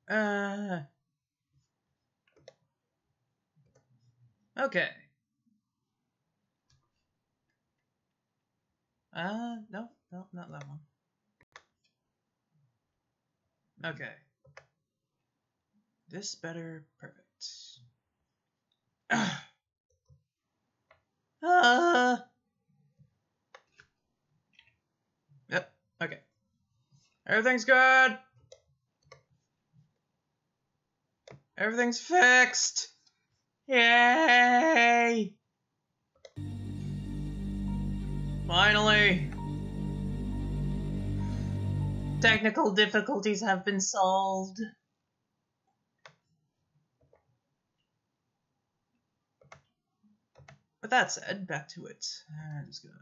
Okay. No, not that one. Okay. This better. Perfect. Yep. Okay. Everything's good. Everything's fixed. Yay! Finally. Technical difficulties have been solved. With that said, back to it. I'm just gonna...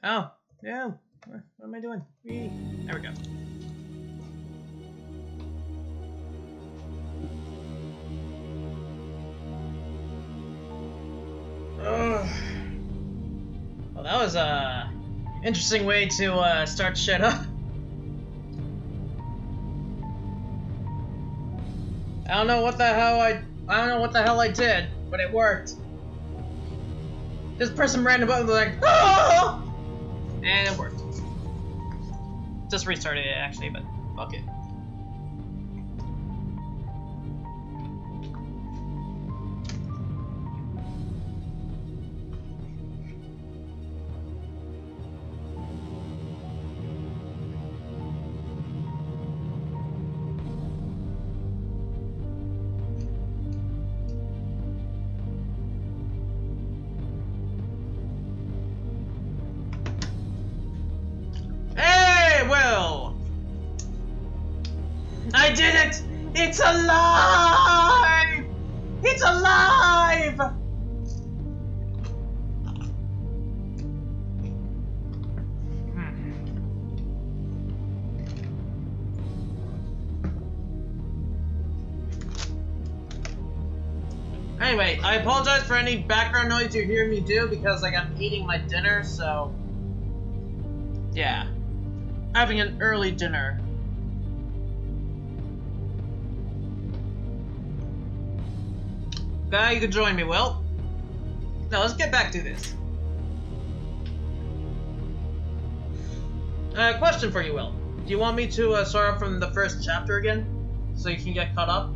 Oh, yeah. What am I doing? Whee. There we go. Well, that was a interesting way to start shit up. I don't know what the hell I did, but it worked. Just press some random button like, oh! And it worked. Just restarted it actually, but fuck it. I did it! It's alive! It's alive! Anyway, I apologize for any background noise you hear me do because like I'm eating my dinner, so yeah. Having an early dinner. You can join me, Will. Now let's get back to this. Question for you, Will. Do you want me to start off from the first chapter again, so you can get caught up?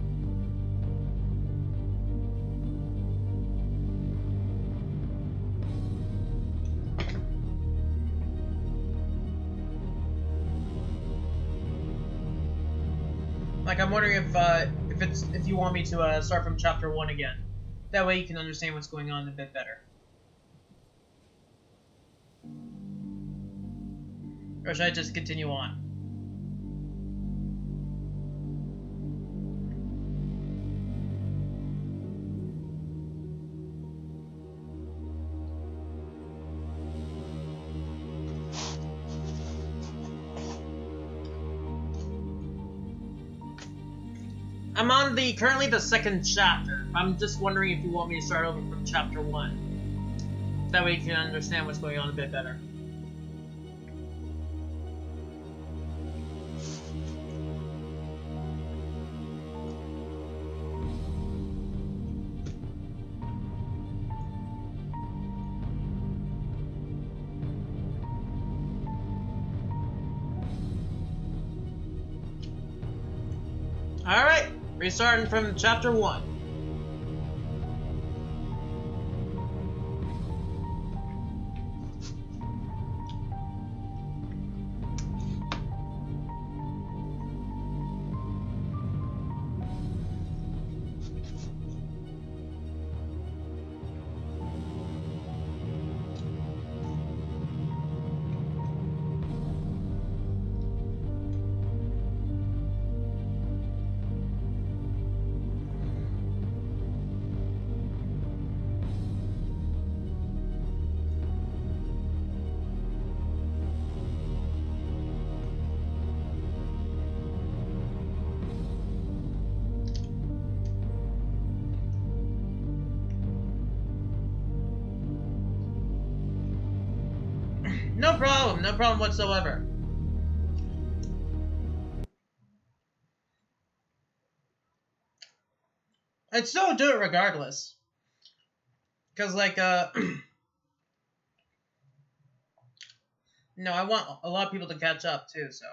Like, I'm wondering if you want me to start from chapter 1 again. That way you can understand what's going on a bit better. Or should I just continue on? I'm on currently the second chapter. I'm just wondering if you want me to start over from chapter 1. That way you can understand what's going on a bit better. Alright, restarting from chapter 1. No problem whatsoever. I'd still do it regardless. Because, like, no, I want a lot of people to catch up, too, so.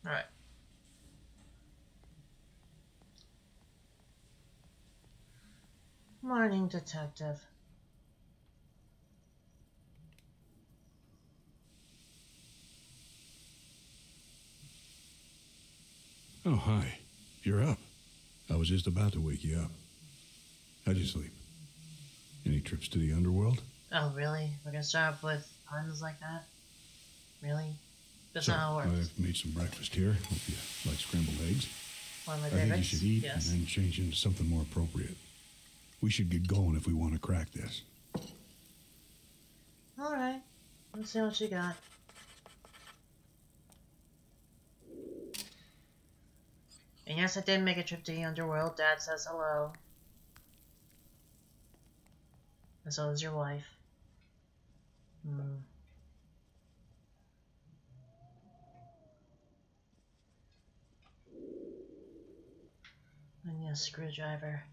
Alright. Morning, detective. Oh, hi. You're up. I was just about to wake you up. How'd you sleep? Any trips to the underworld? Oh, really? We're gonna start off with puns like that? Really? That's not how it works. I've made some breakfast here. Hope you like scrambled eggs. One of my I favorites. think you should eat yes. and then change into something more appropriate. We should get going if we want to crack this. Alright. Let's see what you got. And yes, I did make a trip to the underworld. Dad says hello. And so does your wife. And yes, screwdriver.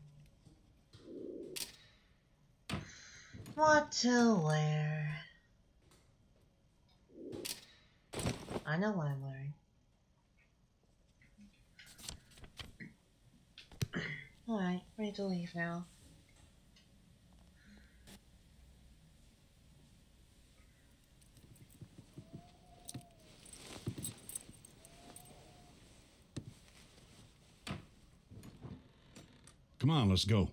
What to wear? I know what I'm wearing. Alright, ready to leave now. Come on, let's go.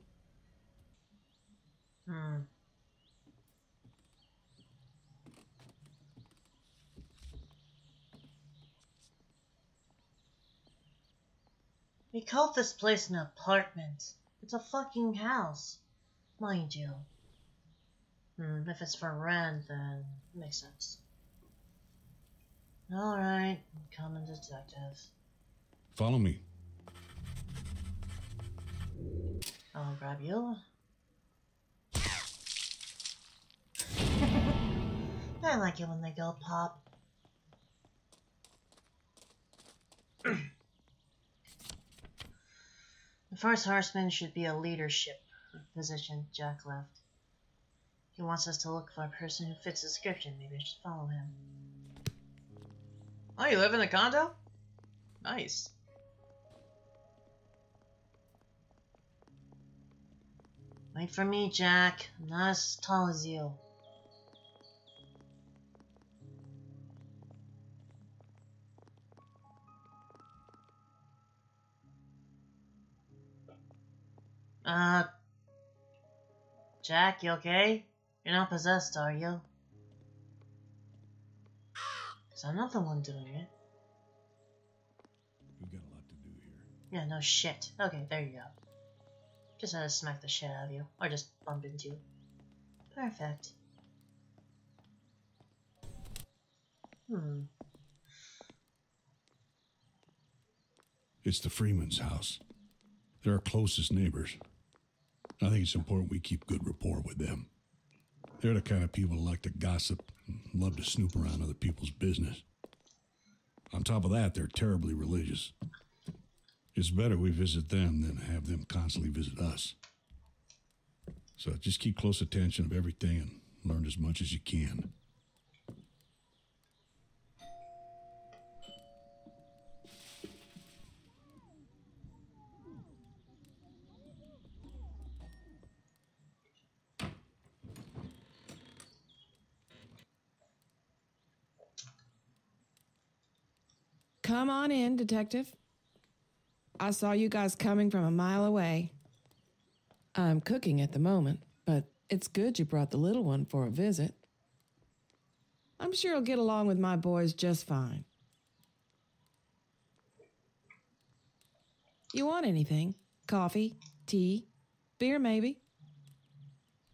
We called this place an apartment. It's a fucking house. Mind you. If it's for rent, then it makes sense. Alright, I'm coming, detective. Follow me. I'll grab you. I like it when they go pop. The first horseman should be a leadership position. Jack left. He wants us to look for a person who fits the description. Maybe I should follow him. Oh, you live in a condo? Nice. Wait for me, Jack. I'm not as tall as you. Jack, you okay? You're not possessed, are you? 'Cause I'm not the one doing it. We've got a lot to do here. Yeah, no shit. Okay, there you go. Just had to smack the shit out of you. Or just bump into you. Perfect. It's the Freeman's house. They're our closest neighbors. I think it's important we keep good rapport with them. They're the kind of people who like to gossip and love to snoop around other people's business. On top of that, they're terribly religious. It's better we visit them than have them constantly visit us. So just keep close attention of everything and learn as much as you can. Come on in, Detective. I saw you guys coming from a mile away. I'm cooking at the moment, but it's good you brought the little one for a visit. I'm sure he'll get along with my boys just fine. You want anything? Coffee? Tea? Beer, maybe?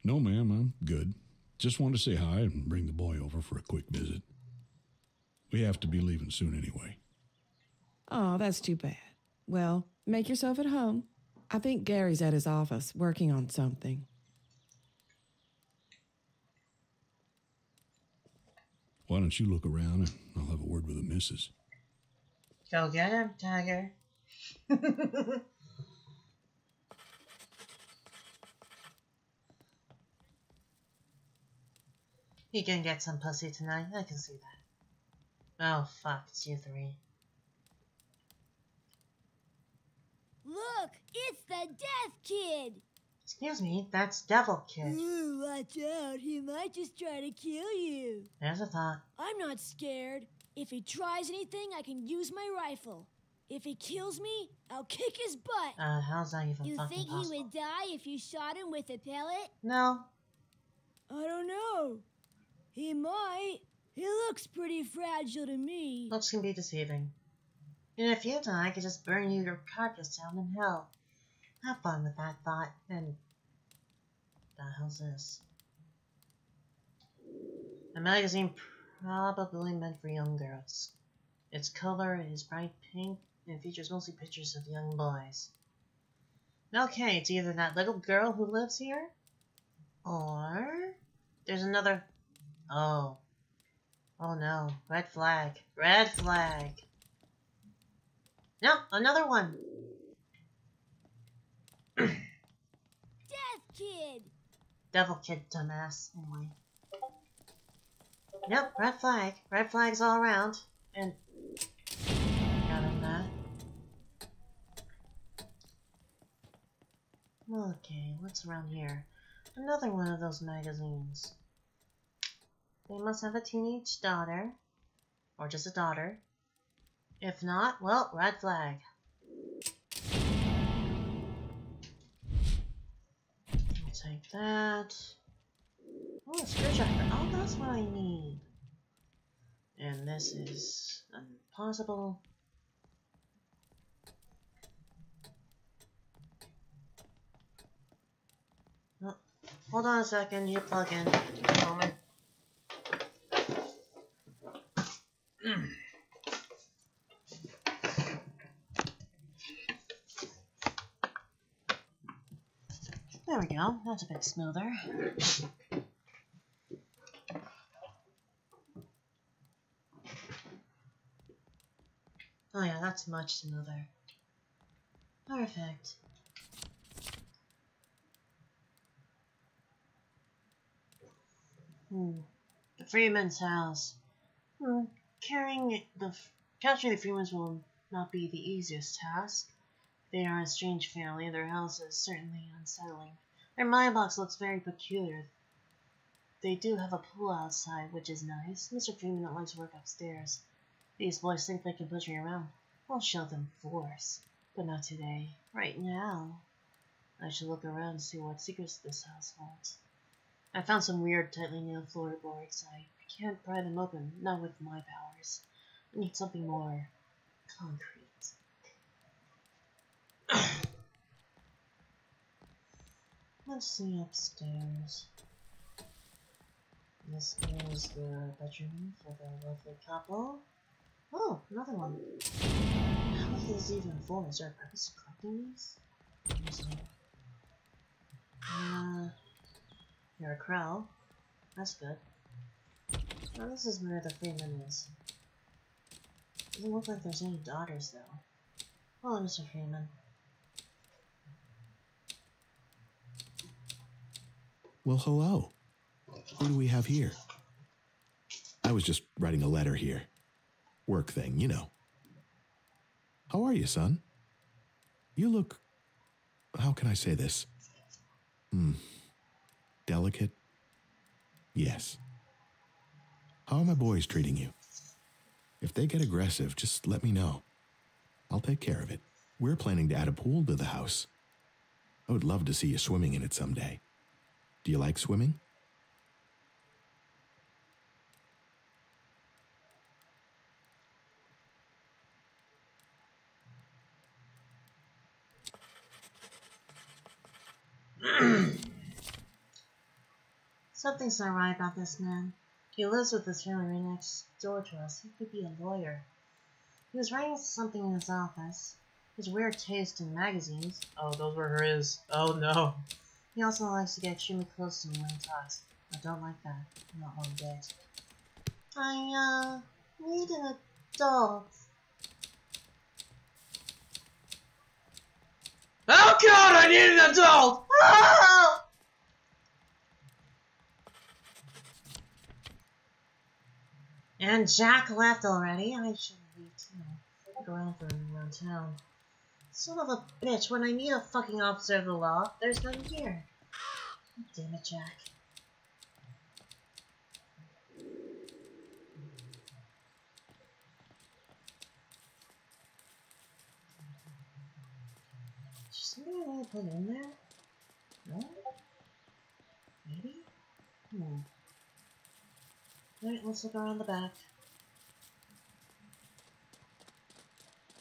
No, ma'am, I'm good. Just wanted to say hi and bring the boy over for a quick visit. We have to be leaving soon anyway. Oh, that's too bad. Well, make yourself at home. I think Gary's at his office working on something. Why don't you look around and I'll have a word with the missus. Go get him, Tiger. You can get some pussy tonight. I can see that. Oh, fuck. It's you three. Look, it's the Death Kid! Excuse me, that's Devil Kid. Ooh, watch out, he might just try to kill you. There's a thought. I'm not scared. If he tries anything, I can use my rifle. If he kills me, I'll kick his butt. How's that even You fucking think possible? he would die if you shot him with a pellet? No. I don't know. He might. He looks pretty fragile to me. Looks can be deceiving. And if you die, I could just burn you your carcass down in hell. Have fun with that thought. And the hell's this? A magazine probably meant for young girls. Its color is bright pink and features mostly pictures of young boys. Okay, it's either that little girl who lives here, or there's another. Oh. Oh no. Red flag. Red flag. No, another one. Death Kid! Devil Kid, dumbass. Anyway. Yep, red flag. Red flags all around. And got him that. Okay, what's around here? Another one of those magazines. They must have a teenage daughter. Or just a daughter. If not, well, red flag. I'll take that. Oh, a screwdriver. Oh, that's what I need. And this is impossible. Oh, hold on a second, you plug in. A moment. There we go, that's a bit smoother. Oh yeah, that's much smoother. Perfect. The Freeman's house. Capturing the Freemans will not be the easiest task. They are a strange family, their house is certainly unsettling. Their mind box looks very peculiar. They do have a pool outside, which is nice. Mr. Freeman likes to work upstairs. These boys think they can push me around. I'll show them force. But not today. Right now. I should look around and see what secrets this house holds. I found some weird, tightly nailed floorboards. I can't pry them open, not with my powers. I need something more concrete. Let's see upstairs. This is the bedroom for the lovely couple. Oh, another one. How is this even for? Is there a purpose of collecting these? You're a crow. That's good. Oh, this is where the Freeman is. Doesn't look like there's any daughters, though. Hello, Mr. Freeman. Well, hello. Who do we have here? I was just writing a letter here. Work thing, you know. How are you, son? You look... How can I say this? Delicate? Yes. How are my boys treating you? If they get aggressive, just let me know. I'll take care of it. We're planning to add a pool to the house. I would love to see you swimming in it someday. Do you like swimming? Something's not right about this man. He lives with this family right next door to us. He could be a lawyer. He was writing something in his office. His weird taste in magazines. Oh, those were his. Oh no. He also likes to get extremely close to me when he talks. I don't like that. Not one bit. I need an adult. Oh god, I need an adult! Ah! And Jack left already. I should leave too. Go around town. Son of a bitch, when I need a fucking officer of the law, there's none here. Damn it, Jack. Is there something I need to put in there? No? Maybe? Alright, let's look around the back.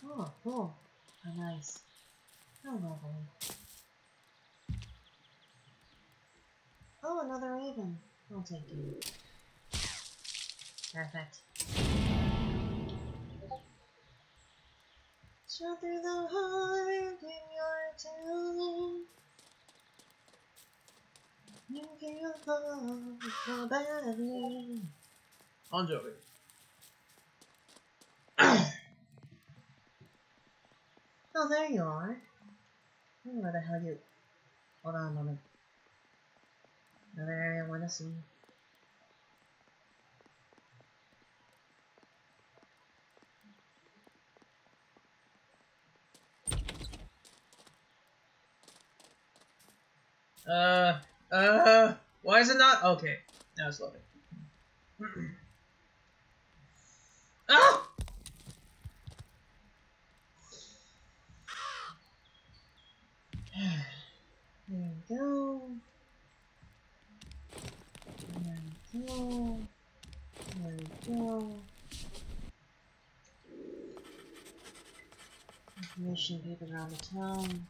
Oh, cool. How nice. How lovely. Oh, another raven. I'll take you. Perfect. Shelter the heart in your town. You can love so badly. I'm joking. Oh, there you are. I don't know where the hell you... Hold on a moment. Another area I want to see. Why is it not? Okay, now it's loading. Ah! There we go. There we go. There we go. Information papers around the town.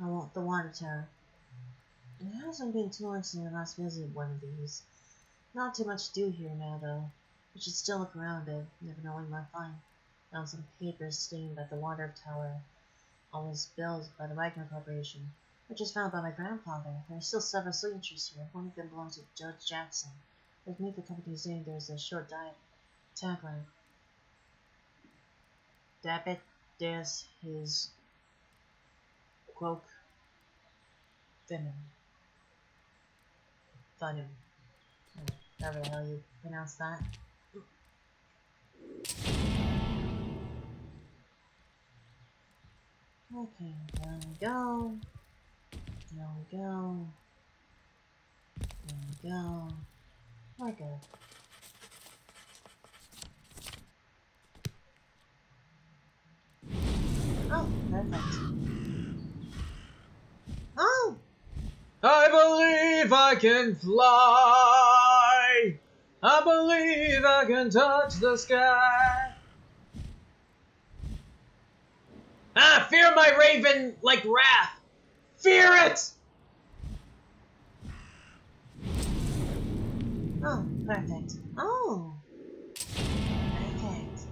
I want the water tower. It hasn't been too long since I last visited one of these. Not too much to do here now, though. We should still look around a bit, never know what we might find. Found some papers stating that the water tower was built by the Wagner Corporation, which was founded by my grandfather. There are still several signatures here. One of them belongs to Judge Jackson. Beneath the company's name, there's a short tagline. Debit des his quoque venom. Venom. However the hell you pronounce that. Okay, there we go. There we go. There we go. We're good. Oh, perfect. Oh! I believe I can fly! I believe I can touch the sky! Ah, fear my raven like wrath! Fear it! Oh, perfect. Oh! Perfect.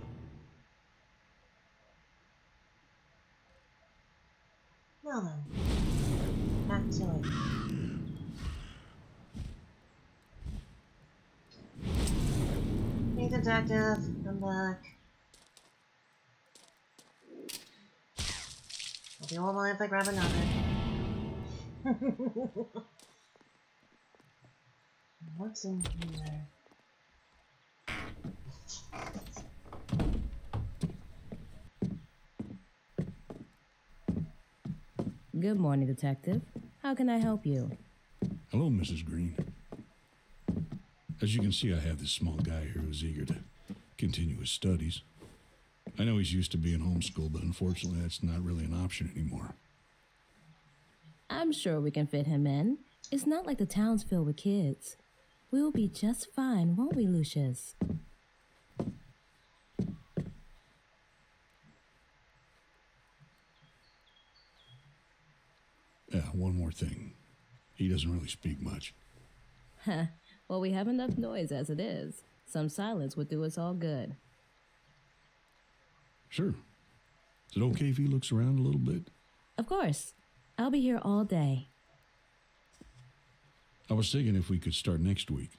Well then. Back to it. Need a detective. I'm back. I'll be all right if I grab another. What's in here? Good morning, Detective. How can I help you? Hello, Mrs. Green. As you can see, I have this small guy here who's eager to continue his studies. I know he's used to being homeschooled, but unfortunately that's not really an option anymore. I'm sure we can fit him in. It's not like the town's filled with kids. We'll be just fine, won't we, Lucius? Yeah, one more thing. He doesn't really speak much. Heh. Well, we have enough noise as it is. Some silence would do us all good. Sure. Is it okay if he looks around a little bit? Of course. I'll be here all day. I was thinking if we could start next week.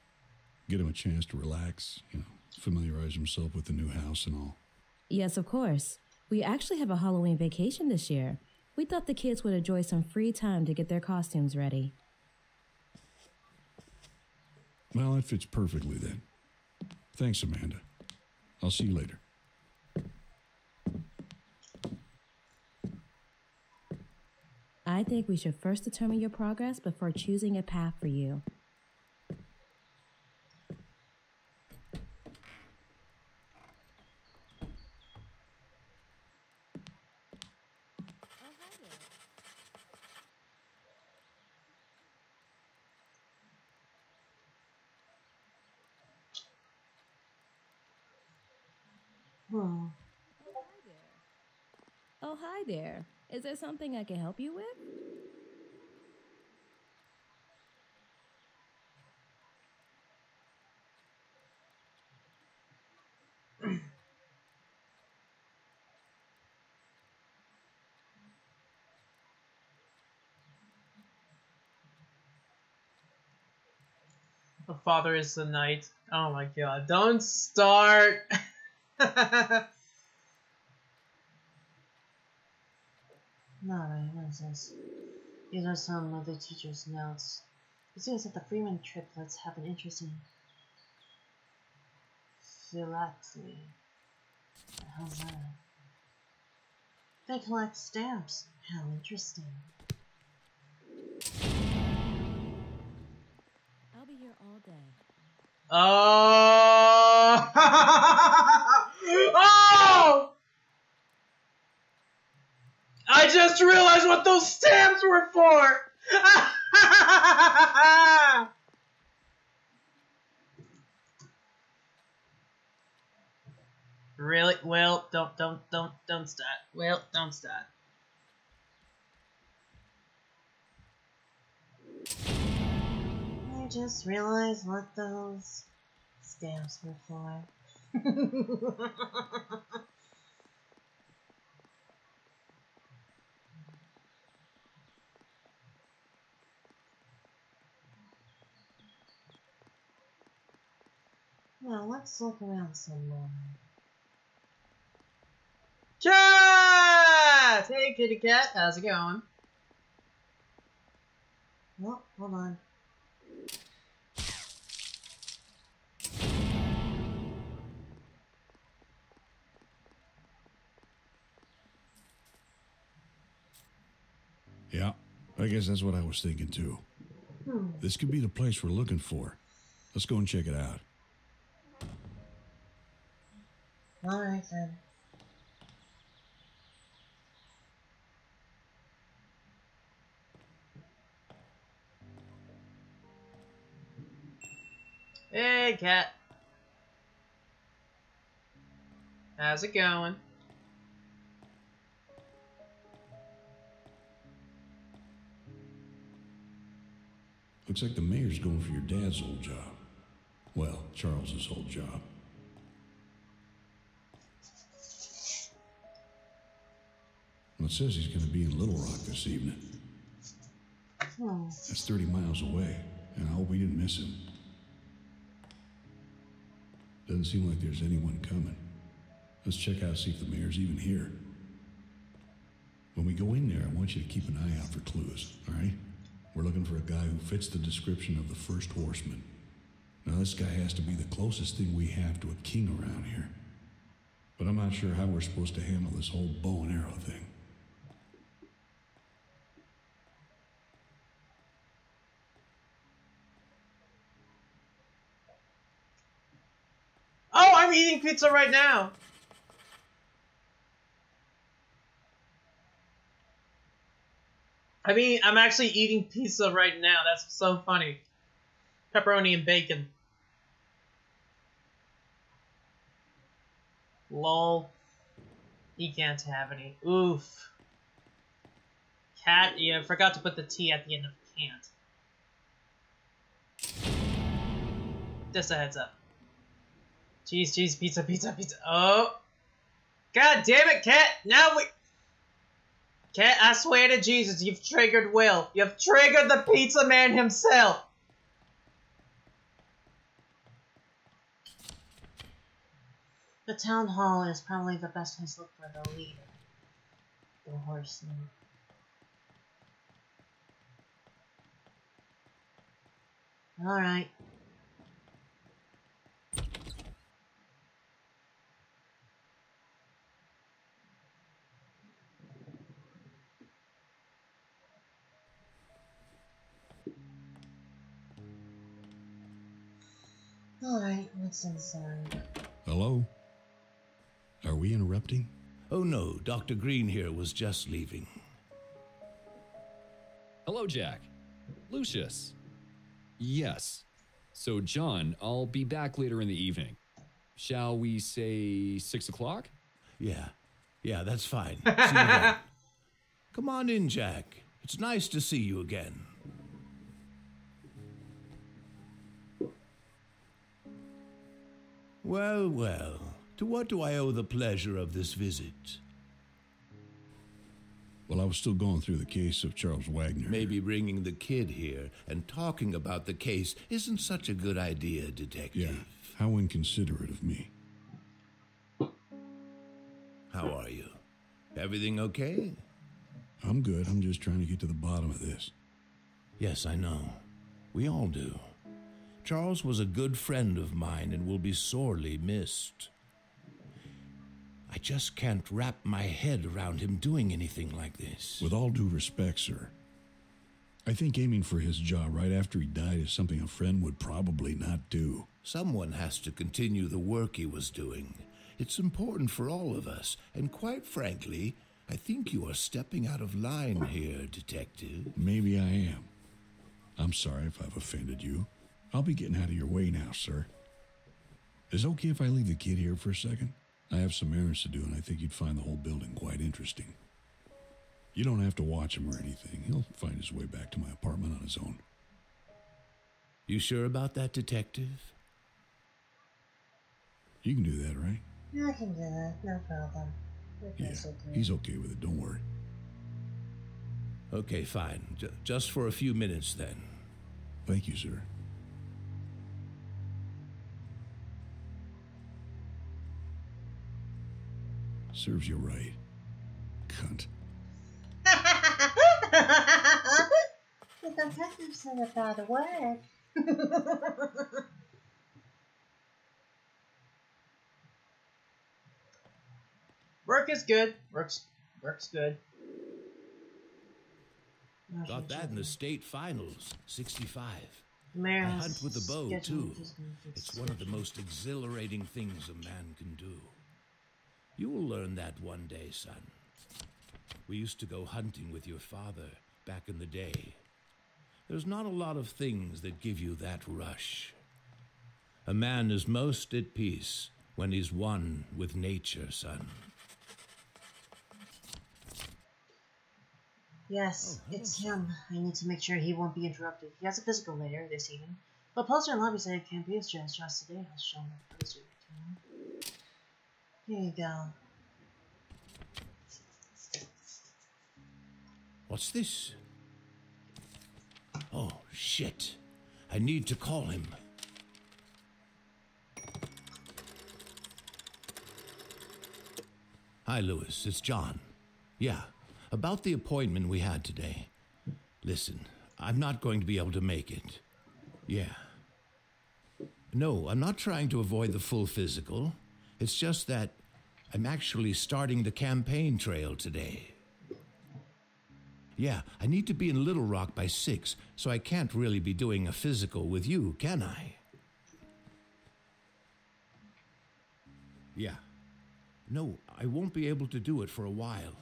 Get him a chance to relax, familiarize himself with the new house and all. Yes, of course. We actually have a Halloween vacation this year. We thought the kids would enjoy some free time to get their costumes ready. Well, that fits perfectly then. Thanks, Amanda. I'll see you later. I think we should first determine your progress before choosing a path for you. Oh, hi there. Is there something I can help you with? The father is the knight. Oh my god. Don't start! Alright, what is this? These are some of the teacher's notes. It seems that the Freeman triplets have an interesting phylactery. What the hell's that? They collect stamps. How interesting. I'll be here all day. Oh! Oh! I just realized what those stamps were for! Really? Well, don't start. Well, don't start. I just realized what those stamps were for. Now let's look around some more. Chat! Hey kitty cat, how's it going? Oh, hold on. Yeah, I guess that's what I was thinking too. This could be the place we're looking for. Let's go and check it out. Alright then. Hey cat. How's it going? Looks like the mayor's going for your dad's old job. Well, Charles's old job. Well, it says he's going to be in Little Rock this evening. That's 30 miles away, and I hope we didn't miss him. Doesn't seem like there's anyone coming. Let's check out, see if the mayor's even here. When we go in there, I want you to keep an eye out for clues, all right? We're looking for a guy who fits the description of the first horseman. Now, this guy has to be the closest thing we have to a king around here. But I'm not sure how we're supposed to handle this whole bow and arrow thing. Oh, I'm eating pizza right now! I mean, I'm actually eating pizza right now. That's so funny. Pepperoni and bacon. Lol. He can't have any. Oof. Cat, yeah, forgot to put the T at the end of can't. Just a heads up. Cheese, cheese, pizza, pizza, pizza. Oh. God damn it, Cat! Now we... Cat, I swear to Jesus, you've triggered Will. You've triggered the pizza man himself. The town hall is probably the best place to look for the leader. The horseman. Alright. Alright, what's inside? Hello? Are we interrupting? Oh no, Dr. Green here was just leaving. Hello, Jack. Lucius. Yes. So, John, I'll be back later in the evening. Shall we say 6 o'clock? Yeah, that's fine. See you then. Come on in, Jack. It's nice to see you again. Well, well. To what do I owe the pleasure of this visit? Well, I was still going through the case of Charles Wagner. Maybe bringing the kid here and talking about the case isn't such a good idea, Detective. Yeah, how inconsiderate of me. How are you? Everything okay? I'm good. I'm just trying to get to the bottom of this. Yes, I know. We all do. Charles was a good friend of mine and will be sorely missed. I just can't wrap my head around him doing anything like this. With all due respect, sir, I think aiming for his jaw right after he died is something a friend would probably not do. Someone has to continue the work he was doing. It's important for all of us, and quite frankly, I think you are stepping out of line here, Detective. Maybe I am. I'm sorry if I've offended you. I'll be getting out of your way now, sir. Is it okay if I leave the kid here for a second? I have some errands to do, and I think you'd find the whole building quite interesting. You don't have to watch him or anything. He'll find his way back to my apartment on his own. You sure about that, Detective? You can do that, right? I can do that, no problem. Yeah, he's okay with it, don't worry. Okay, fine. Just for a few minutes, then. Thank you, sir. Serves you right. Cunt. The detective said a bad word. Work is good. Works good. Got that in the state finals, 65. I hunt with a bow, too. It's one of the most exhilarating things a man can do. You will learn that one day, son. We used to go hunting with your father back in the day. There's not a lot of things that give you that rush. A man is most at peace when he's one with nature, son. Yes, it's him. I need to make sure he won't be interrupted. He has a physical later this evening. But poster and lobby say it can't be as just today. I'll show him the poster. Here you go. What's this? Oh, shit. I need to call him. Hi, Lewis. It's John. Yeah, about the appointment we had today. Listen, I'm not going to be able to make it. Yeah. No, I'm not trying to avoid the full physical. It's just that I'm actually starting the campaign trail today. Yeah, I need to be in Little Rock by 6, so I can't really be doing a physical with you, can I? Yeah. No, I won't be able to do it for a while.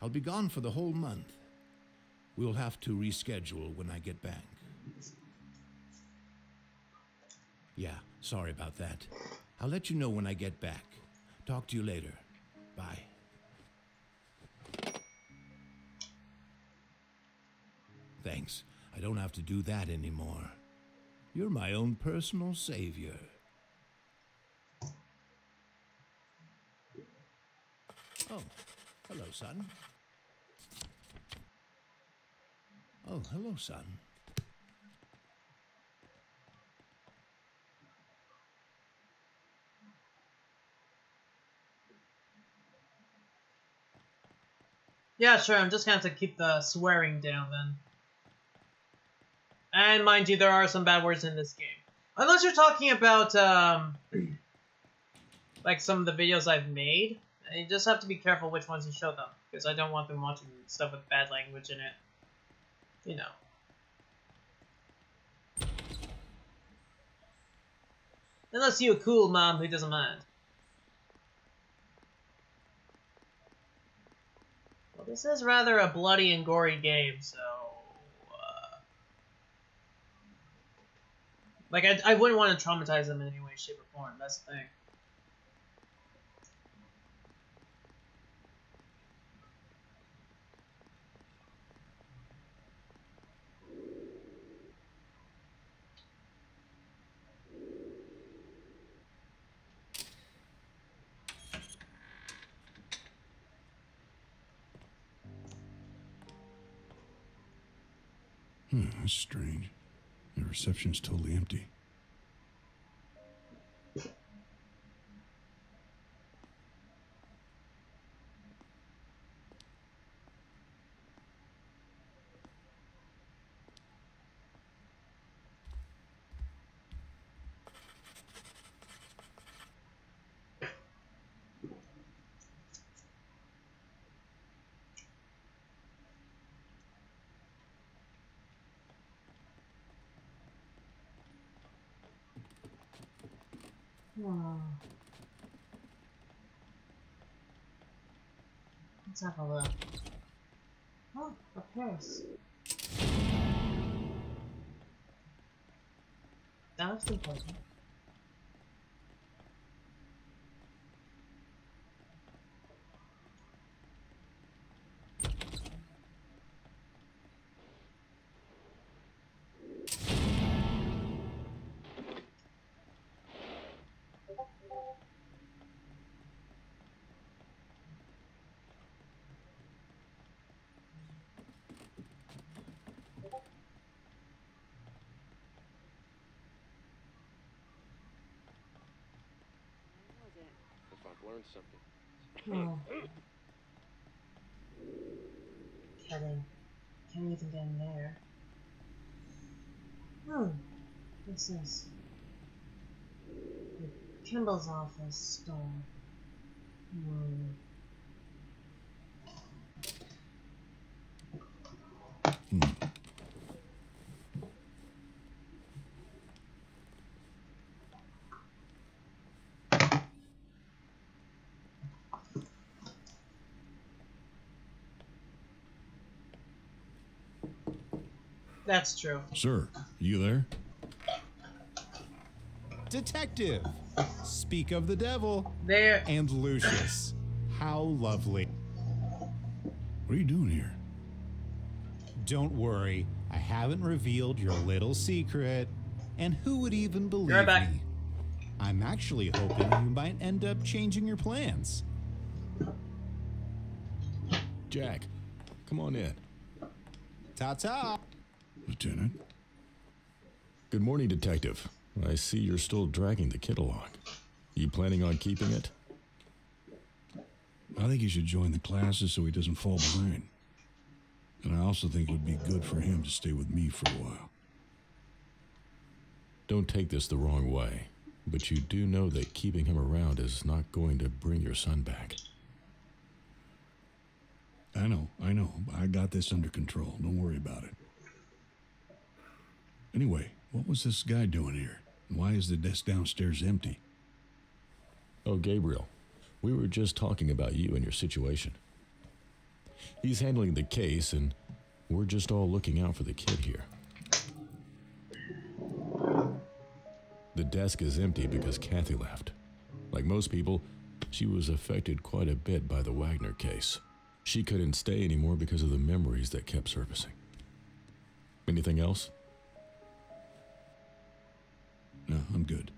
I'll be gone for the whole month. We'll have to reschedule when I get back. Yeah, sorry about that. I'll let you know when I get back. Talk to you later. Bye. Thanks. I don't have to do that anymore. You're my own personal savior. Oh, hello, son. Oh, hello, son. Yeah, sure, I'm just gonna have to keep the swearing down then. And mind you, there are some bad words in this game. Unless you're talking about, like some of the videos I've made. You just have to be careful which ones you show them, because I don't want them watching stuff with bad language in it. You know. Unless you're a cool mom who doesn't mind. Well, this is rather a bloody and gory game, so... like, I wouldn't want to traumatize them in any way, shape, or form. That's the thing. That's strange. The reception's totally empty. Oh. Let's have a look. Oh, a purse. That looks important. If I've learned something. Oh. Kidding. Can't even get in there. What's this? Kimball's office store. That's true. Sir, you there? Detective! Speak of the devil. There. And Lucius. How lovely. What are you doing here? Don't worry, I haven't revealed your little secret. And who would even believe You're back. me? I'm actually hoping you might end up changing your plans. Jack, come on in. Ta-ta! Lieutenant? Good morning, Detective. I see you're still dragging the kid along. You planning on keeping it? I think he should join the classes so he doesn't fall behind. And I also think it would be good for him to stay with me for a while. Don't take this the wrong way, but you do know that keeping him around is not going to bring your son back. I know. I got this under control. Don't worry about it. Anyway, what was this guy doing here? And why is the desk downstairs empty? Oh, Gabriel, we were just talking about you and your situation. He's handling the case, and we're just all looking out for the kid here. The desk is empty because Kathy left. Like most people, she was affected quite a bit by the Wagner case. She couldn't stay anymore because of the memories that kept surfacing. Anything else? No, I'm good.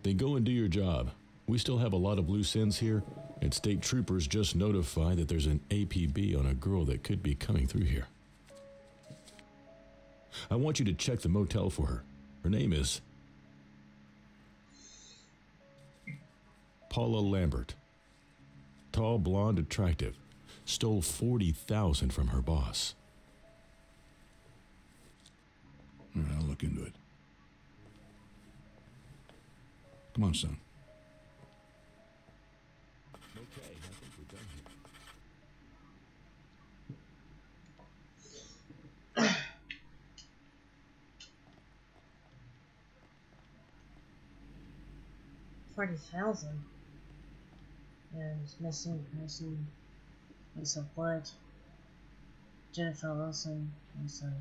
Then go and do your job. We still have a lot of loose ends here, and state troopers just notified that there's an APB on a girl that could be coming through here. I want you to check the motel for her. Her name is Paula Lambert. Tall, blonde, attractive. Stole $40,000 from her boss. All right, I'll look into it. Come on, son. Okay, I think we're done here. 40,000. And missing person. Lisa Wood. Jennifer Wilson. Lisa.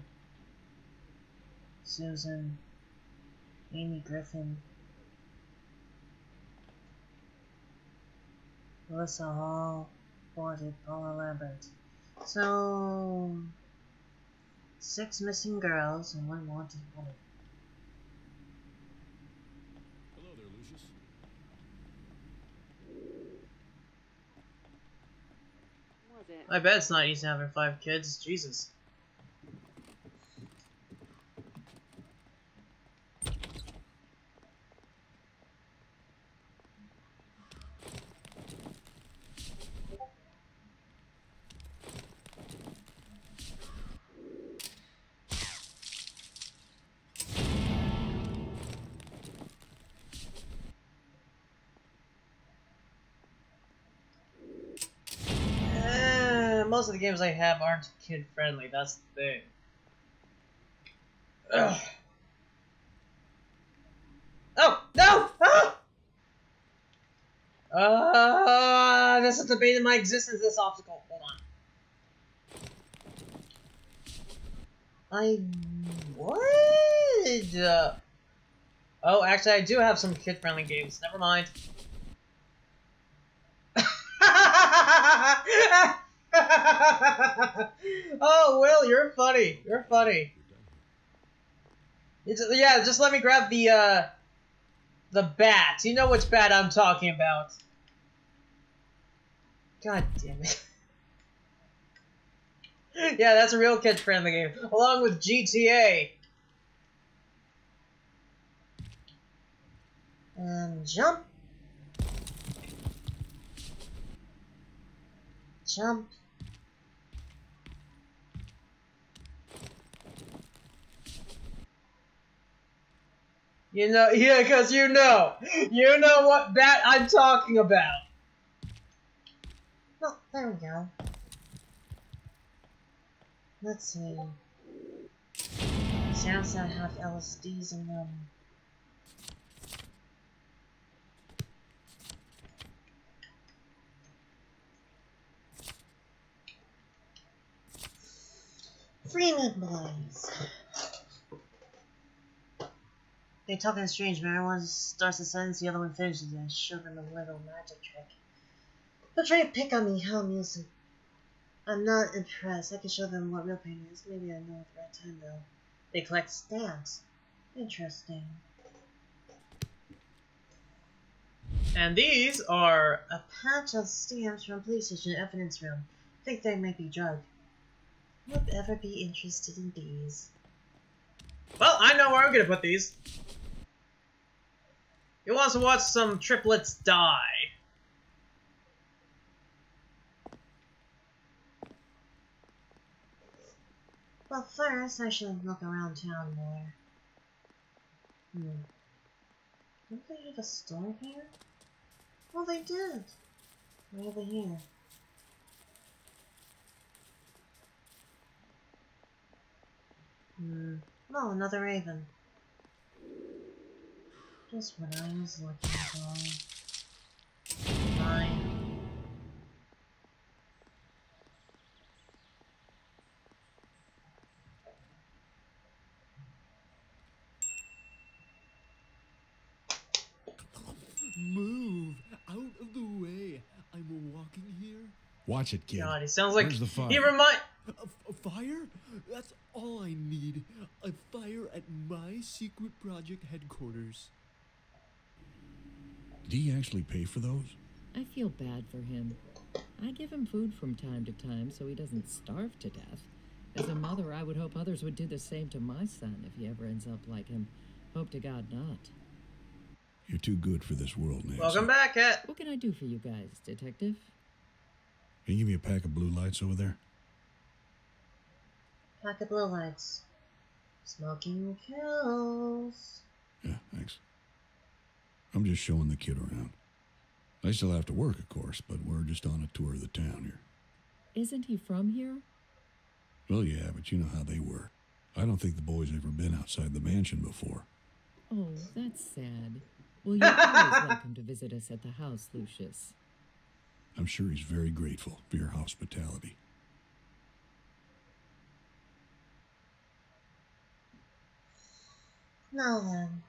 Susan. Amy Griffin. Melissa Hall. Wanted Paula Lambert. So 6 missing girls and 1 wanted woman. Hello there, Lucius. I bet it's not easy having 5 kids. Jesus. Most of the games I have aren't kid-friendly, that's the thing. Ugh. Oh! No! Ah! This is debating my existence, this obstacle. Hold on. I would... Oh, actually, I do have some kid-friendly games. Never mind. Oh, Will, you're funny. You're funny. Yeah, just let me grab the bat. You know which bat I'm talking about. God damn it. Yeah, that's a real kid-friendly game. Along with GTA. Jump. Jump. You know, yeah, because you know what bat I'm talking about. Oh, there we go. Let's see. Sounds that have LSDs in them. Freeman boys. They talk in strange manner. One starts a sentence, the other one finishes it. I show them a little magic trick. They'll try to pick on me. How amusing. I'm not impressed. I can show them what real pain is. Maybe I know at the right time, though. They collect stamps. Interesting. And these are a patch of stamps from police station evidence room. Think they might be drugged. Would ever be interested in these? Well, I know where I'm gonna put these. He wants to watch some triplets die. Well, first, I should look around town more. Don't they have a store here? Well, they did. Right over here. Oh, another raven. Just what I was looking for. Fine. Move out of the way. I'm walking here. Watch it, kid. God, he sounds like Where's the fire? he remind. A fire? That's all I need. A fire at my secret project headquarters. Did he actually pay for those? I feel bad for him. I give him food from time to time so he doesn't starve to death. As a mother, I would hope others would do the same to my son if he ever ends up like him. Hope to God not. You're too good for this world, Nancy. Welcome back, Cat. What can I do for you guys, Detective? Can you give me a pack of blue lights over there? Pack of blue lights. Smoking kills. Yeah, thanks. I'm just showing the kid around. I still have to work, of course, but we're just on a tour of the town here. Isn't he from here? Well, yeah, but you know how they were. I don't think the boy's ever been outside the mansion before. Oh, that's sad. Well, you're always welcome to visit us at the house, Lucius. I'm sure he's very grateful for your hospitality. Now then.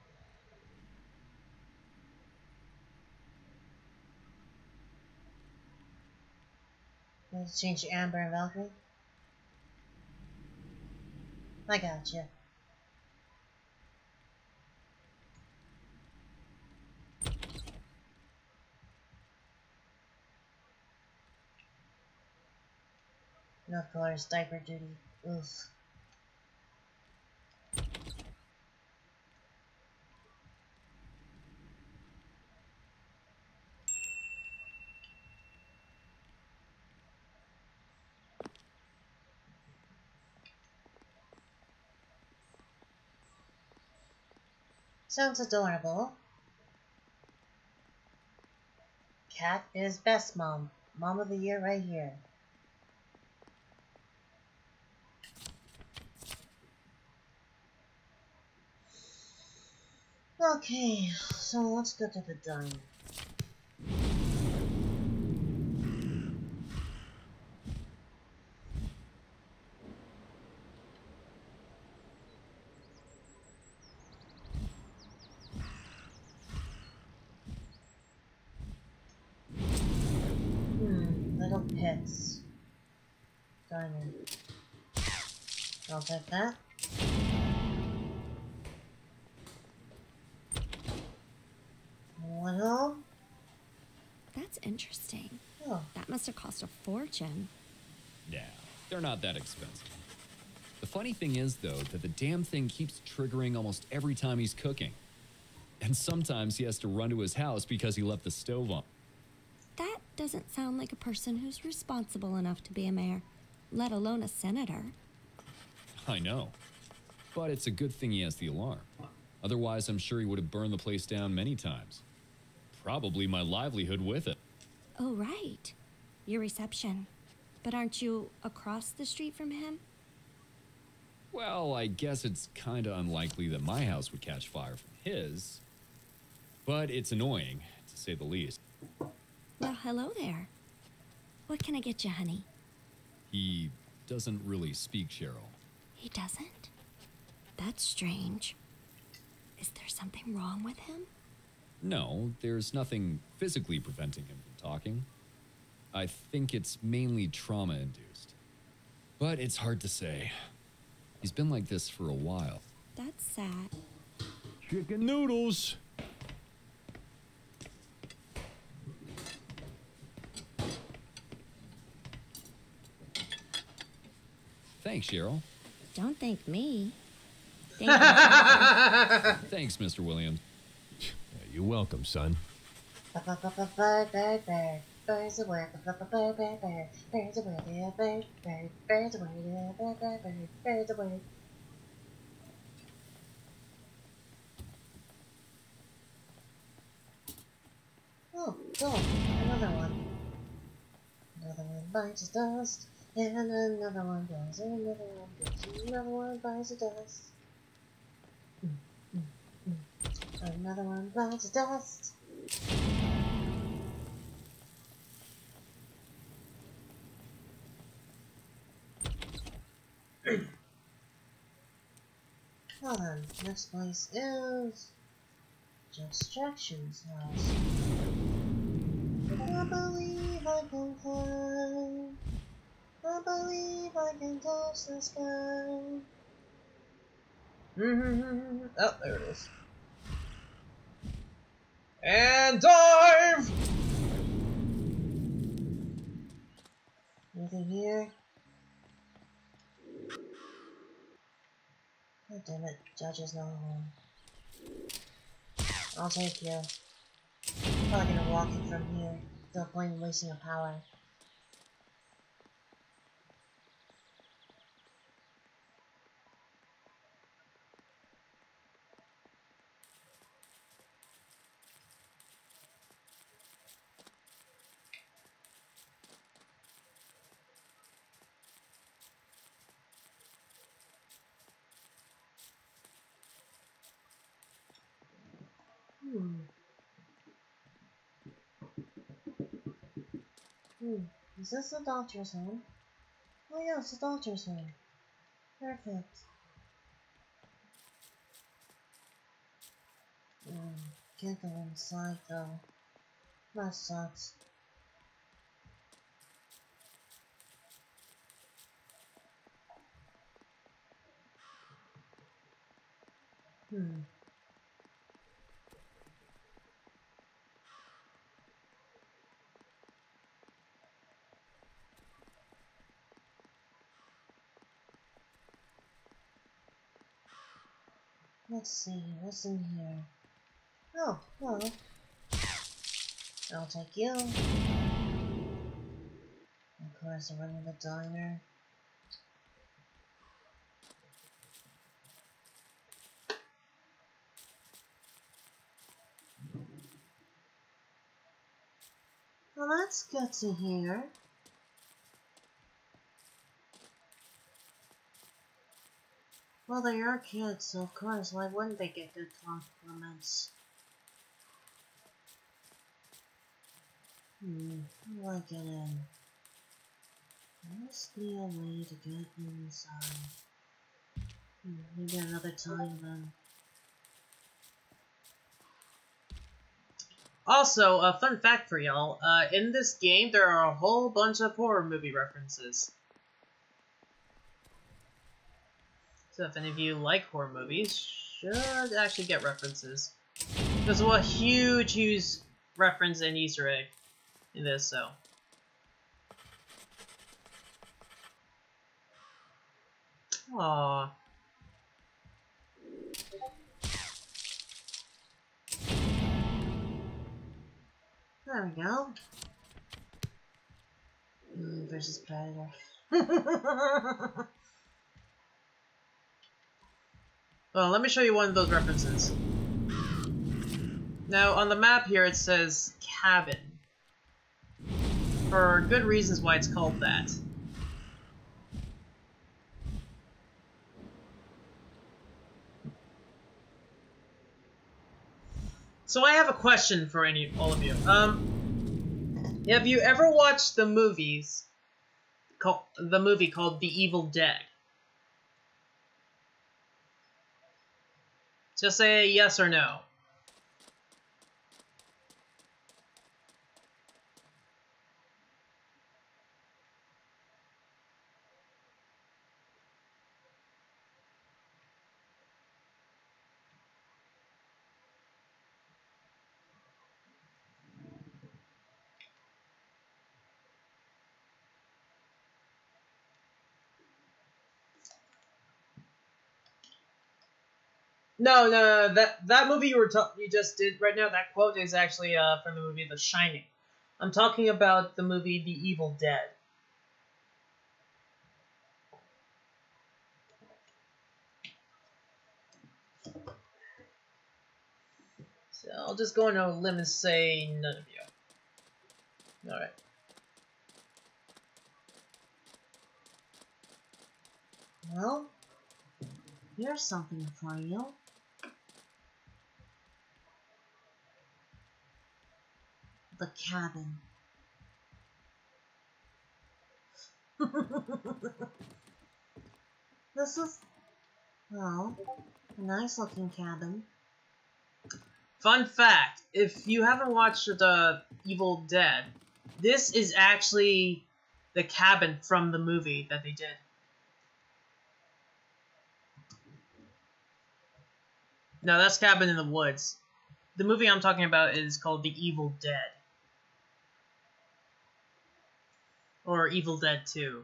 Let's change to Amber and Valkyrie. I gotcha. And of course, diaper duty. Oof. Sounds adorable. Cat is best mom. Mom of the year right here. Okay, so let's go to the diner. Little pits. Diamond. I'll take that. Little. That's interesting. Oh. That must have cost a fortune. Yeah, they're not that expensive. The funny thing is, though, that the damn thing keeps triggering almost every time he's cooking. And sometimes he has to run to his house because he left the stove on. That doesn't sound like a person who's responsible enough to be a mayor, let alone a senator. I know. But it's a good thing he has the alarm. Otherwise, I'm sure he would have burned the place down many times. Probably my livelihood with it. Oh, right. Your reception. But aren't you across the street from him? Well, I guess it's kinda unlikely that my house would catch fire from his. But it's annoying, to say the least. Well, hello there. What can I get you, honey? He doesn't really speak, Cheryl. He doesn't? That's strange. Is there something wrong with him? No, there's nothing physically preventing him from talking. I think it's mainly trauma-induced. But it's hard to say. He's been like this for a while. That's sad. Chicken noodles. Thanks, Cheryl. Don't thank me. Thank you. Thanks, Mr. Williams. You're welcome, son. Bird. Birds away, birds away, birds away, birds away. Oh, cool. Another one. Another one bites the dust, and another one goes, and another one goes, and another one bites the dust. Another one bites the dust. Well then, next place is Distraction's house. I believe I can fly. I believe I can touch the sky. Oh, there it is. And dive! Anything here? Oh, damn it. Judge is not home. I'll take you. Probably gonna walk it from here. No point in wasting a power. Is this the doctor's home? Oh yeah, it's the doctor's home. Perfect. Can't go inside though. That sucks. Let's see, what's in here? Oh, well. I'll take you. Of course, I run in the diner. Well, that's good to hear. Well, they are kids, so of course, why wouldn't they get good compliments? How do I get in? There must be a way to get inside. Maybe another time then. Also, a fun fact for y'all, in this game there are a whole bunch of horror movie references. So if any of you like horror movies, should actually get references. There's a huge reference and Easter egg in this, so. Aww. There we go. Versus Predator. Well, let me show you one of those references. Now, on the map here it says cabin. For good reasons why it's called that. So I have a question for all of you. Have you ever watched the movie called The Evil Dead? Just say yes or no. No, that movie you just did right now, that quote is actually from the movie The Shining. I'm talking about the movie The Evil Dead. So I'll just go on a limb and say none of you. Alright. Well, here's something for you. The cabin. This is, well, a nice looking cabin. Fun fact, if you haven't watched The Evil Dead, this is actually the cabin from the movie that they did. No, that's Cabin in the Woods. The movie I'm talking about is called The Evil Dead. Or Evil Dead 2.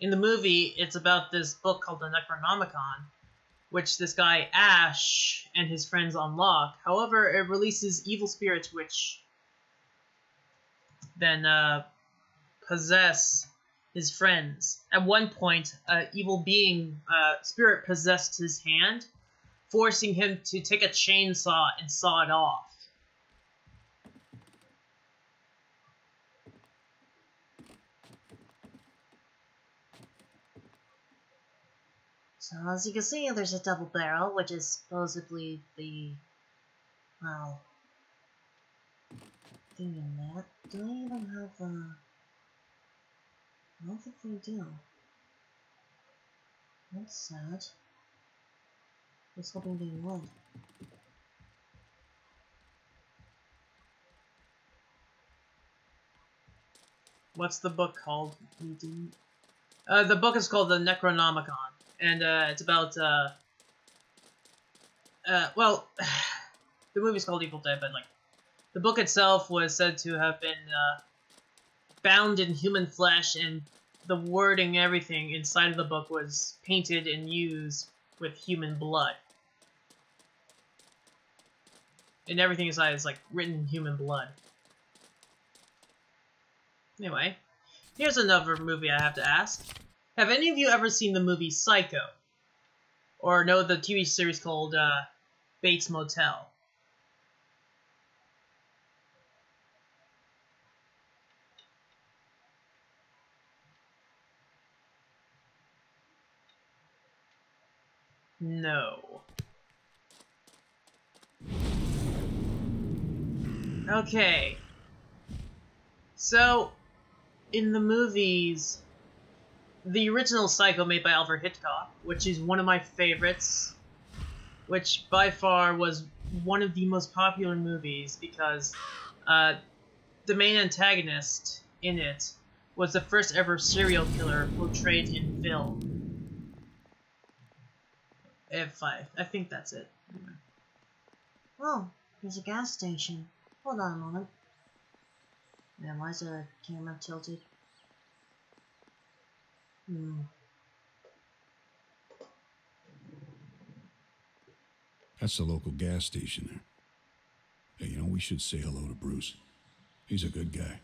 In the movie, it's about this book called the Necronomicon, which this guy Ash and his friends unlock. However, it releases evil spirits which then possess his friends. At one point, an evil being, spirit possessed his hand, forcing him to take a chainsaw and saw it off. So as you can see, there's a double barrel, which is supposedly the, well, thing in that. Do I even have a... I don't think we do. That's sad. I was hoping they would. What's the book called? You didn't... the book is called the Necronomicon, and it's about well, the movie's called Evil Dead, but like the book itself was said to have been bound in human flesh, and the wording, everything inside of the book was painted and used with human blood, and everything inside is like written in human blood. Anyway, here's another movie I have to ask. Have any of you ever seen the movie Psycho? Or know the TV series called Bates Motel? No. Okay. So, in the movies, the original Psycho made by Alfred Hitchcock, which is one of my favorites, which by far was one of the most popular movies because the main antagonist in it was the first ever serial killer portrayed in film. I think that's it. Oh, there's a gas station. Hold on a moment. Man, why is the camera tilted? That's the local gas station there. Hey, you know, we should say hello to Bruce. He's a good guy.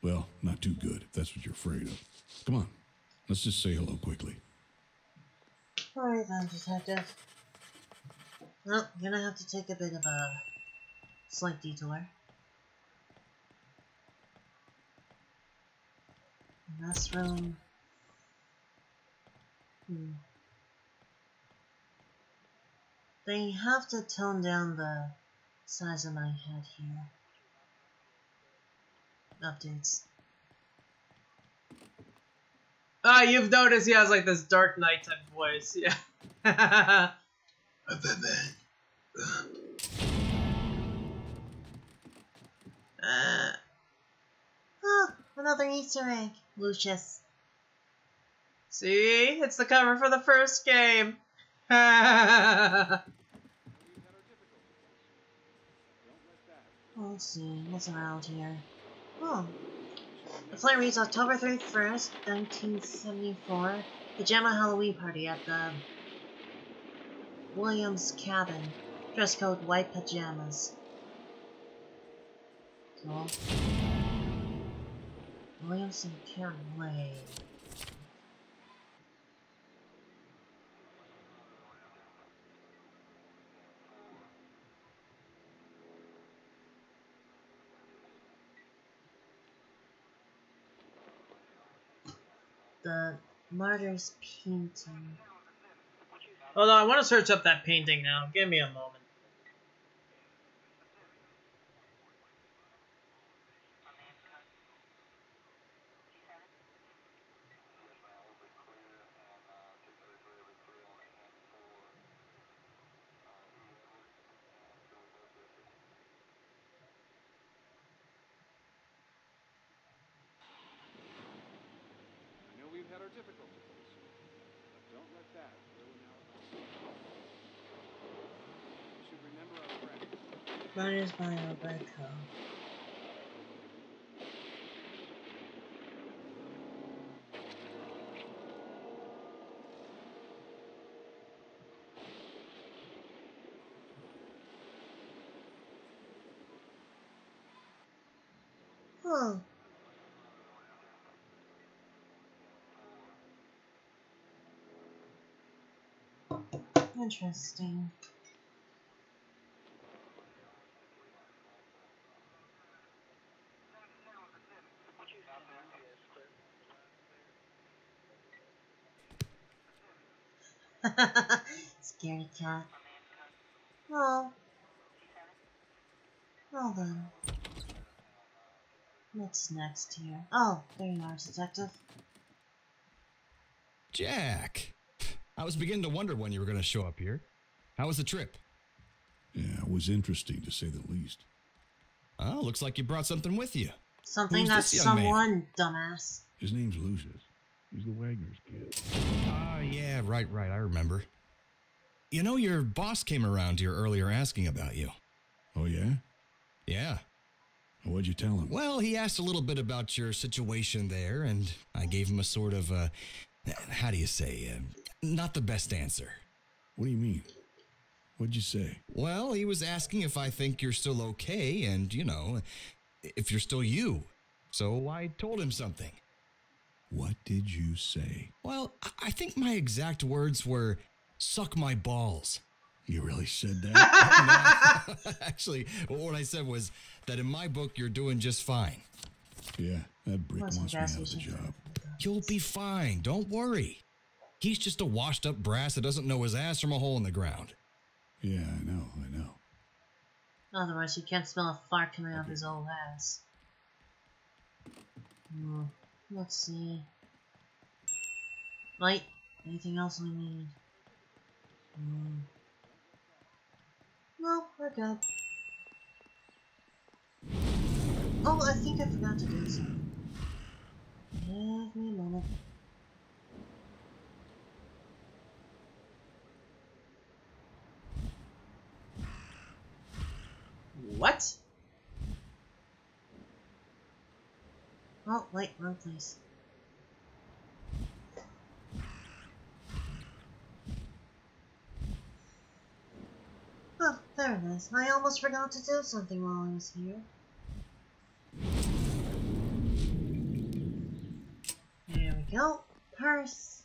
Well, not too good, if that's what you're afraid of. Come on, let's just say hello quickly. Alright then, Detective. Well, you're gonna have to take a bit of a slight detour. Restroom. They have to tone down the size of my head here. Updates. Ah, you've noticed he has like this Dark Knight type voice, yeah. Oh, another Easter egg, Lucius. See? It's the cover for the first game. Let's see, what's around here? Oh. The flyer reads October 31st, 1974. Pajama Halloween party at the Williams cabin. Dress code white pajamas. Cool. Williamson County Way. The Martyr's Painting. Hold on, I want to search up that painting now. Give me a moment. I know we've had our difficulties, but don't let that ruin our lives. We should remember our friends. Martyr's by Alberto. Huh. Interesting. Scary cat. Oh. Well then. What's next here? Oh, there you are, detective. Jack! I was beginning to wonder when you were going to show up here. How was the trip? Yeah, it was interesting to say the least. Oh, looks like you brought something with you. Something Who's that's this young man? someone, dumbass. His name's Lucius. He's the Wagner's kid. Ah, yeah, right, I remember. You know, your boss came around here earlier asking about you. Oh, yeah? Yeah. What'd you tell him? Well, he asked a little bit about your situation there, and I gave him a sort of, how do you say, not the best answer. What do you mean? What'd you say? Well, he was asking if I think you're still okay and, you know, if you're still you. So I told him something. What did you say? Well, I think my exact words were, suck my balls. You really said that? No. Actually, what I said was that in my book, you're doing just fine. Yeah, that brick wants me out of the job. You'll be fine. Don't worry. He's just a washed-up brass that doesn't know his ass from a hole in the ground. Yeah, I know. Otherwise, you can't smell a fart coming out of his old ass. Let's see. Light. Anything else we need? No, we're good. Oh, I think I forgot to do something. Give me a moment. What? Oh, wait, wrong place. Oh, there it is. I almost forgot to do something while I was here. There we go. Purse.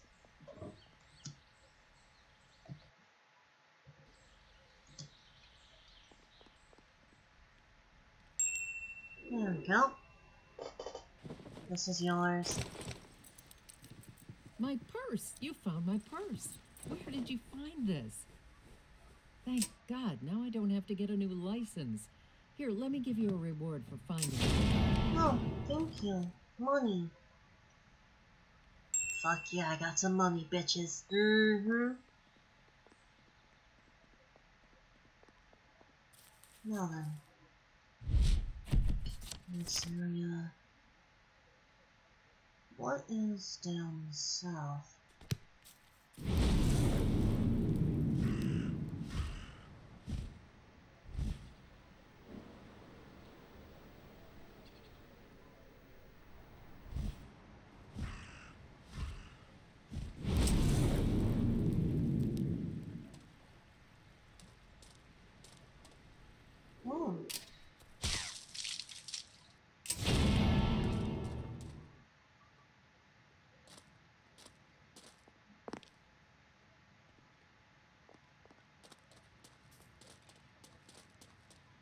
There we go. This is yours. My purse! You found my purse. Where did you find this? Thank God, now I don't have to get a new license. Here, let me give you a reward for finding it. Oh, thank you. Money. Fuck yeah, I got some money, bitches. Now then. This area. What is down south?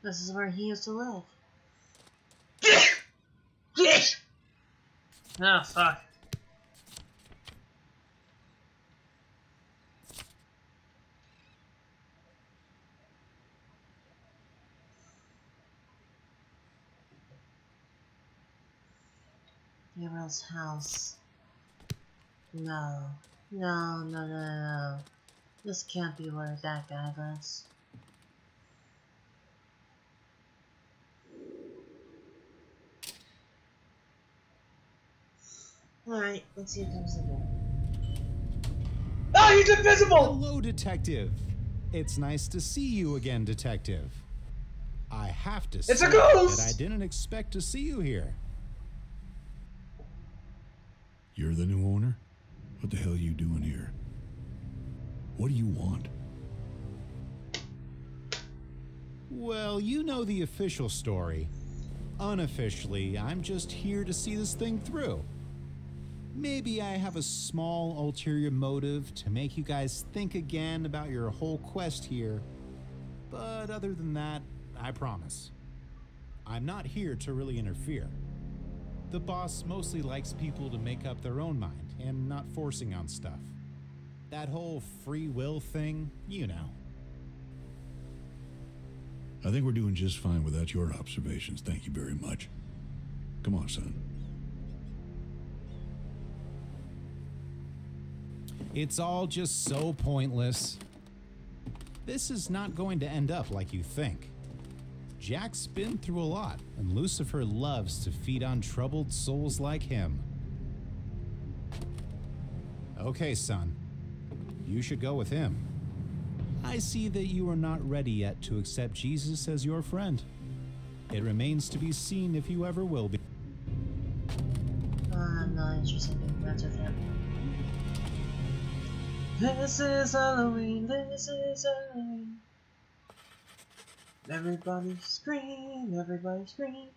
This is where he used to live. Oh, fuck. Gabriel's house. No. No, no, no, no. This can't be where that guy lives. Alright, let's see if there's a door. Oh, he's invisible! Hello, Detective. It's nice to see you again, Detective. I have to say a ghost! that I didn't expect to see you here. You're the new owner? What the hell are you doing here? What do you want? Well, you know the official story. Unofficially, I'm just here to see this thing through. Maybe I have a small ulterior motive to make you guys think again about your whole quest here. But other than that, I promise. I'm not here to really interfere. The boss mostly likes people to make up their own mind and not forcing on stuff. That whole free will thing, you know. I think we're doing just fine without your observations. Thank you very much. Come on, son. It's all just so pointless. This is not going to end up like you think. Jack's been through a lot, and Lucifer loves to feed on troubled souls like him. Okay, son. You should go with him. I see that you are not ready yet to accept Jesus as your friend. It remains to be seen if you ever will be. I'm not interested in friends with him. This is Halloween, this is Halloween. Everybody scream, everybody scream.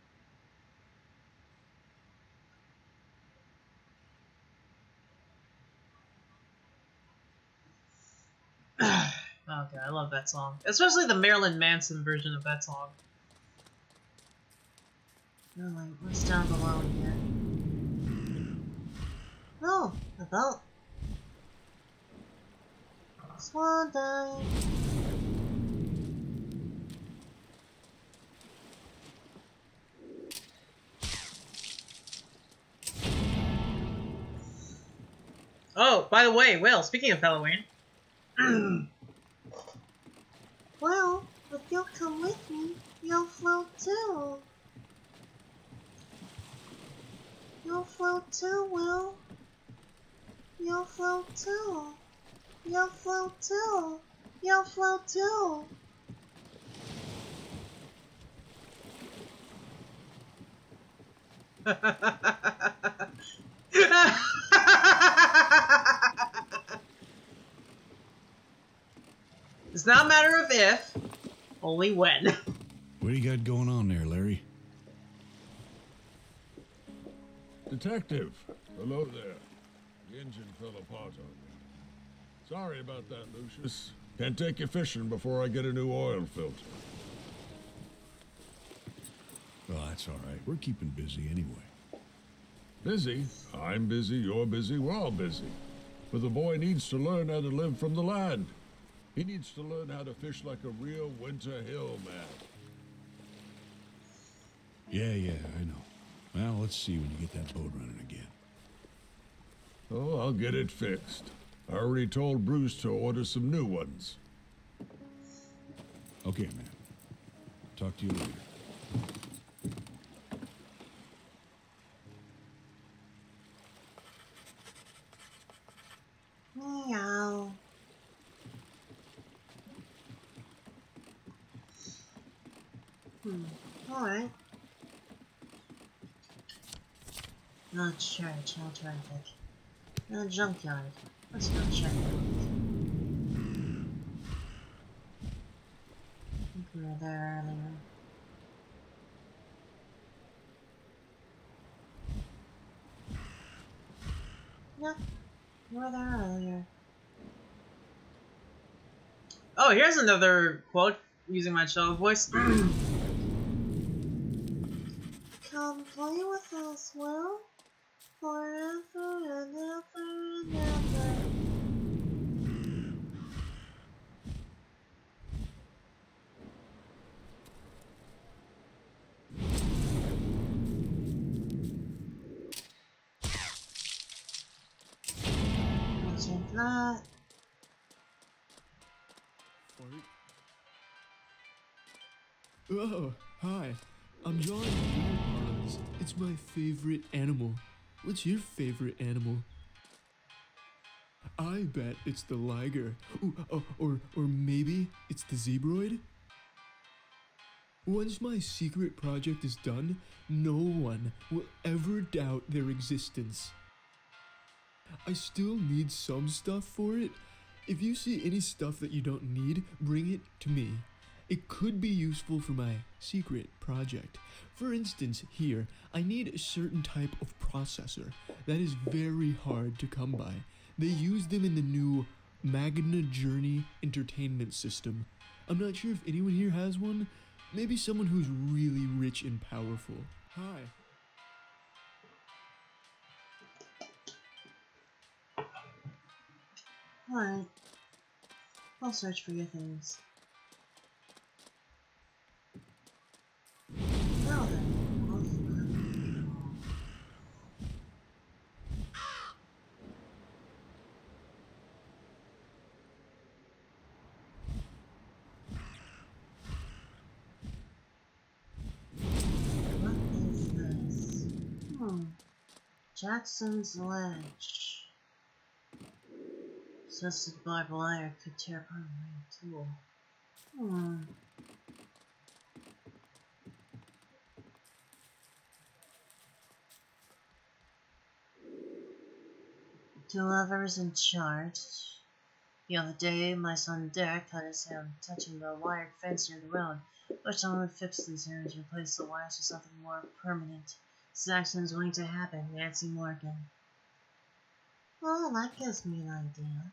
Okay, I love that song. Especially the Marilyn Manson version of that song. Oh, wait, what's down below here? Oh, a boat. Swan dive. Oh, by the way, Will, speaking of Halloween. Well, if you'll come with me, you'll float too. You'll float too, Will. You'll float too. You'll float too. You'll float too. It's not a matter of if, only when. What do you got going on there, Larry? Detective, hello there. The engine fell apart on me. Sorry about that, Lucius. Can't take you fishing before I get a new oil filter. Well, that's all right. We're keeping busy anyway. Busy? I'm busy, you're busy, we're all busy. But the boy needs to learn how to live from the land. He needs to learn how to fish like a real Winter Hill man. Yeah, I know. Well, let's see when you get that boat running again. Oh, I'll get it fixed. I already told Bruce to order some new ones. Okay, man. Talk to you later. Meow. Alright. Not church, alternative. The junkyard. Let's go check it out. I think we were there earlier. Yep, we were there earlier. Oh, here's another quote using my show voice. Come play with us, Will. Forever and ever and ever. Take that. Oh, hi. I'm drawing beer ponds. It's my favorite animal. What's your favorite animal? I bet it's the liger. Ooh, or maybe it's the zebroid? Once my secret project is done, no one will ever doubt their existence. I still need some stuff for it. If you see any stuff that you don't need, bring it to me. It could be useful for my secret project. For instance, here, I need a certain type of processor that is very hard to come by. They use them in the new Magna Journey entertainment system. I'm not sure if anyone here has one. Maybe someone who's really rich and powerful. Hi. Alright. I'll search for your things. Now then, what is this? Jackson's Ledge. Such a barbed wire could tear apart my tool. To whoever's in charge. The other day, my son Derek cut his hand touching the wired fence near the road. Wish someone would fix these areas and replace the wires with something more permanent. This accident is going to happen. Nancy Morgan. Well, that gives me an idea.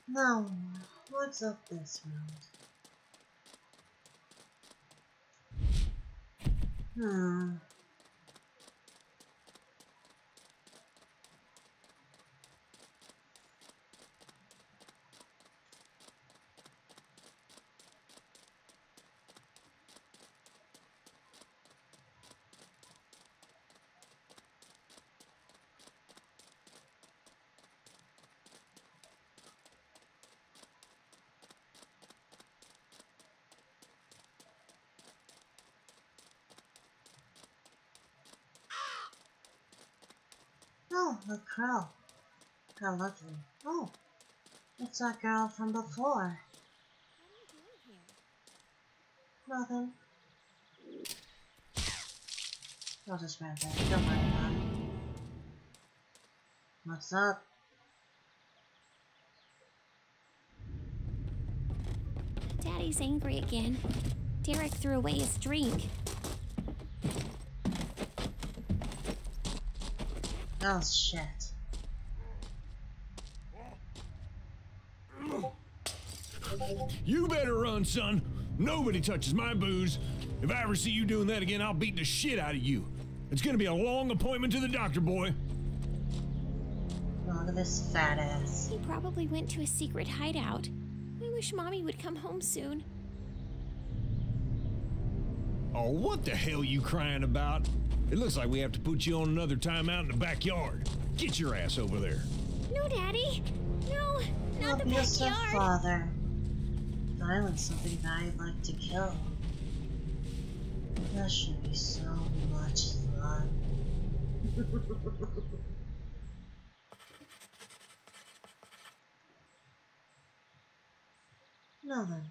Now, what's up this road? Oh, the crow. How lucky. Oh, it's that girl from before. Nothing. I'll just grab that. Don't worry about it. What's up? Daddy's angry again. Derek threw away his drink. Oh, shit. You better run, son. Nobody touches my booze. If I ever see you doing that again, I'll beat the shit out of you. It's gonna be a long appointment to the doctor, boy. Look at this fat ass. He probably went to a secret hideout. I wish Mommy would come home soon. Oh, what the hell you crying about? It looks like we have to put you on another timeout in the backyard. Get your ass over there. No, Daddy. No, not the Abusive backyard. father. Violence something that I'd like to kill. That should be so much fun. No then.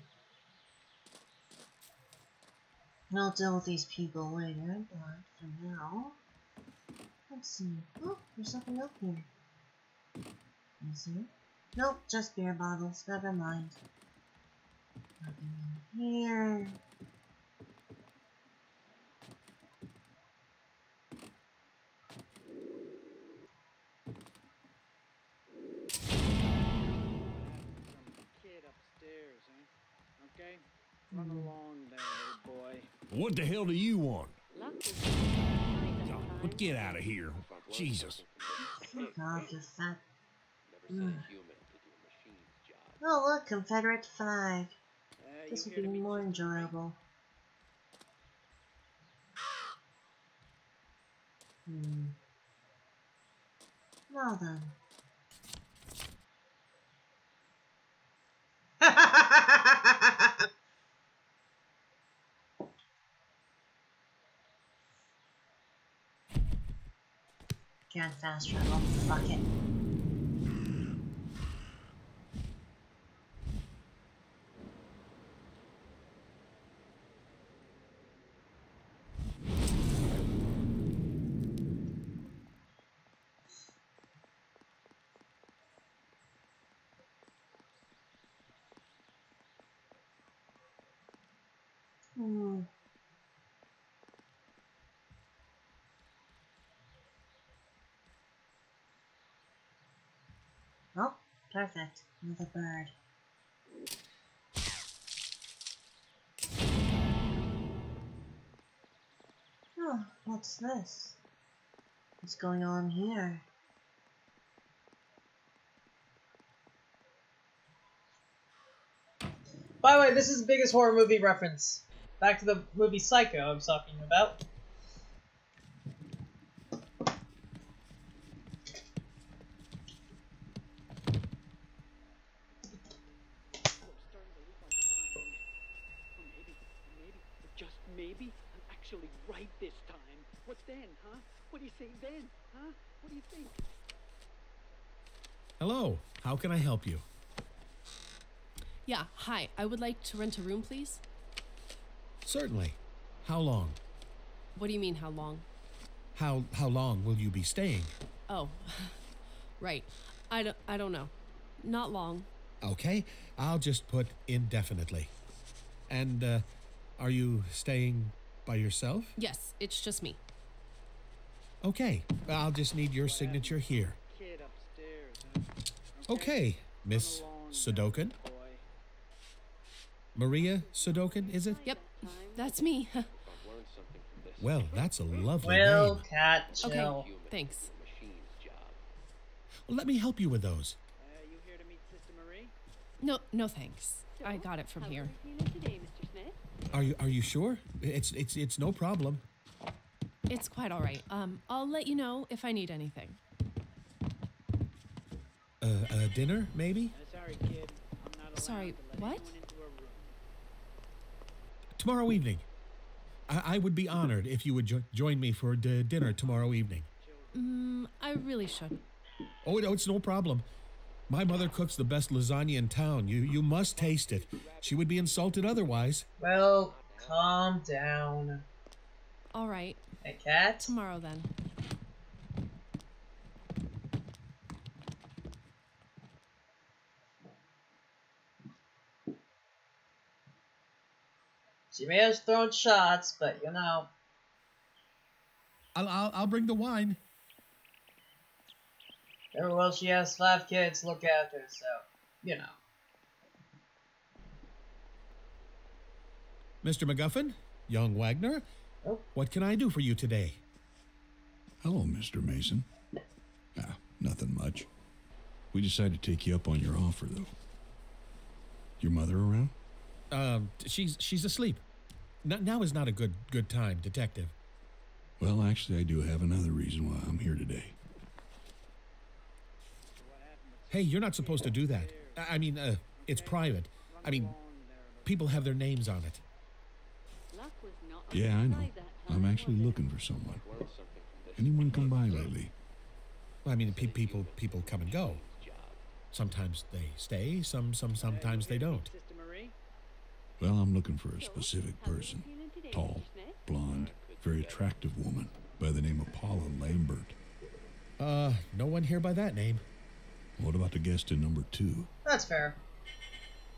I'll deal with these people later, but for now, let's see. Oh, there's something up here. Is there? Nope, just beer bottles. Never mind. Nothing in here. What the hell do you want? Get out of here. Jesus. Fuck off, you fat. Oh, look, Confederate flag. This would be more enjoyable. Well then. Can't fast travel. Fuck it. Oh, perfect. Another bird. Oh, what's this? What's going on here? By the way, this is the biggest horror movie reference. Back to the movie Psycho I was talking about. Maybe I'm actually right this time. What then, huh? What do you say then, huh? What do you think? Hello, how can I help you? Yeah, hi. I would like to rent a room, please. Certainly. How long? What do you mean, how long? How long will you be staying? Oh, right. I don't know. Not long. Okay, I'll just put indefinitely. And, are you staying by yourself? Yes, it's just me. Okay, I'll just need your signature here. Okay, Miss Sudokan. Maria Sudokan, is it? Yep, that's me. Well, that's a lovely Well, name. cat, chill. Okay, thanks. Well, let me help you with those. No thanks. I got it from here. Are you sure? It's no problem. It's quite all right. I'll let you know if I need anything. Dinner, maybe? Sorry, kid. I'm not Sorry, what? Tomorrow evening. I would be honored if you would join me for dinner tomorrow evening. I really should. Oh, no, it's no problem. My mother cooks the best lasagna in town. You must taste it. She would be insulted otherwise. Well, calm down. All right. Hey, cat. Tomorrow then. She may have thrown shots, but you know. I'll bring the wine. Very well, she has 5 kids to look after, so, you know. Mr. McGuffin, young Wagner, what can I do for you today? Hello, Mr. Mason. Nothing much. We decided to take you up on your offer, though. Your mother around? She's asleep. Now is not a good time, Detective. Well, actually, I do have another reason why I'm here today. Hey, you're not supposed to do that. I mean, it's private. I mean, people have their names on it. Yeah, I know. I'm actually looking for someone. Anyone come by lately? I mean, people come and go. Sometimes they stay, sometimes they don't. Well, I'm looking for a specific person. Tall, blonde, very attractive woman by the name of Paula Lambert. No one here by that name. What about the guest in number 2? That's fair.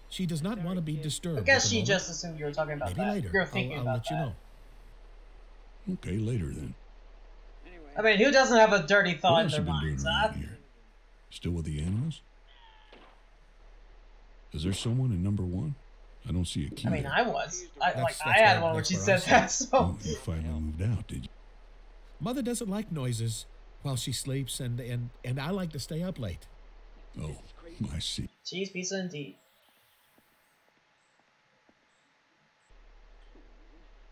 She does not want to be disturbed. I guess she just assumed you were talking about Maybe that. later. You're thinking I'll about let that. you know. Okay, later then. I mean, who doesn't have a dirty What thought in else their you been doing minds, huh? around here? Still with the animals? Is there someone in number 1? I don't see a key I mean, there. I was. I That's had where- one when that's she where I said saw that, it. so. Oh, you finally moved out, did you? Mother doesn't like noises while she sleeps, and I like to stay up late. Oh, I see. Cheese pizza indeed.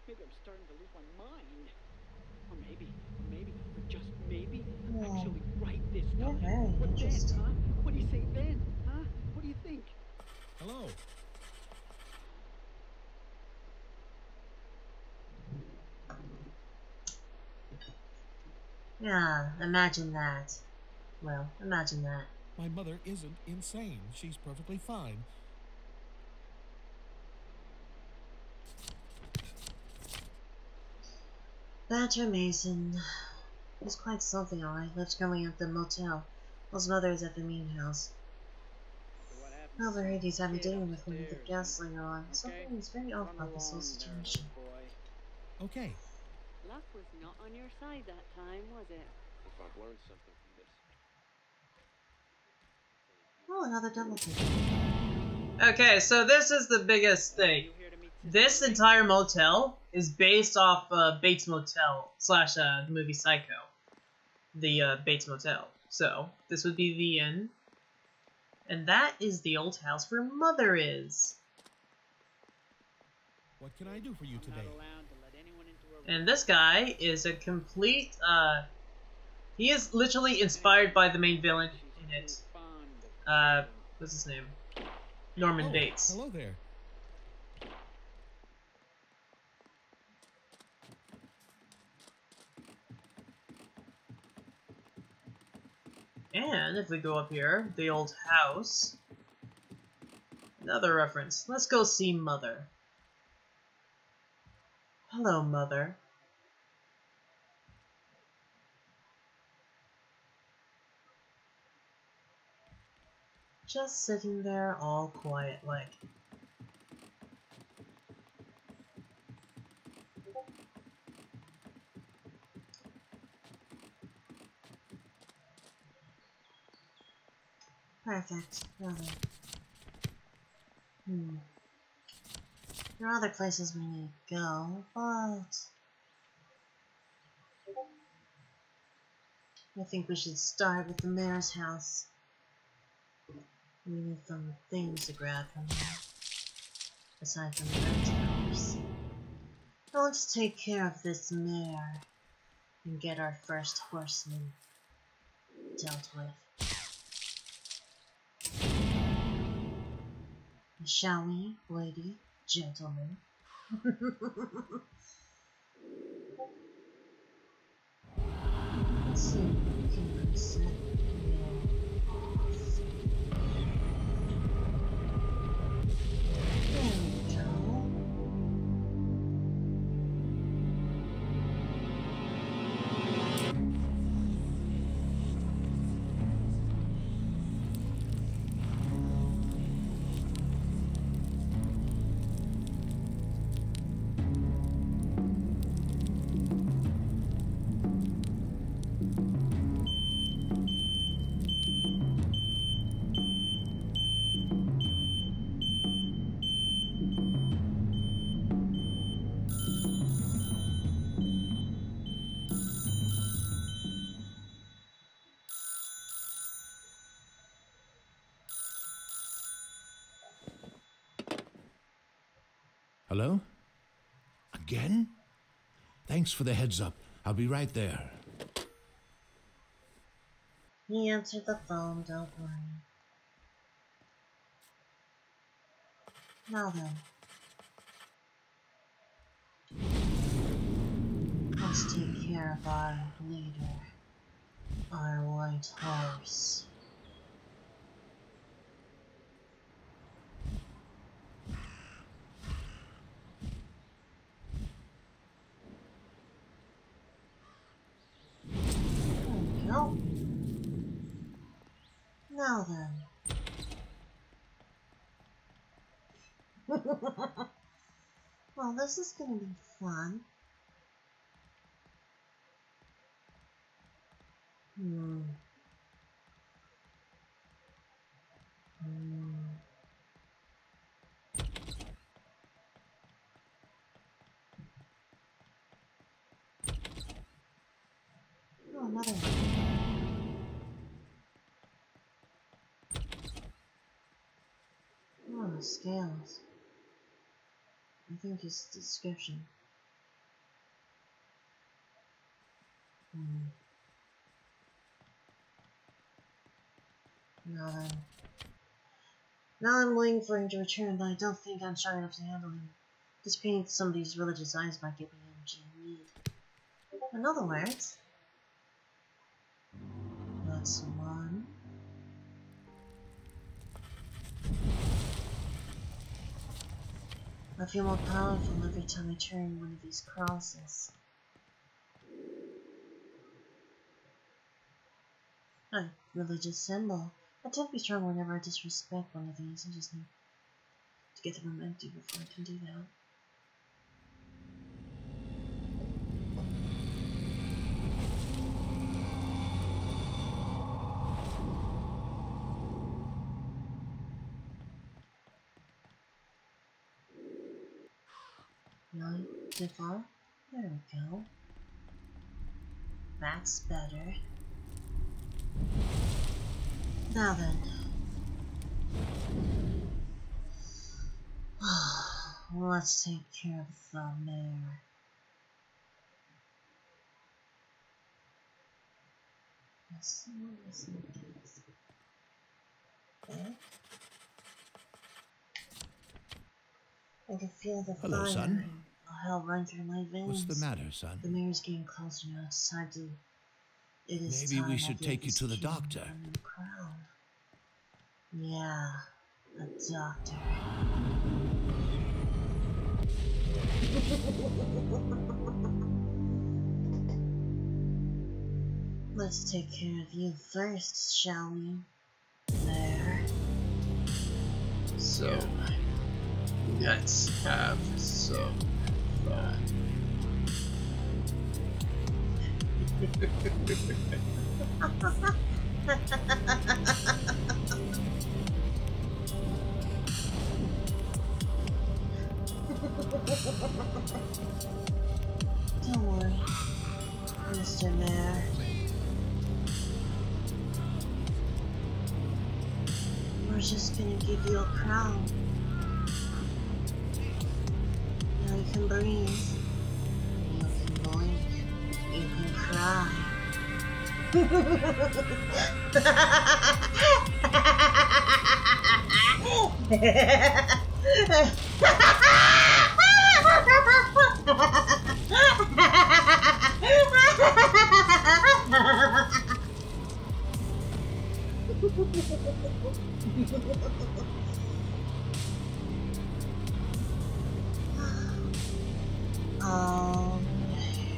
Maybe I'm starting to lose my mind. Or maybe, or just maybe, I'm actually right this time. very What then, interesting. huh? What do you say then, huh? What do you think? Hello. Yeah, imagine that. Well, imagine that. My mother isn't insane. She's perfectly fine. Badger Mason. He's quite something, alright. Lives currently at the motel. His mother is at the main house. I overheard he's having dinner with one of the gas later on. Something is very off about this whole situation. Okay. Luck was not on your side that time, was it? If I've learned something from this. Oh, another double kick. Okay, so this is the biggest thing. This entire motel is based off Bates Motel / the movie Psycho. The Bates Motel. So, this would be the inn. And that is the old house where Mother is. What can I do for you today? And this guy is a complete, he is literally inspired by the main villain in it. What's his name? Norman Bates. Hello there. And if we go up here, the old house. Another reference. Let's go see Mother. Hello, Mother. Just sitting there all quiet like. Perfect. Really. There are other places we need to go, but I think we should start with the mayor's house. We need some things to grab from there. Aside from the red towers. Let's take care of this mayor and get our first horseman dealt with. Shall we, lady, gentlemen? Let's see if we can reset. There we go. Hello? Again? Thanks for the heads up. I'll be right there. He answered the phone, don't worry. Now then. Let's take care of our leader. Our white horse. Nope. Now then. Well, this is gonna be fun. another one. Oh, scales. I think it's the description. Now then. Now I'm waiting for him to return, but I don't think I'm strong enough to handle him. Just painting some of these religious eyes might give me energy I need. In other words, that's one. I feel more powerful every time I turn one of these crosses. A religious symbol. I tend to be strong whenever I disrespect one of these. I just need to get the momentum before I can do that. Really? Too far? There we go. That's better. Now then. Let's take care of the mayor. Let's see what this is. I can feel the Hello, fire son. and hell run through my veins. What's the matter, son? The mayor's getting closer now. It's time to. It is Maybe time we I should gave take you this to the king doctor. a new crown. Yeah, a doctor. Let's take care of you first, shall we? There. So, let's have some fun. Don't worry, Mr. Mayor. We're just gonna give you a crown. Now you can breathe. You can blink. You can cry. Oh,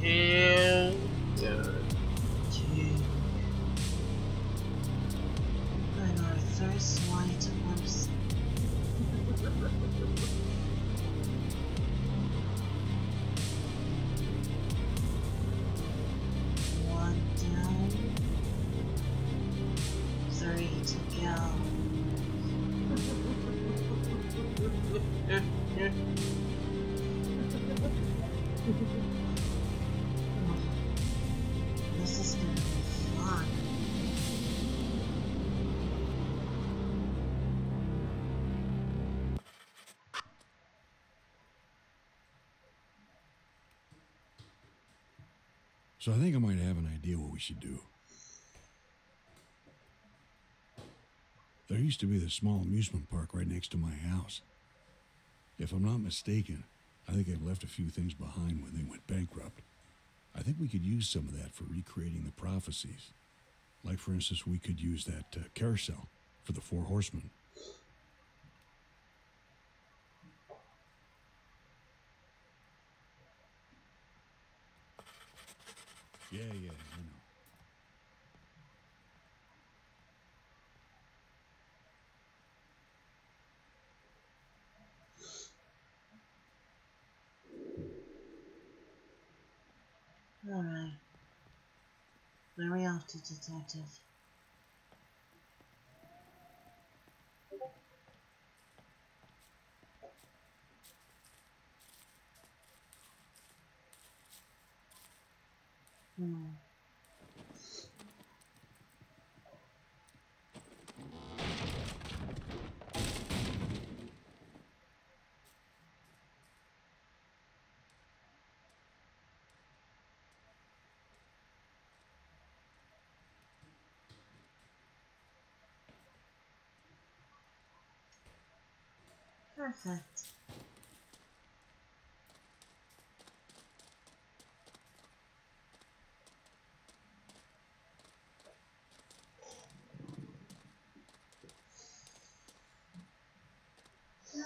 And and our first white horse. One down, 3 to go. This is gonna be fun. So I think I might have an idea what we should do. There used to be this small amusement park right next to my house. If I'm not mistaken, I think I've left a few things behind when they went bankrupt. I think we could use some of that for recreating the prophecies. Like, for instance, we could use that carousel for the 4 horsemen. Yeah, I know. Alright. Where are we off to, detective? Perfect.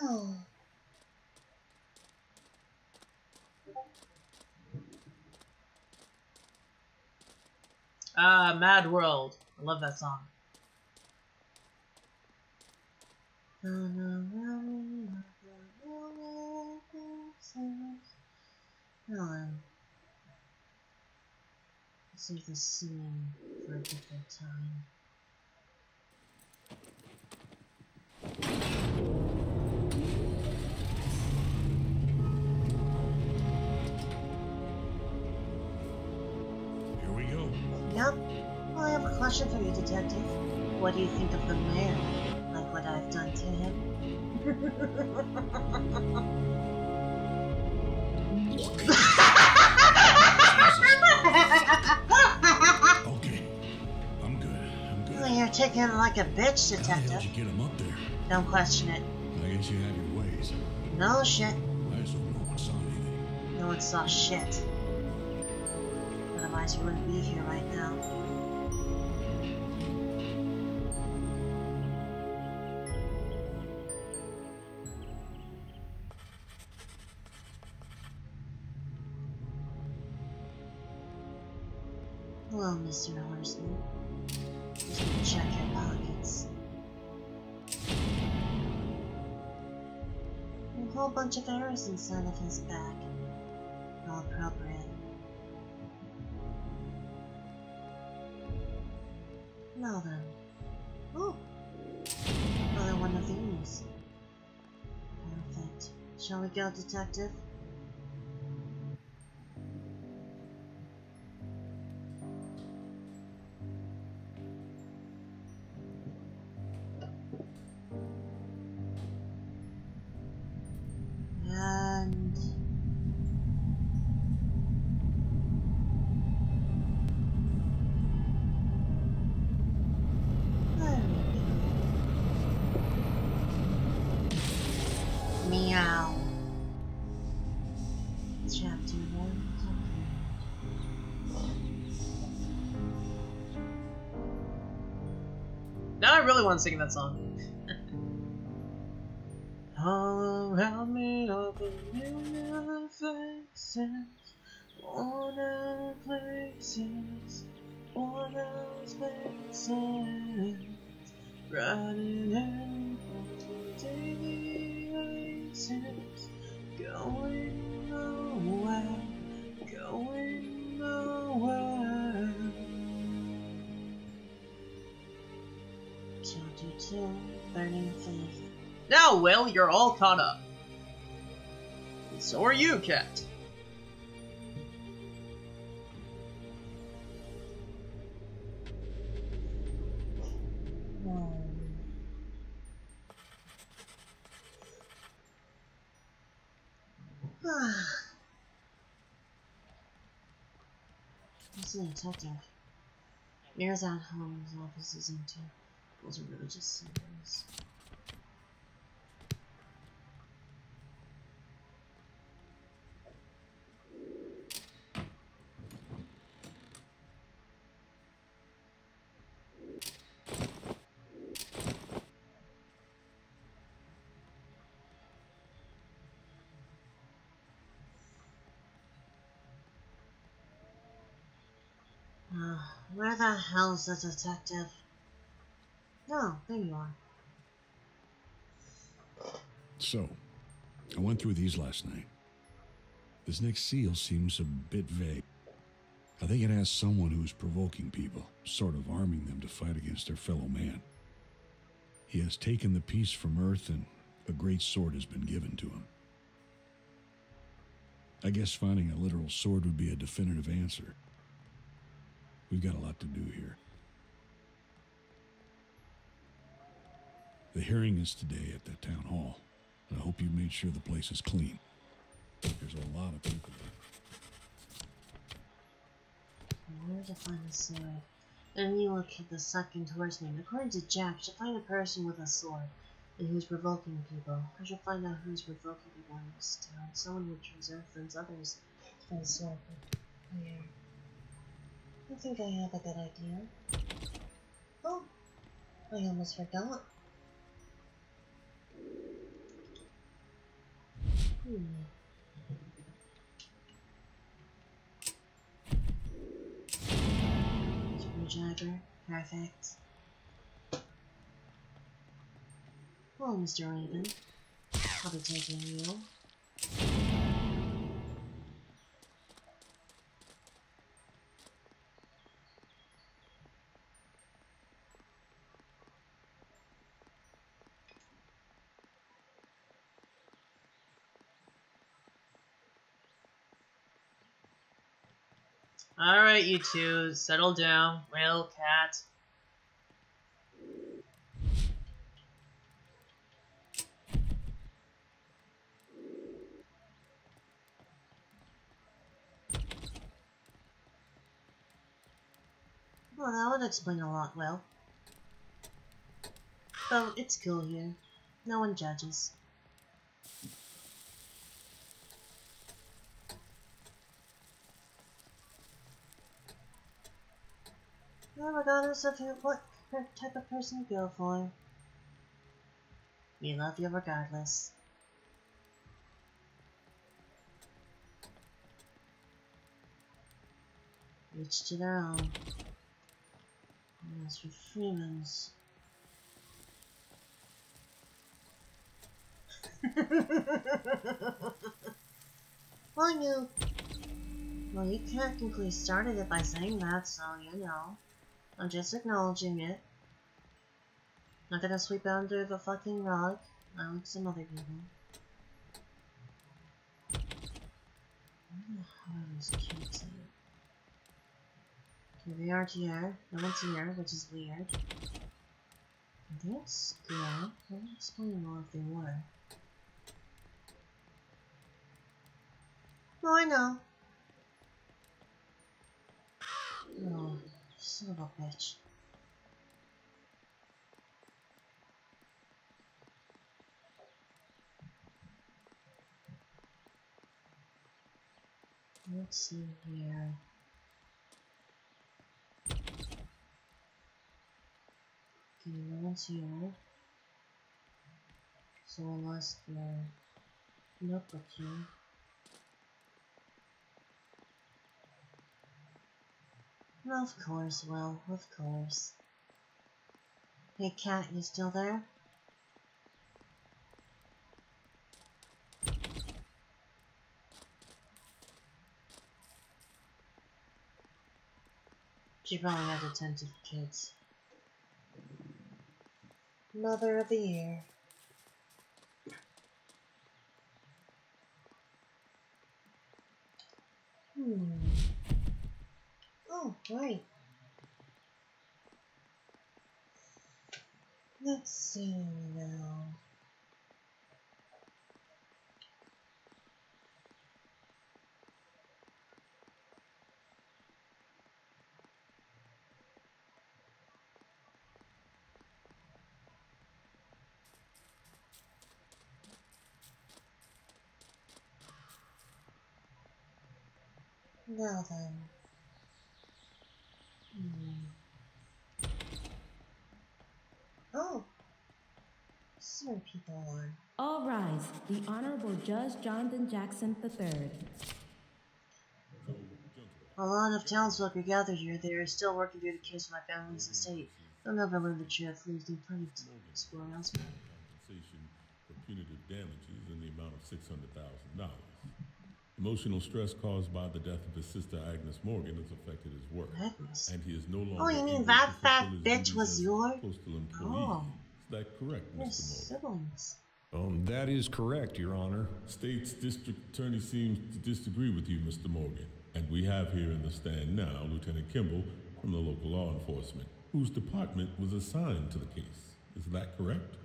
Oh. Mad World. I love that song. Let's save this scene for a different time. Here we go. Yep. Well, I have a question for you, Detective. What do you think of the mayor? Like what I've done to him? Okay, I'm good. I'm good. Well, you're taking it like a bitch, How the hell Detective. did you get him up there? Don't question it. I guess you have your ways. No shit. I just hope no one saw anything. No one saw shit. Otherwise, you wouldn't be here right now. Hello, Mr. Horseman. Just gonna check your pockets. A whole bunch of arrows inside of his bag. All appropriate. Now then. Oh! Another one of these. Perfect. Shall we go, Detective? And there we go. Meow. Chapter 1. Now I really want to sing that song. All around me are familiar faces, worn out places, worn out spaces, riding in daily races, going nowhere, going nowhere. Chapter 2. Burning Faith. Now, Will, you're all caught up. And so are you, Cat. This is a detective. Mayor's at home, his office is empty. Those are religious symbols. Where the hell's the detective? No, there you are. So, I went through these last night. This next seal seems a bit vague. I think it has someone who's provoking people, sort of arming them to fight against their fellow man. He has taken the peace from Earth, and a great sword has been given to him. I guess finding a literal sword would be a definitive answer. We've got a lot to do here. The hearing is today at the town hall, and I hope you made sure the place is clean. There's a lot of people there. Where to find the sword? Then you locate the second horseman. According to Jack, should find a person with a sword. And who's provoking people. I should find out who's provoking people in this town. Someone who turns influence others to the sword. Here. I think I have a good idea. Oh, I almost forgot. Screwdriver. Perfect. Hello, Mr. Raven. I'll be taking you. Alright, you two, settle down. Whale, cat. Well, that would explain a lot, Will. But it's cool here. No one judges. Regardless of what type of person you go for. We love you regardless. Each to their own. And as for Freeman's... Well, you technically started it by saying that, so you know. I'm just acknowledging it. Not gonna sweep it under the fucking rug, like some other people. Where the hell are those kids at? Okay, they aren't here. No one's here, which is weird. Are they at school? I don't explain well if they were. Oh, I know. Oh, son of a bitch. Let's see here. Okay, no one's here. So I lost the notebook here. Well, of course, Will, of course. Hey, Cat, you still there? She probably had to tend to the kids. Mother of the Year. Oh, right. Let's see now. Now then. Oh! This is where people are. All rise. The Honorable Judge Jonathan Jackson III. A lot of townsfolk are gathered here. They are still working through the case of my family's estate. They'll never learn the truth, leaving plenty to explore elsewhere. Compensation for punitive damages in the amount of $600,000. Emotional stress caused by the death of his sister Agnes Morgan has affected his work, and he is no longer. Oh, you mean that fat bitch was your postal employee? Oh. Is that correct, Your Mr. siblings. Morgan? That is correct, Your Honor. State's district attorney seems to disagree with you, Mr. Morgan. And we have here in the stand now Lieutenant Kimball from the local law enforcement, whose department was assigned to the case. Is that correct?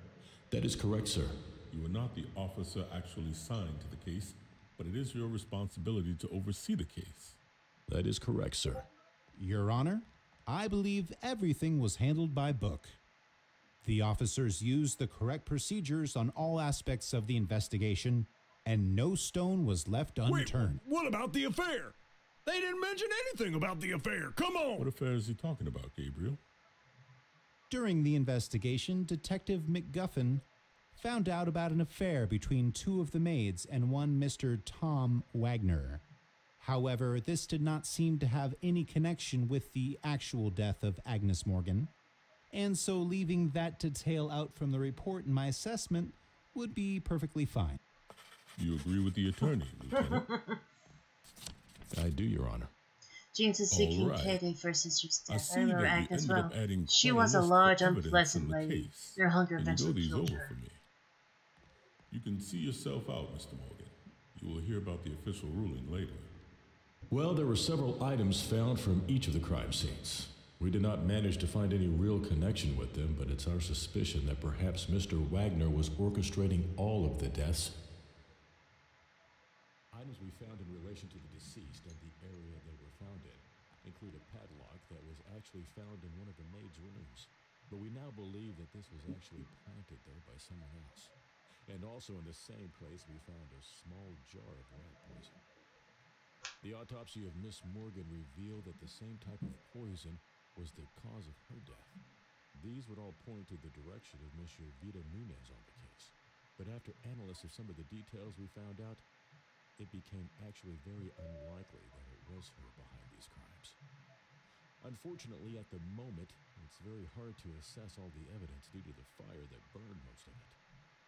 That is correct, sir. You are not the officer actually signed to the case, but it is your responsibility to oversee the case. That is correct, sir. Your Honor, I believe everything was handled by book. The officers used the correct procedures on all aspects of the investigation, and no stone was left unturned. Wait, what about the affair? They didn't mention anything about the affair. Come on! What affair is he talking about, Gabriel? During the investigation, Detective McGuffin found out about an affair between two of the maids and one Mr. Tom Wagner. However, this did not seem to have any connection with the actual death of Agnes Morgan, and so leaving that detail out from the report in my assessment would be perfectly fine. You agree with the attorney, Lieutenant? I do, Your Honor. James is seeking right. payday for his sister's I death. see I remember that you Agnes ended well. up adding She quite was a list of large, evidence unpleasant in the lady. case. Your hunger Can you go eventually these killed over her. for me? You can see yourself out, Mr. Morgan. You will hear about the official ruling later. Well, there were several items found from each of the crime scenes. We did not manage to find any real connection with them, but it's our suspicion that perhaps Mr. Wagner was orchestrating all of the deaths. Items we found in relation to the deceased and the area they were found in include a padlock that was actually found in one of the maid's rooms, but we now believe that this was actually planted there by someone else. And also in the same place we found a small jar of rat poison. The autopsy of Miss Morgan revealed that the same type of poison was the cause of her death. These would all point to the direction of Miss Jovita Nunez on the case, but after analysis of some of the details we found out, it became actually very unlikely that it was her behind these crimes. Unfortunately, at the moment, it's very hard to assess all the evidence due to the fire that burned most of it.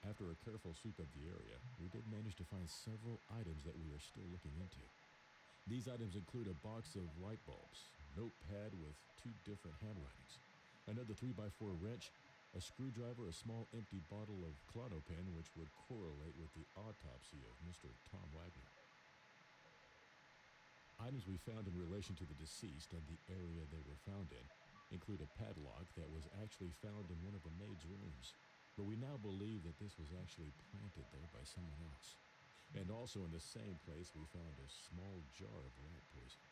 After a careful sweep of the area, we did manage to find several items that we are still looking into. These items include a box of light bulbs, notepad with 2 different handwritings, another 3x4 wrench, a screwdriver, a small empty bottle of Klonopin, which would correlate with the autopsy of Mr. Tom Wagner. Items we found in relation to the deceased and the area they were found in include a padlock that was actually found in one of the maid's rooms, but we now believe that this was actually planted there by someone else. And also in the same place we found a small jar of rat poison.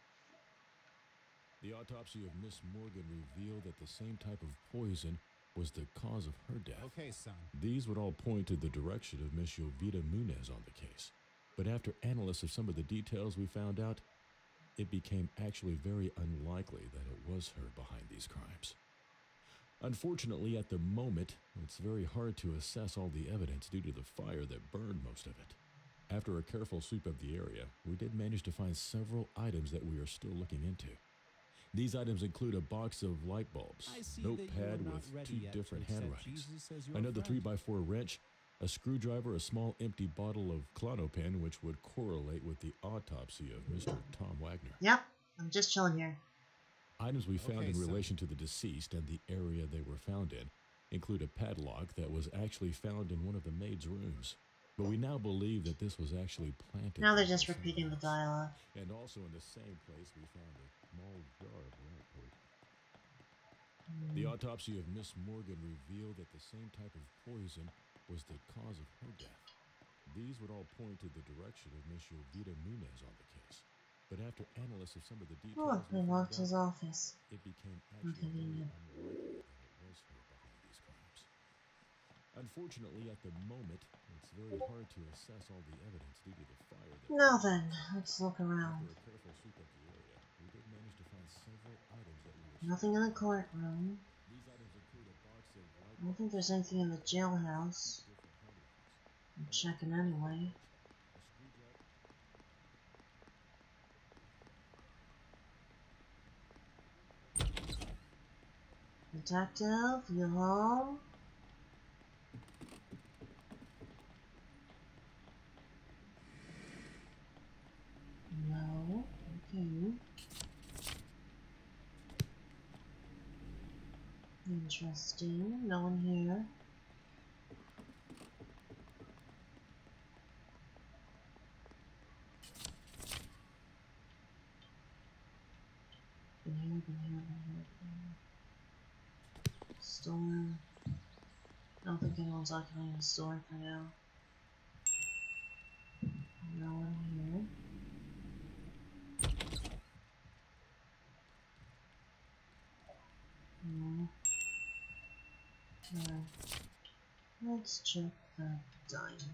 The autopsy of Miss Morgan revealed that the same type of poison was the cause of her death. Okay, son. These would all point to the direction of Miss Jovita Nunez on the case. But after analysis of some of the details we found out, it became actually very unlikely that it was her behind these crimes. Unfortunately, at the moment, it's very hard to assess all the evidence due to the fire that burned most of it. After a careful sweep of the area, we did manage to find several items that we are still looking into. These items include a box of light bulbs, notepad with 2 different handwritings, another 3x4 wrench, a screwdriver, a small empty bottle of Klonopin, which would correlate with the autopsy of Mr. Tom Wagner. Yep, I'm just chilling here. Items we found in relation to the deceased and the area they were found in include a padlock that was actually found in one of the maid's rooms, but we now believe that this was actually planted. Now they're just repeating the dialogue. And also in the same place we found a small jar of rat poison. The autopsy of Miss Morgan revealed that the same type of poison was the cause of her death. These would all point to the direction of Miss Jovita Nunez on the case. But after analysis of some of the details, Oh, they locked his office. it became actually very unlikely that it was her behind these crimes. Unfortunately, at the moment, it's very hard to assess all the evidence due to the fire that... Now then, let's look around. After a careful sweep of the area, we did manage to find several items that we were... Nothing in the courtroom. These items include a box of light... I don't think there's anything in the jailhouse. I'm checking anyway. Detective, you home? No. Okay. Interesting. No one here. Been here. Store. I don't think anyone's occupying the store for now. No one here. No. Alright. Let's check the diner.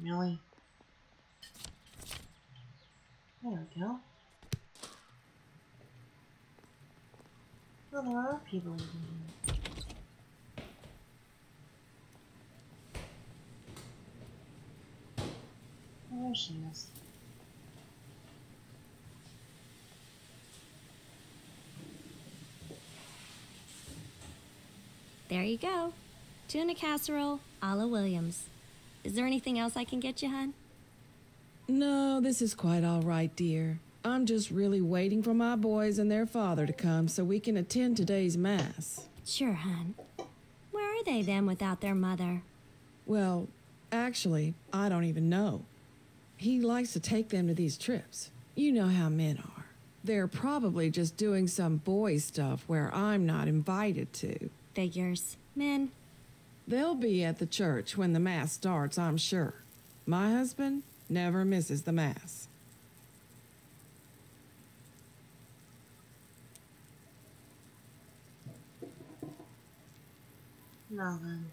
Really? There we go. Well, there are people in here. Oh, there she is. There you go. Tuna casserole, a la Williams. Is there anything else I can get you, hon? No, this is quite all right, dear. I'm just really waiting for my boys and their father to come so we can attend today's mass. Sure, hon. Where are they then without their mother? Well, actually, I don't even know. He likes to take them to these trips. You know how men are. They're probably just doing some boy stuff where I'm not invited to. Figures. Men. They'll be at the church when the mass starts, I'm sure. My husband never misses the mass. Now then.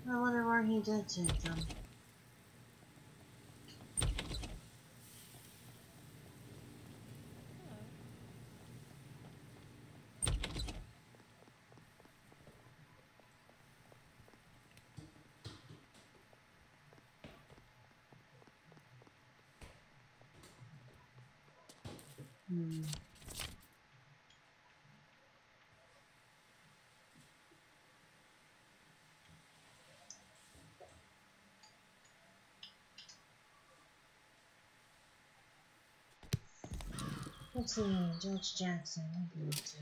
I wonder where he did take them. Let's see, Judge Jackson, I need to.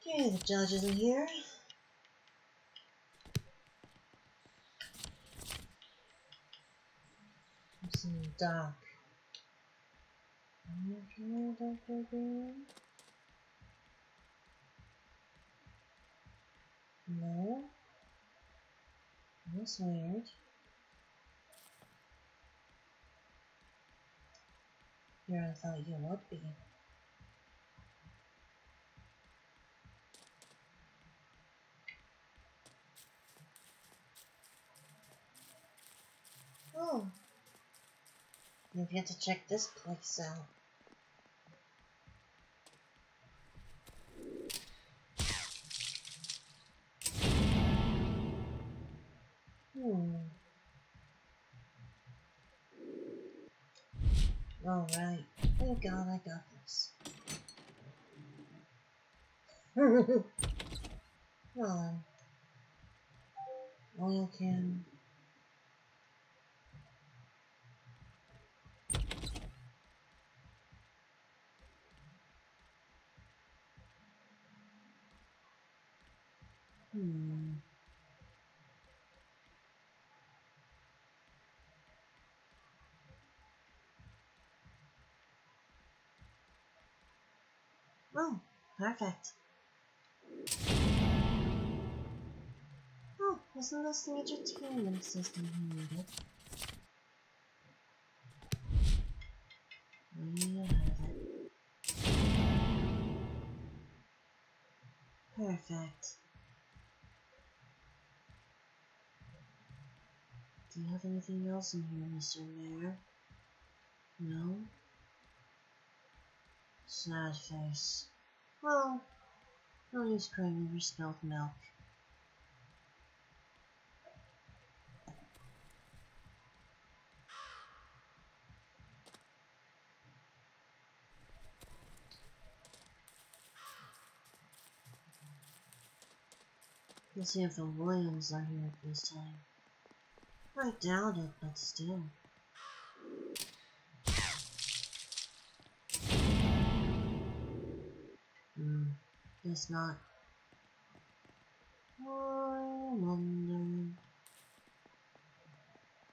Okay, the judge isn't here. Let's see, Doc. Okay, Dr. Green. No. That's weird. Here I thought you would be. Oh. You've yet to check this place out. Alright. Thank God I got this. Oil can. Oh, perfect. Oh, isn't this the entertainment system he needed? We have it. Perfect. Do you have anything else in here, Mr. Mayor? No? Sad face. Well, no use crying over spilled milk. Let's see if the Williams are here this time. I doubt it, but still. Guess not. I wonder.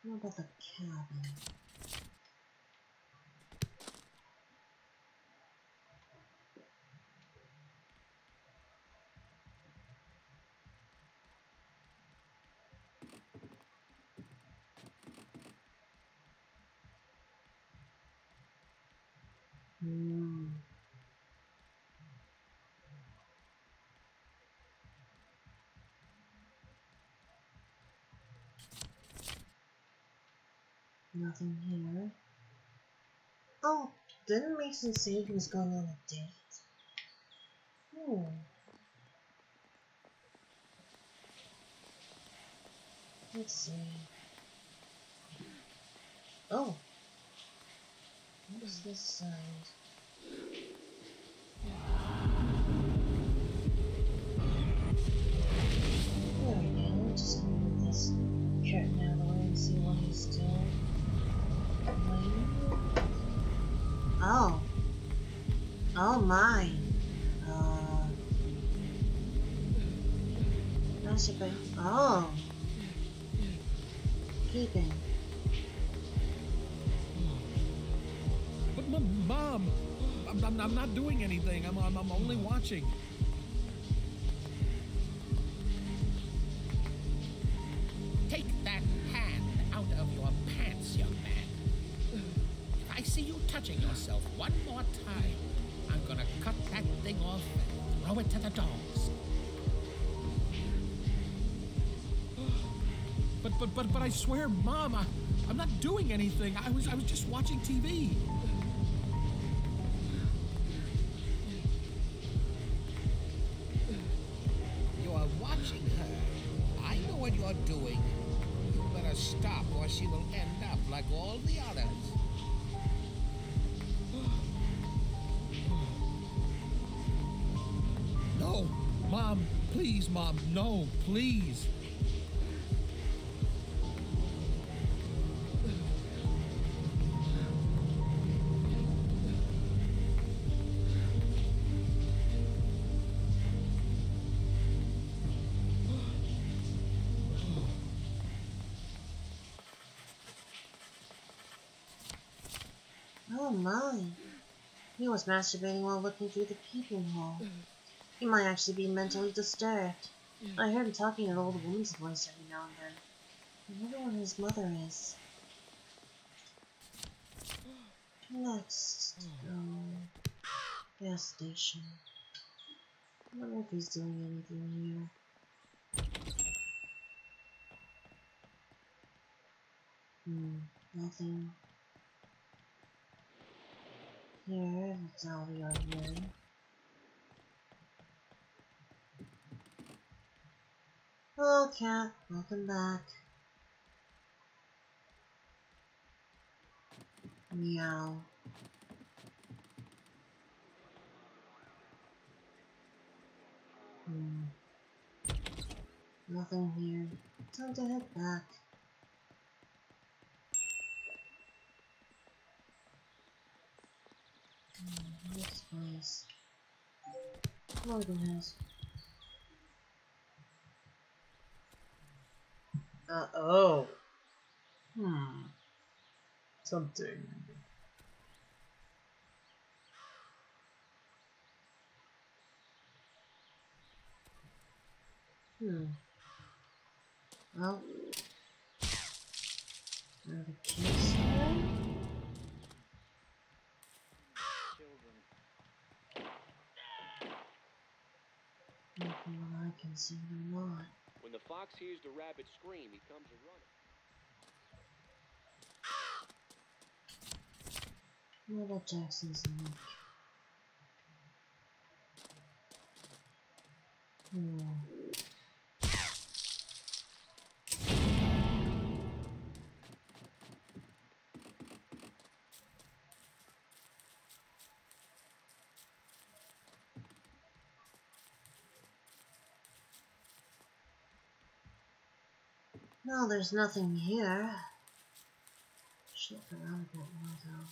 What about the cabin? Nothing here. Oh, didn't Mason say he was going on a date? Let's see. Oh. What's this sound? There we go. Just gonna move this curtain out of the way and see what he's doing. Oh. Oh my. Masturbate. Oh. Keeping. But Mom, I'm not doing anything. I'm only watching. Take that hand out of your pants, young man. If I see you touching yourself one more time, I'm gonna cut that thing off and throw it to the dogs. But I swear, Mom, I'm not doing anything. I was just watching TV. You are watching her. I know what you're doing. You better stop or she will end up like all the others. No, Mom, please, Mom, no, please. Oh my. He was masturbating while looking through the peephole. He might actually be mentally disturbed. I heard him talking in an old woman's voice every now and then. I wonder where his mother is. Next, gas station. I wonder if he's doing anything here. Nothing. Here, that's all we are here. Hello, cat. Welcome back. Meow. Nothing here. Time to head back. This place. Logan has. Oh. Something. Well. Are the keys here? From what I can see, they're not. When the fox hears the rabbit scream, he comes a running. What about Jackson's neck? No, there's nothing here. Should look around a bit more though.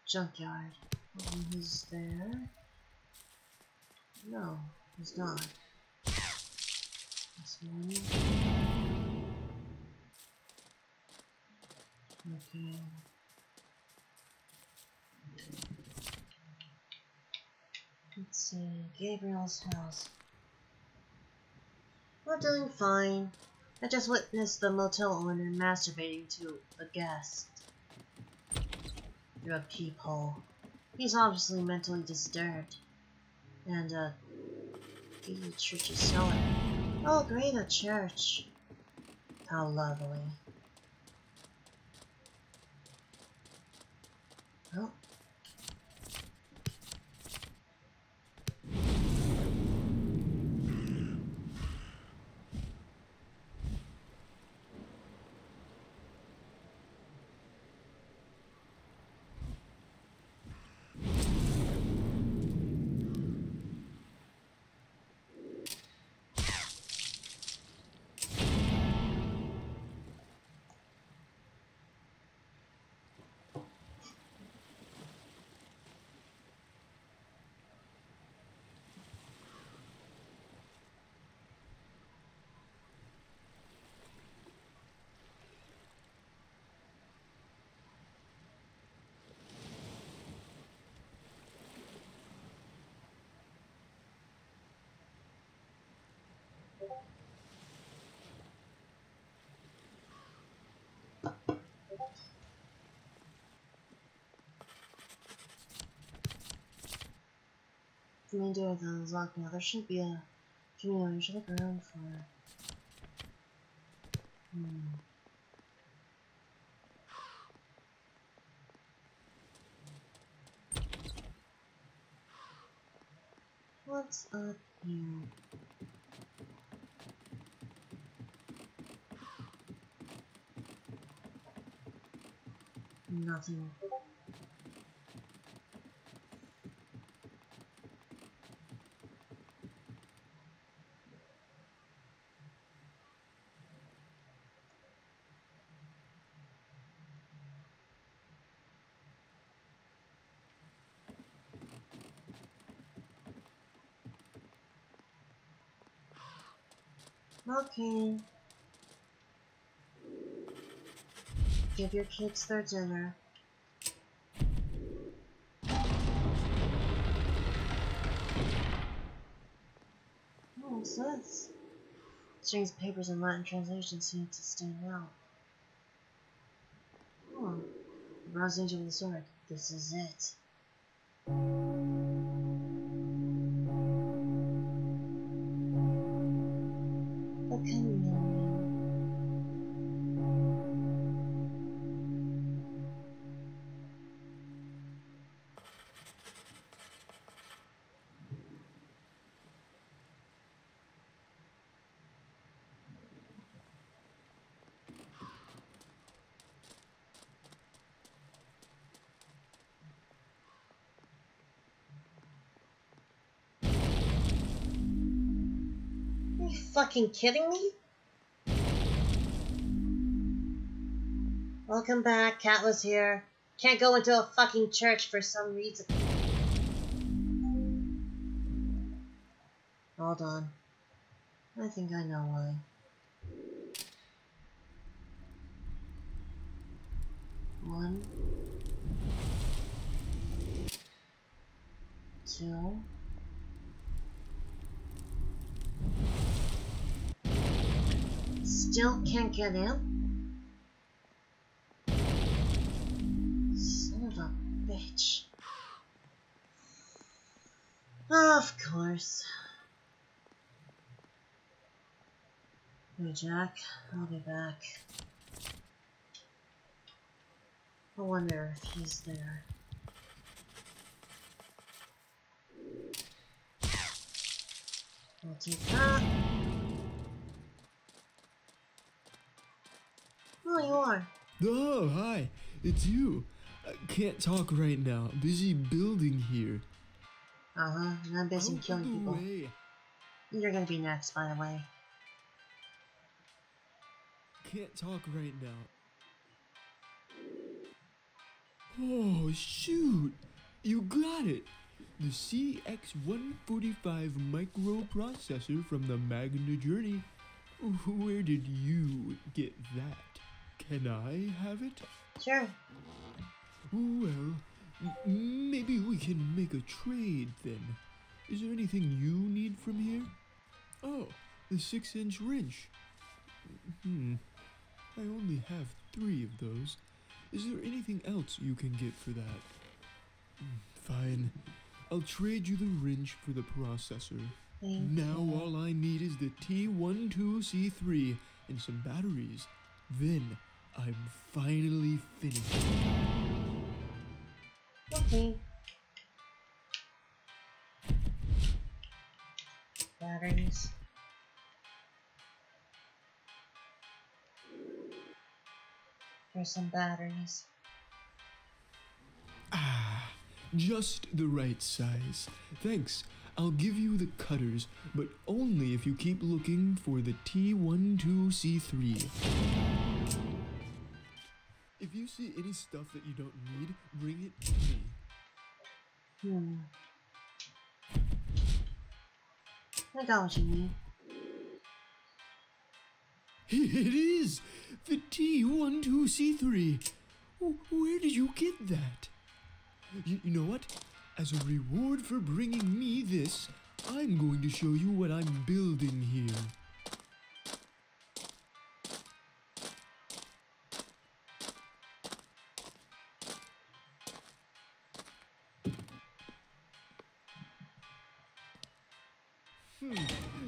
Junkyard. He's there. No, he's not. This one. Okay. Let's see, Gabriel's house. We're doing fine. I just witnessed the motel owner masturbating to a guest through a peephole. He's obviously mentally disturbed. And, the church's cellar. Oh, great, a church. How lovely. Oh. The main door is locked now. There should be a community. Should look around for. What's up here? Nothing. Okay. Give your kids their dinner. Oh, what's this? Strange papers and Latin translations seem to stand out. Oh, the bronze angel with the sword. This is it. The chameleon. Are you fucking kidding me? Welcome back, Cat was here. Can't go into a fucking church for some reason. Hold on. I think I know why. One. Two. Still can't get in? Son of a bitch. Of course. Hey Jack, I'll be back. I wonder if he's there. I'll take that. Oh, you are. Oh, hi. It's you. I can't talk right now. Busy building here. Uh-huh, and I'm busy killing people. You're gonna be next, by the way. Can't talk right now. Oh, shoot. You got it. The CX-145 microprocessor from the Magna Journey. Where did you get that? Can I have it? Sure. Well, maybe we can make a trade then. Is there anything you need from here? Oh, the 6-inch wrench. I only have 3 of those. Is there anything else you can get for that? Fine. I'll trade you the wrench for the processor. Now all I need is the T12C3 and some batteries. Then I'm finally finished. Okay. Batteries. Here's some batteries. Just the right size. Thanks. I'll give you the cutters, but only if you keep looking for the T12C3. If you see any stuff that you don't need, bring it to me. I got what you need. It is! The T12C3! Where did you get that? You know what? As a reward for bringing me this, I'm going to show you what I'm building here.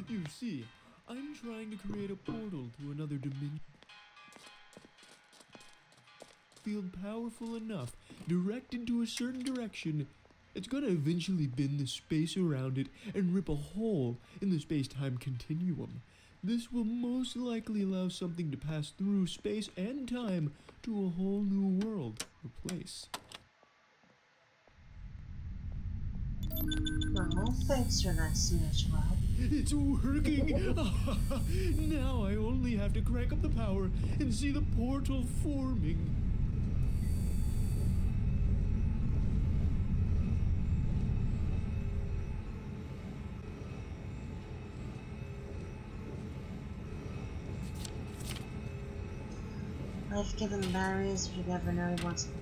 You see, I'm trying to create a portal to another dimension. Field powerful enough, directed to a certain direction, it's gonna eventually bend the space around it and rip a hole in the space-time continuum. This will most likely allow something to pass through space and time to a whole new world or place. Well, thanks for that, Snitch Web. It's working! Now I only have to crank up the power and see the portal forming. I've given the batteries if you never know he wants them.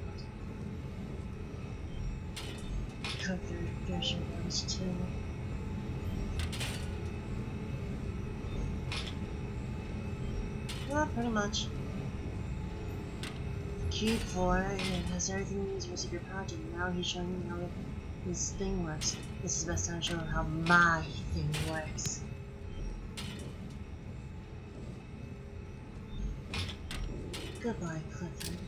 Cook their those too. Well, pretty much. Q4, it has everything you need to receive your project. Now he's showing me how this thing works. This is the best time to show him how my thing works. Goodbye, Clifford.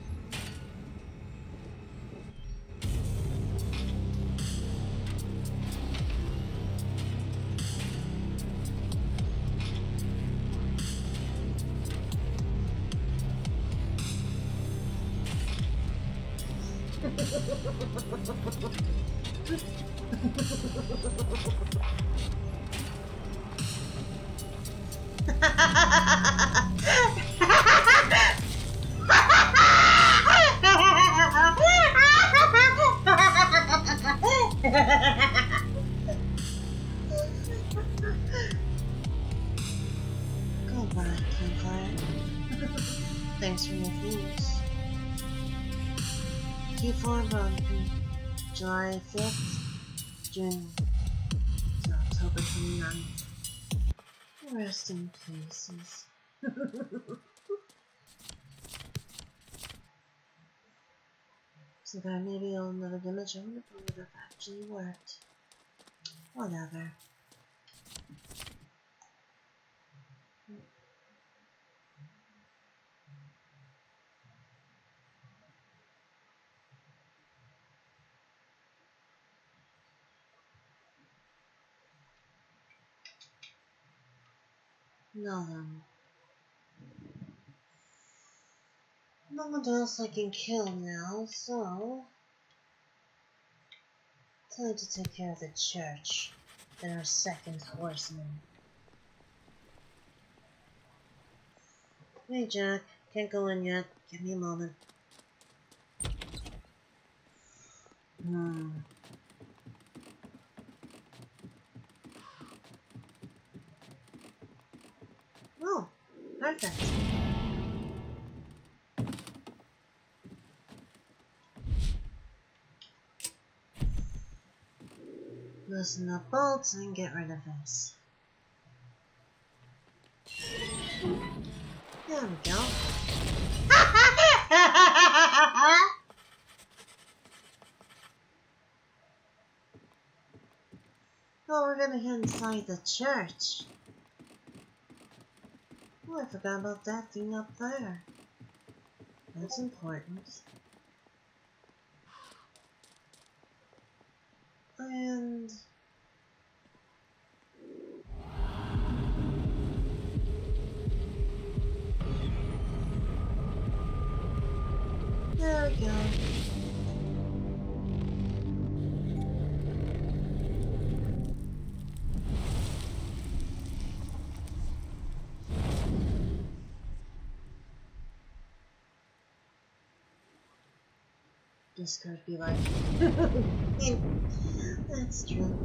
Goodbye, Clifford. Thanks for your foods. Q4 Bumpy, July 5th, June to October 29th. Rest in pieces. So that maybe on another dimension, I wonder if it would have actually worked. Whatever. No then. No one else I can kill now, so time to take care of the church and our second horseman. Hey Jack, can't go in yet. Give me a moment. Oh, perfect. Loosen the bolts and get rid of this. There we go. Oh, we're gonna head inside the church. Oh, I forgot about that thing up there. That's important. And... there we go. This could be like... that's true.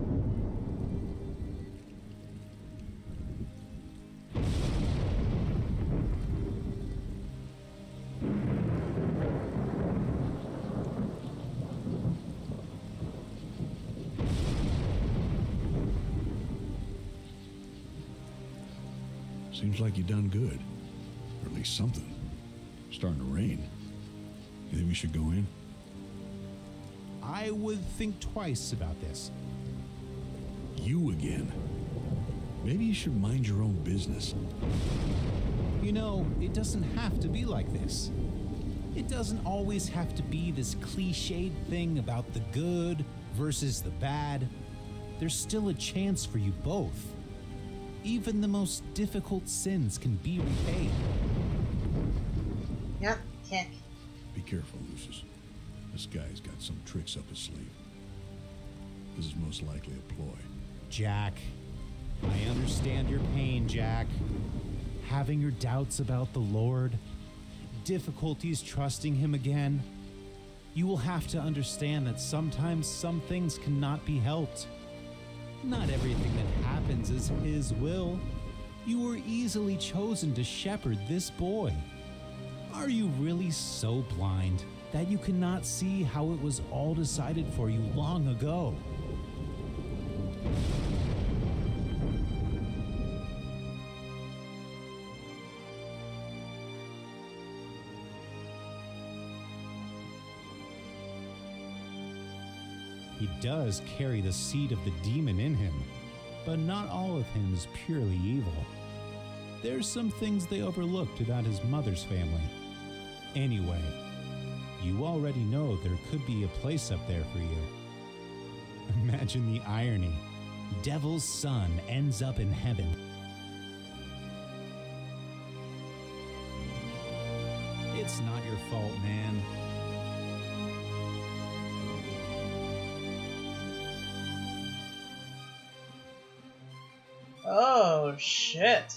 Seems like you done good. Or at least something. Starting to rain. You think we should go in? I would think twice about this. You again. Maybe you should mind your own business. You know, it doesn't have to be like this. It doesn't always have to be this cliched thing about the good versus the bad. There's still a chance for you both. Even the most difficult sins can be repaid. Yep, kick. Be careful, Lucius. This guy's got some tricks up his sleeve. This is most likely a ploy. Jack, I understand your pain, Jack. Having your doubts about the Lord, difficulties trusting him again. You will have to understand that sometimes some things cannot be helped. Not everything that happens is his will. You were easily chosen to shepherd this boy. Are you really so blind that you cannot see how it was all decided for you long ago? He does carry the seed of the demon in him, but not all of him is purely evil. There's some things they overlooked about his mother's family. Anyway, you already know there could be a place up there for you. Imagine the irony. Devil's son ends up in heaven. It's not your fault, man. Oh, shit.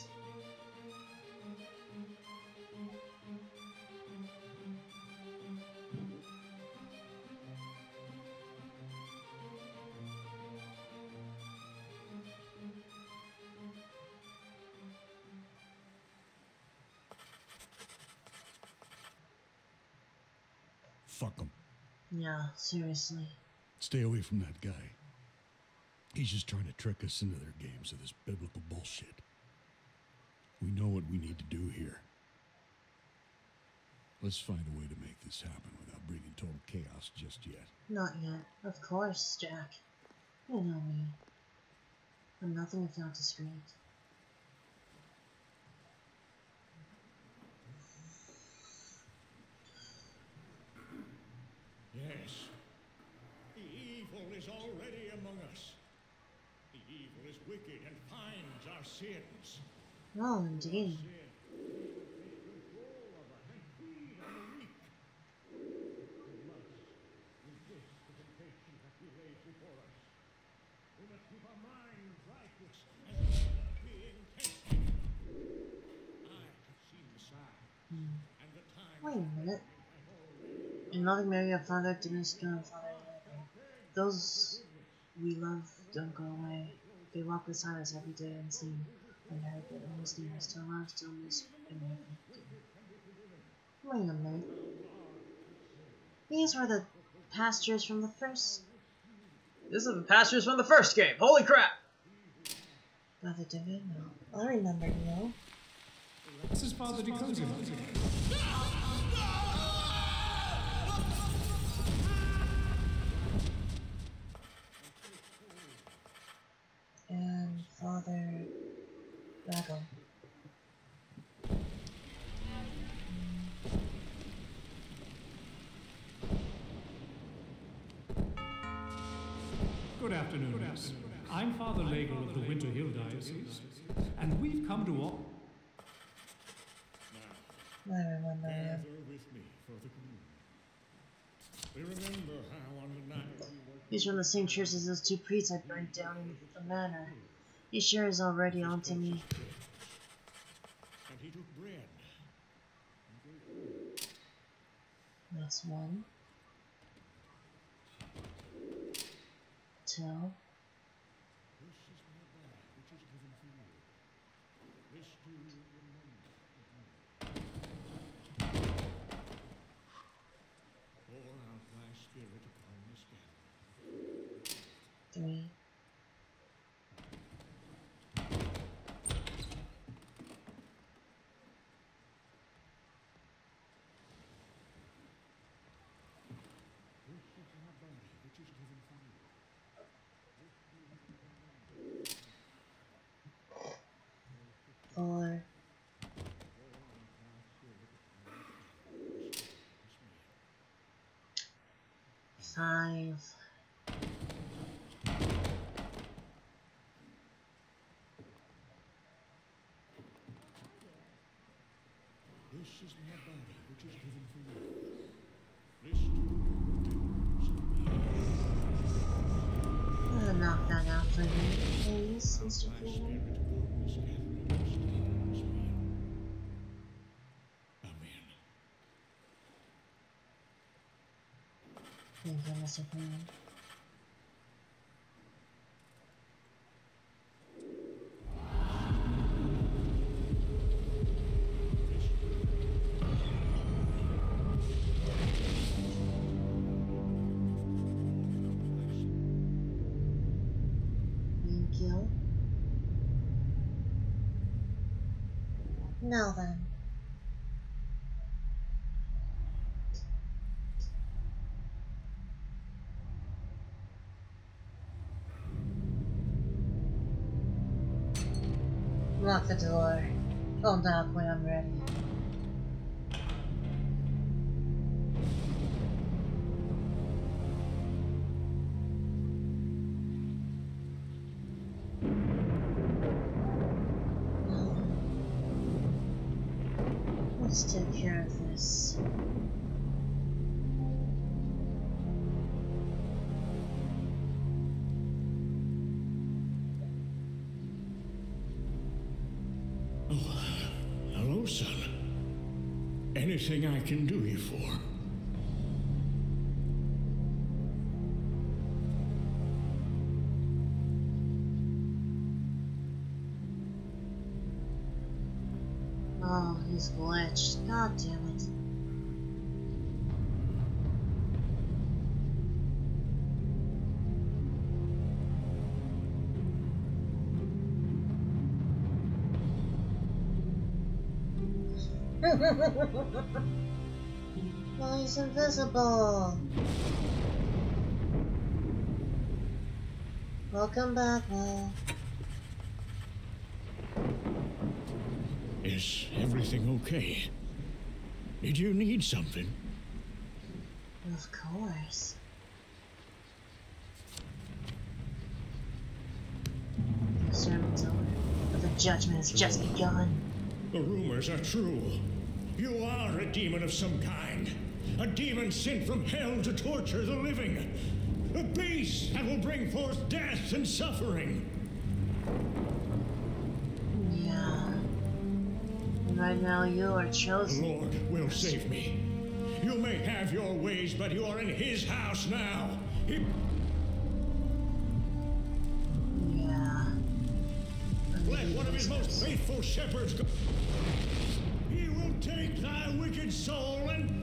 Fuck him. Yeah, seriously. Stay away from that guy. He's just trying to trick us into their games of this biblical bullshit. We know what we need to do here. Let's find a way to make this happen without bringing total chaos just yet. Not yet. Of course, Jack. You know me. I'm nothing if not discreet. Yes. The evil is already among us. The evil is wicked and finds our sins. Oh, indeed. Wait a minute. In loving Mary, our Father, Demonblood, Father, those we love don't go away. They walk beside us every day unseen. And Mary, but almost near us, till love, stillness, and everything. Wait a minute. These were the pastures from the first This is the pastures from the first game. Holy crap! Father David, no. I remember, you know. This is Father Dakota. And Father Raggle. Good afternoon. I'm Father Lagle of the Winter Hill Diocese, and we've come to all. I remember him. We remember how on the night He's from the same church as those two priests I burned down in the manor. He sure is already onto me. and he took bread. That's 1. 2. Pour out thy spirit upon this gathering. 3. Four. 5. This is my body, which is given for you. This Knock that out for me, please, Mr. Freeman. Thank you, Mr. Freeman. Thank you. Now then. Lock the door. I'll knock when I'm ready. Let's take care of this. Hello, son. Anything I can do you for? Oh, he's glitched. God damn it. Well, he's invisible. Welcome back, Will. Is everything okay? Did you need something? Of course. The sermon's over, but the judgment has just begun. The rumors are true. You are a demon of some kind. A demon sent from hell to torture the living. A beast that will bring forth death and suffering. Yeah. And right now you are chosen. The Lord will save me. You may have your ways, but you are in his house now. Yeah. Let one of his most faithful shepherds go. He will take thy wicked soul and...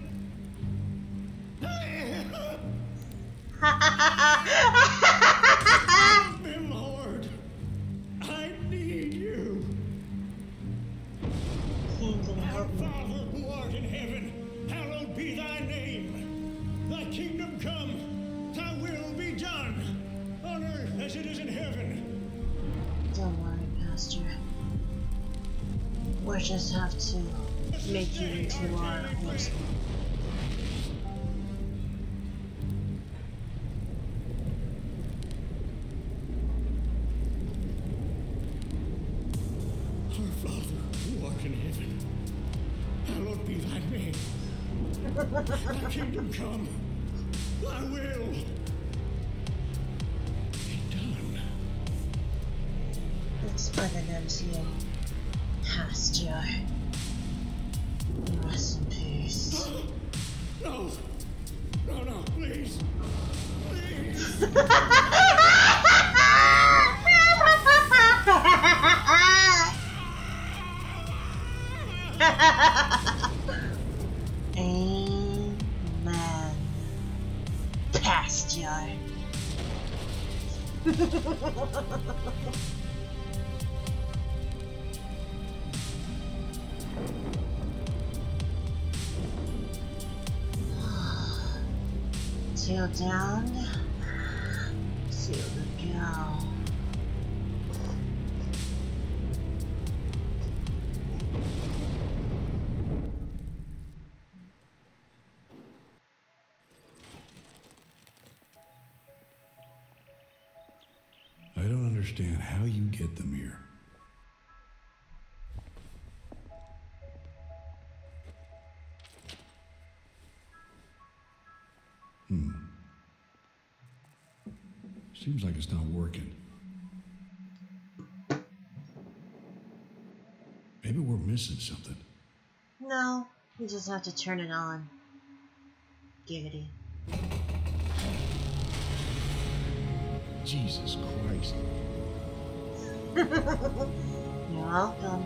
Or just have to make you into our horseman. Our Father, who art in heaven, hallowed be thy name. Thy kingdom come, thy will be done. It's by the MCA. Pasture. Rest in peace. No! No, no, please! Please! Amen. Pasture. Tail down. Seal to go. I don't understand how you get them here. Seems like it's not working. Maybe we're missing something. No, you just have to turn it on. Giggity. Jesus Christ. You're welcome.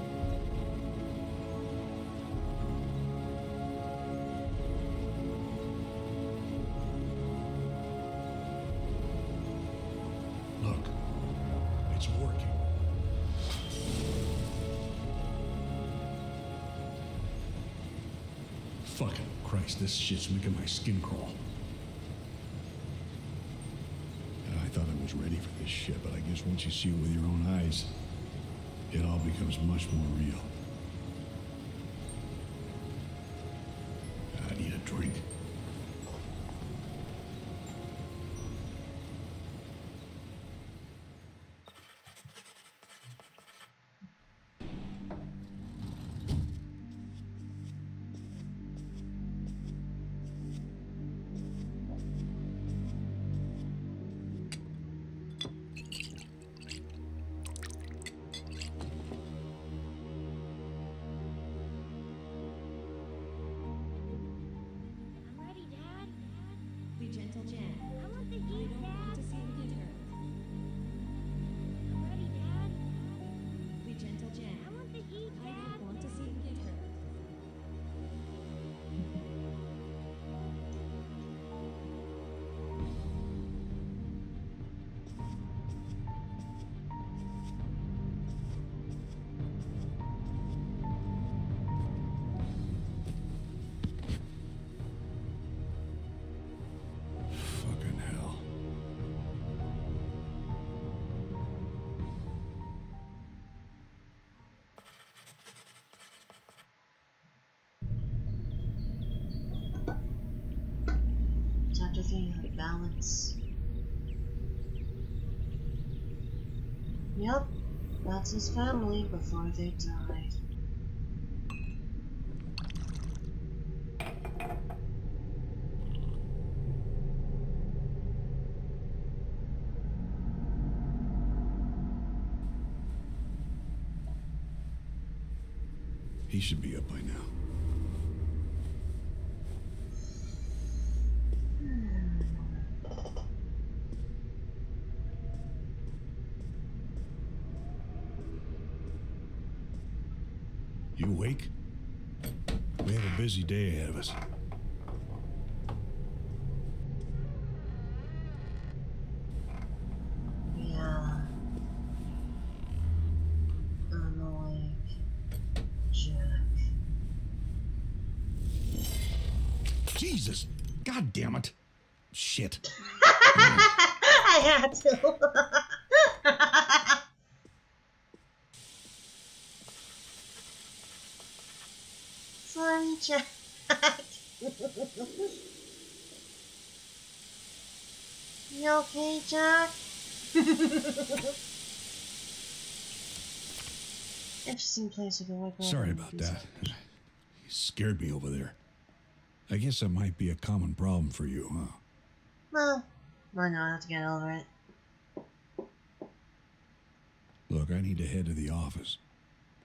Look, it's working. Fucking Christ, this shit's making my skin crawl. I thought I was ready for this shit, but I guess once you see it with your own eyes, it all becomes much more real. I need a drink. Chapter 3, Balance. Yep, that's his family before they died. He should be up by now. You awake? We have a busy day ahead of us. Yeah. I'm awake. Jack. Jesus! God damn it! Shit. I had to. Sorry, Jack. You okay, Jack? Interesting place to go work. Sorry about that. You scared me over there. I guess that might be a common problem for you, huh? Well, I know I have to get over it. Look, I need to head to the office.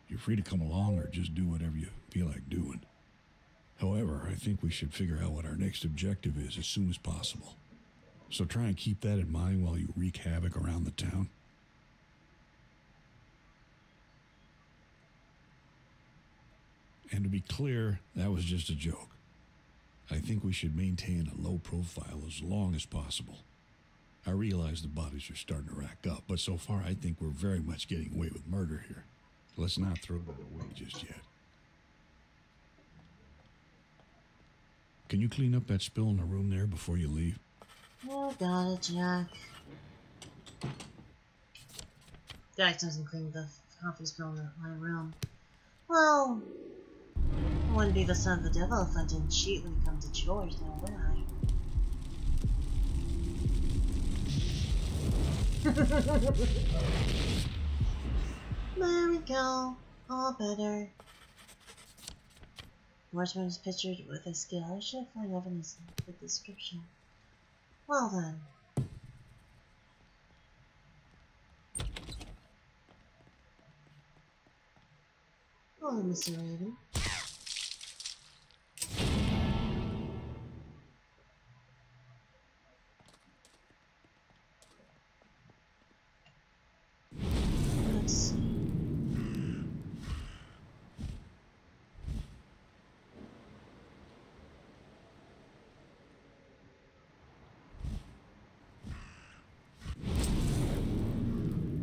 You're free to come along or just do whatever you feel like doing. However, I think we should figure out what our next objective is as soon as possible. So try and keep that in mind while you wreak havoc around the town. And to be clear, that was just a joke. I think we should maintain a low profile as long as possible. I realize the bodies are starting to rack up, but so far I think we're very much getting away with murder here. Let's not throw that away just yet. Can you clean up that spill in the room there before you leave? Oh, got it, Jack. Jack doesn't clean the coffee spill in my room. Well, I wouldn't be the son of the devil if I didn't cheat when it comes to chores, now would I? There we go. All better. Horseman is pictured with a skill. I should find evidence in the description. Well then. Hello, Mr. Raven. Let's see.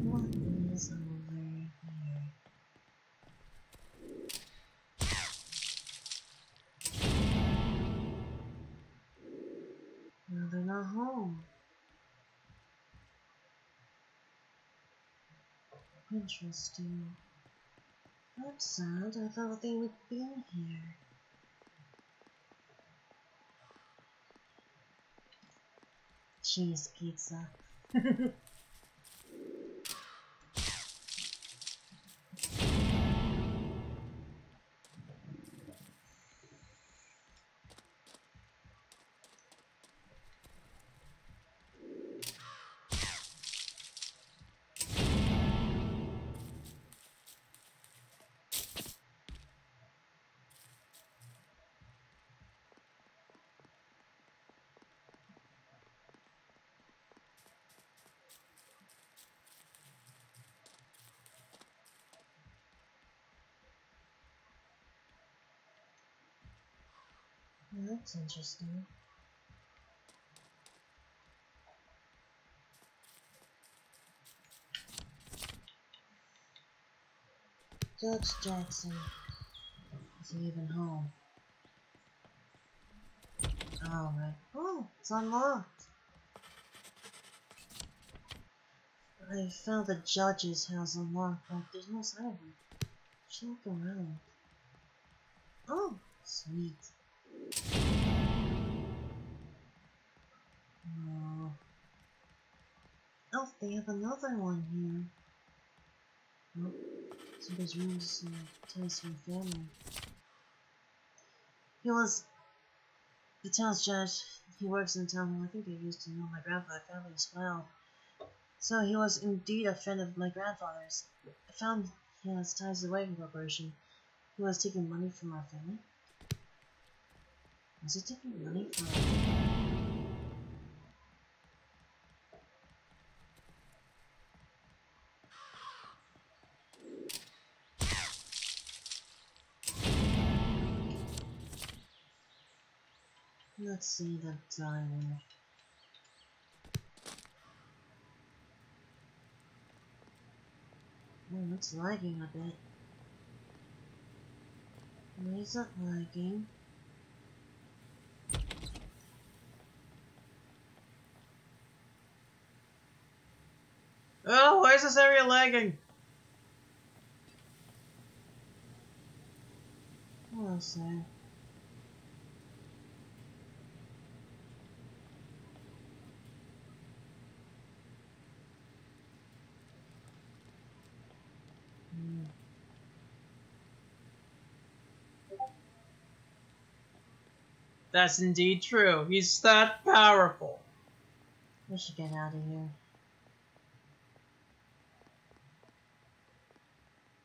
What is over here? No, they're not home. Interesting. That's sad. I thought they would be here. Cheese pizza. That's interesting. Judge Jackson. Is he even home? Oh, right. Oh, it's unlocked. I found the judge's house unlocked, but there's no sign of him. Should look around. Oh, sweet. Oh. Oh, they have another one here. Oh, somebody's room to see ties to your family. He was the town's judge. He works in town hall. I think he used to know my grandfather's family as well. So he was indeed a friend of my grandfather's. I found he has ties to the Wagon Corporation. He was taking money from our family. Was he taking money from our family? Let's see that diamond. Oh, it's lagging a bit. Why is that lagging? Oh, why is this area lagging? Oh, closer. That's indeed true. He's that powerful. We should get out of here.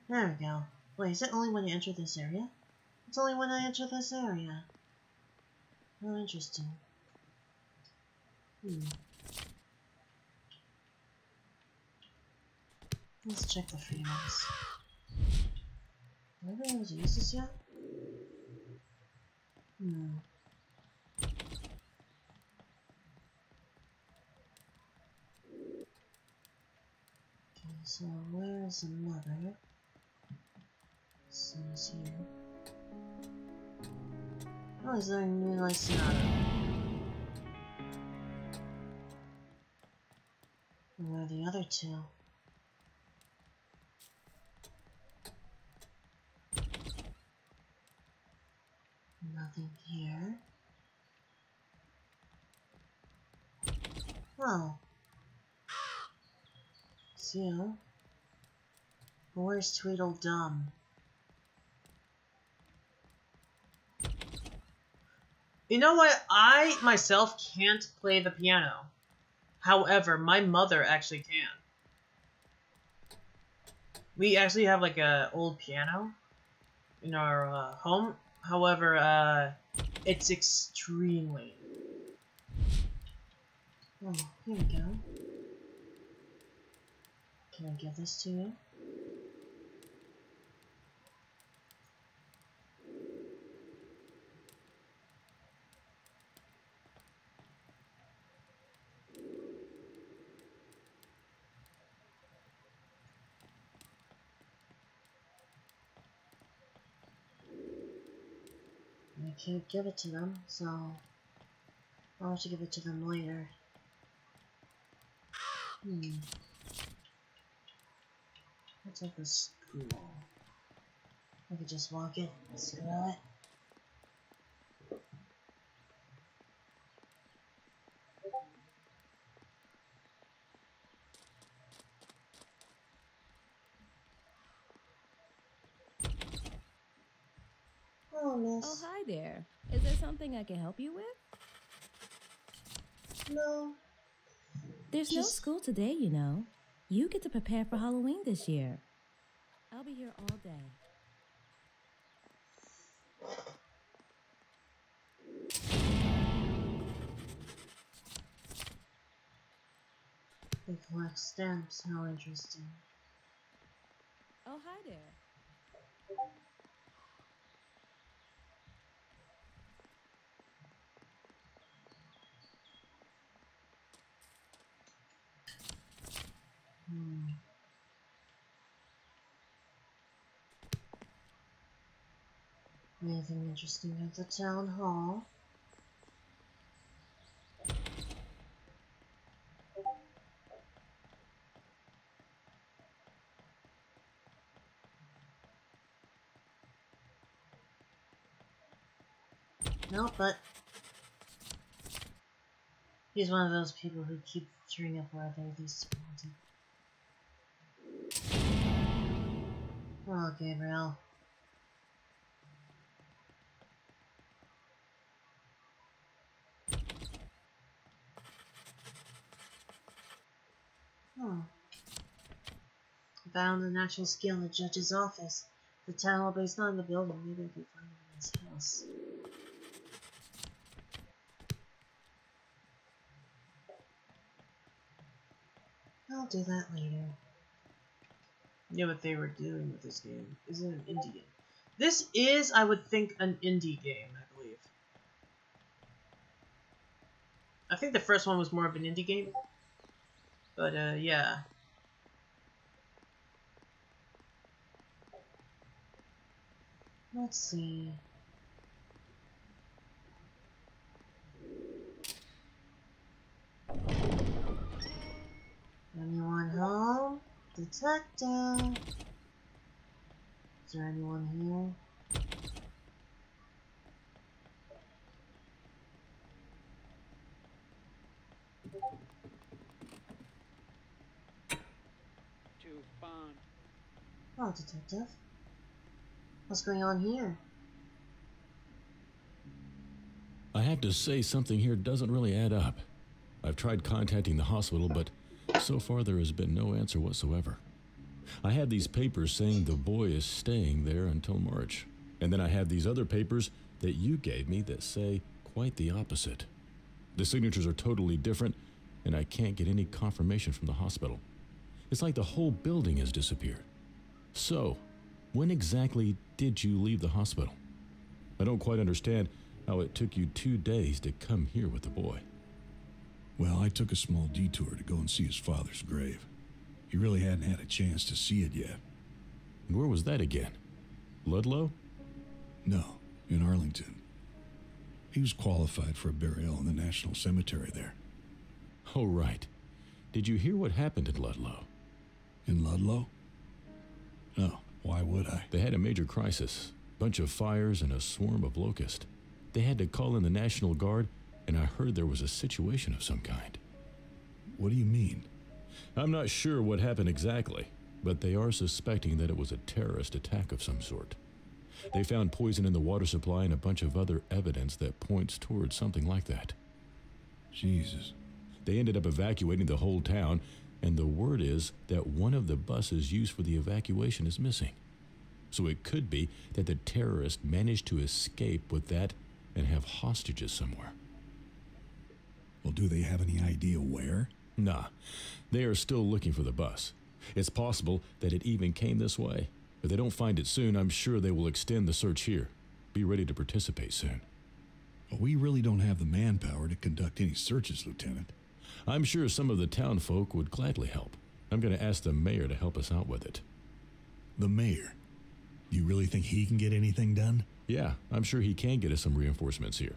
There we go. Wait, is it only when you enter this area? It's only when I enter this area. Oh, interesting. Let's check the free ones. Have I been able to use this yet? Okay, so where's the mother? She's here. Oh, he's learning new life sonata. Where are the other two? Nothing here. Oh. It's you. But where's Tweedledum? You know what? I myself can't play the piano. However, my mother actually can. We actually have like a old piano in our home. However, it's extremely. Oh, here we go. Can I give this to you? I can't give it to them, so I'll have to give it to them later. What's like a school? I could just walk it. Screw it. Oh, miss. Oh, hi there. Is there something I can help you with? No. There's no school today, you know. You get to prepare for Halloween this year. I'll be here all day. They collect stamps. How interesting. Oh, hi there. Anything interesting at the town hall? No, but he's one of those people who keep turning up where they're least wanted. Oh, Gabriel. Oh. Found an actual skill in the judge's office. The town hall based on the building. Maybe I can find it in his house. I'll do that later. You know what they were doing with this game. Is it an indie game? This is, I would think, an indie game, I believe. I think the first one was more of an indie game. But, yeah. Let's see. Anyone home? Detective? Is there anyone here? Too fun. Oh, detective. What's going on here? I have to say something here doesn't really add up. I've tried contacting the hospital, but so far there has been no answer whatsoever. I have these papers saying the boy is staying there until March. And then I have these other papers that you gave me that say quite the opposite. The signatures are totally different, and I can't get any confirmation from the hospital. It's like the whole building has disappeared. So, when exactly did you leave the hospital? I don't quite understand how it took you 2 days to come here with the boy. Well, I took a small detour to go and see his father's grave. He really hadn't had a chance to see it yet. And where was that again? Ludlow? No, in Arlington. He was qualified for a burial in the National Cemetery there. Oh, right. Did you hear what happened in Ludlow? In Ludlow? No, why would I? They had a major crisis. Bunch of fires and a swarm of locusts. They had to call in the National Guard, and I heard there was a situation of some kind. What do you mean? I'm not sure what happened exactly, but they are suspecting that it was a terrorist attack of some sort. They found poison in the water supply and a bunch of other evidence that points towards something like that. Jesus. They ended up evacuating the whole town, and the word is that one of the buses used for the evacuation is missing. So it could be that the terrorists managed to escape with that and have hostages somewhere. Well, do they have any idea where? Nah, they are still looking for the bus. It's possible that it even came this way. If they don't find it soon, I'm sure they will extend the search here. Be ready to participate soon. Well, we really don't have the manpower to conduct any searches, Lieutenant. I'm sure some of the town folk would gladly help. I'm going to ask the mayor to help us out with it. The mayor? You really think he can get anything done? Yeah, I'm sure he can get us some reinforcements here.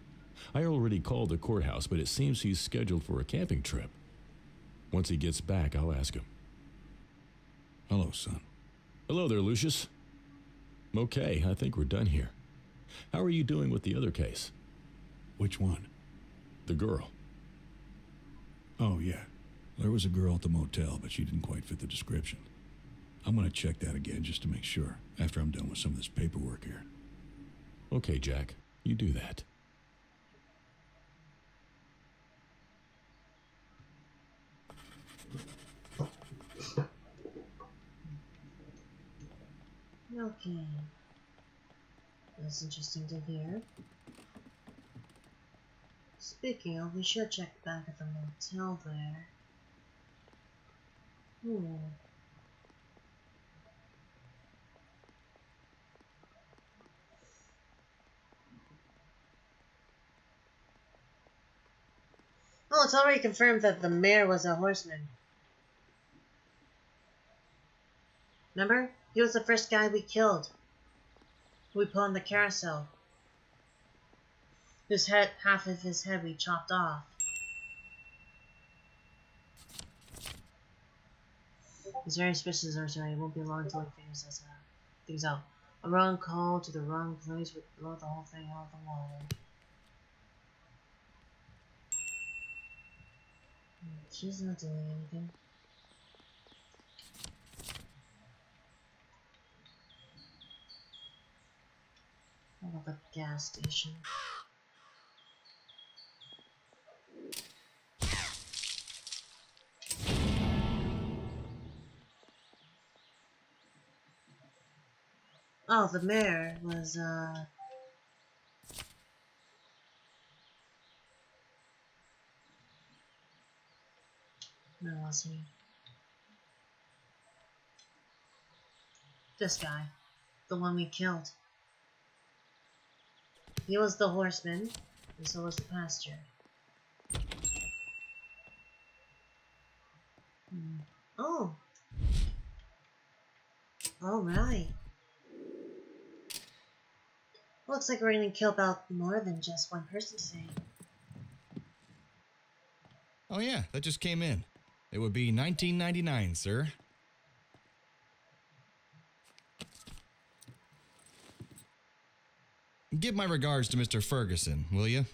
I already called the courthouse, but it seems he's scheduled for a camping trip. Once he gets back, I'll ask him. Hello, son. Hello there, Lucius. Okay, I think we're done here. How are you doing with the other case? Which one? The girl. Oh, yeah. There was a girl at the motel, but she didn't quite fit the description. I'm going to check that again just to make sure, after I'm done with some of this paperwork here. Okay, Jack. You do that. Okay. That's interesting to hear. Speaking of, we should check back at the motel there. Oh, it's already confirmed that the mayor was a horseman. Remember? He was the first guy we killed. We put on the carousel. His head, half of his head we chopped off. He's very suspicious, or sorry, it won't be long until he figures things out. A wrong call to the wrong place would blow the whole thing out of the water. She's not doing anything. How about the gas station? Oh, the mayor was, where was he? This guy. The one we killed. He was the horseman, and so was the pastor. Oh! Alright. Looks like we're gonna kill about more than just one person today. Oh yeah, that just came in. It would be $19.99, sir. Give my regards to Mr. Ferguson, will you?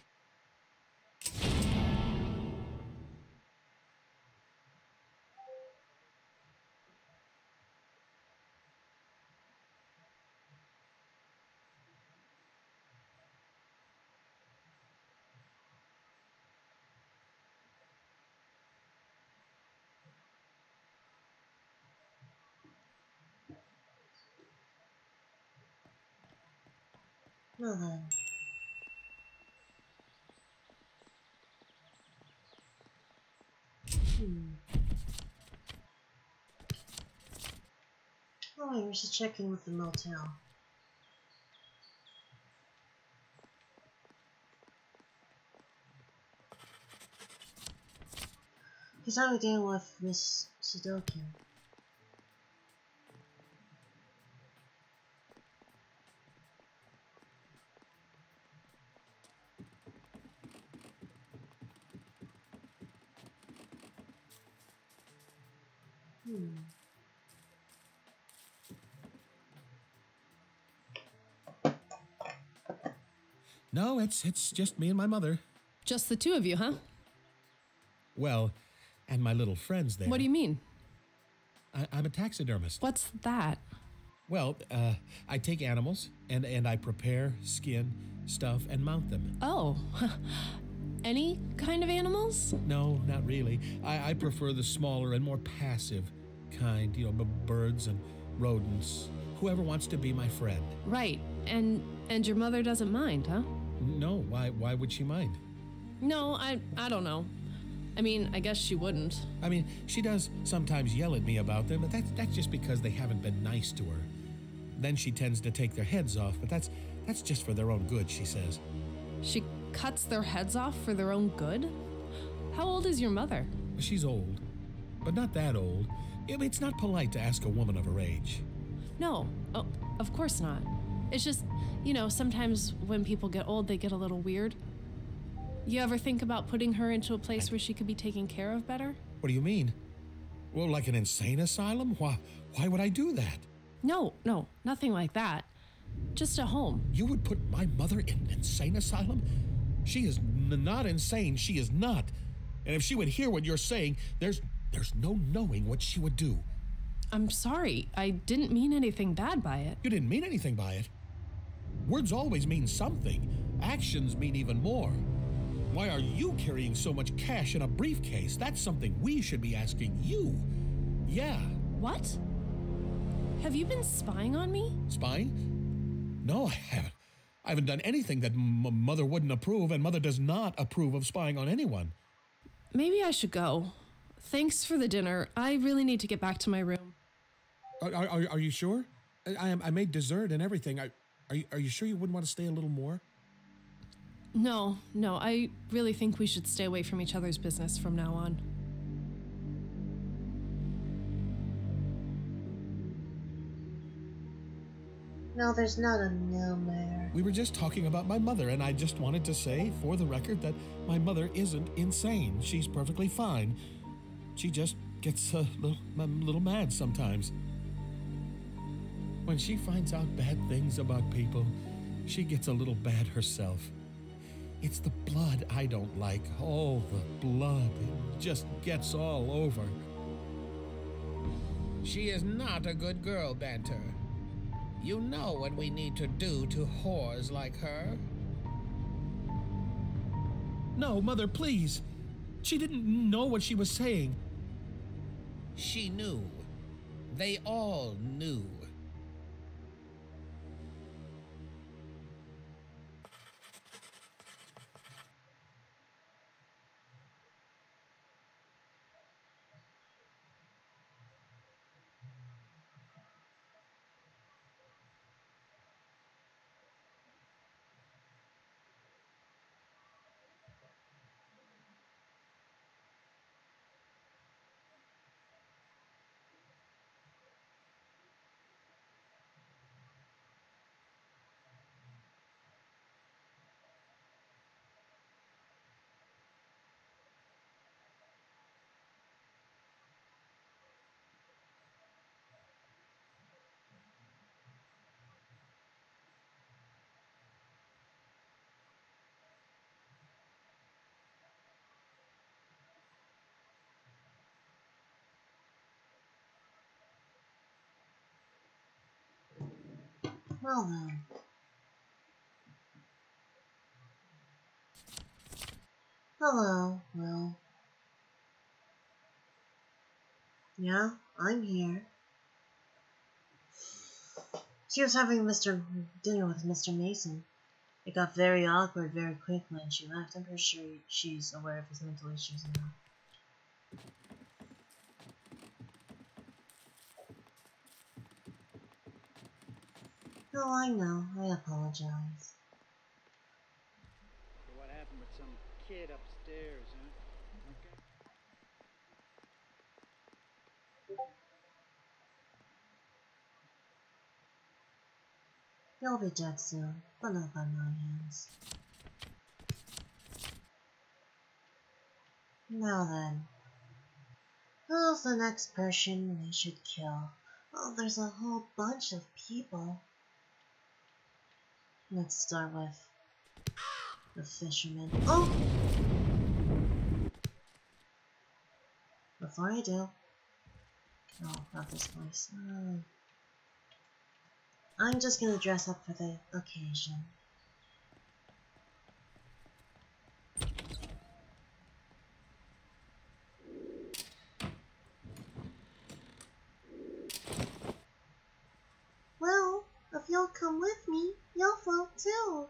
Well then. Oh wait, we should check in with the motel. Because how are we dealing with Miss Sudoku? No, it's just me and my mother. Just the two of you, huh? Well, and my little friends there. What do you mean? I'm a taxidermist. What's that? Well, I take animals and I prepare, skin, stuff, and mount them. Oh, any kind of animals? No, not really. I prefer the smaller and more passive kind, you know, birds and rodents. Whoever wants to be my friend. Right, and your mother doesn't mind, huh? No, why would she mind? No, I don't know. I mean, I guess she wouldn't. I mean, she does sometimes yell at me about them, but that's just because they haven't been nice to her. Then she tends to take their heads off, but that's just for their own good, she says. She cuts their heads off for their own good? How old is your mother? She's old, but not that old. It's not polite to ask a woman of her age. No, oh, of course not. It's just, you know, sometimes when people get old, they get a little weird. You ever think about putting her into a place where she could be taken care of better? What do you mean? Well, like an insane asylum? Why would I do that? No, nothing like that. Just a home. You would put my mother in an insane asylum? She is not insane. She is not. And if she would hear what you're saying, there's no knowing what she would do. I'm sorry. I didn't mean anything bad by it. You didn't mean anything by it. Words always mean something. Actions mean even more. Why are you carrying so much cash in a briefcase? That's something we should be asking you. Yeah. What? Have you been spying on me? Spying? No, I haven't. I haven't done anything that Mother wouldn't approve, and Mother does not approve of spying on anyone. Maybe I should go. Thanks for the dinner. I really need to get back to my room. Are you sure? I made dessert and everything. Are you sure you wouldn't want to stay a little more? No, I really think we should stay away from each other's business from now on. No, there's not a no, Mayor. We were just talking about my mother, and I just wanted to say, for the record, that my mother isn't insane. She's perfectly fine. She just gets a little mad sometimes. When she finds out bad things about people, she gets a little bad herself. It's the blood I don't like. Oh, the blood. It just gets all over. She is not a good girl, Banter. You know what we need to do to whores like her? No, Mother, please. She didn't know what she was saying. She knew. They all knew. Well then. Hello, Will. Yeah, I'm here. She was having dinner with Mr. Mason. It got very awkward very quickly and she left. I'm pretty sure she's aware of his mental issues now. Oh, I know. I apologize. So what happened with some kid upstairs, huh? Okay. You'll be dead soon, but not by my hands. Now then, who's the next person we should kill? Oh, there's a whole bunch of people. Let's start with the fisherman. Oh! Before I do... Oh, not this place. I'm just gonna dress up for the occasion. Well, if you'll come with me, you'll float too.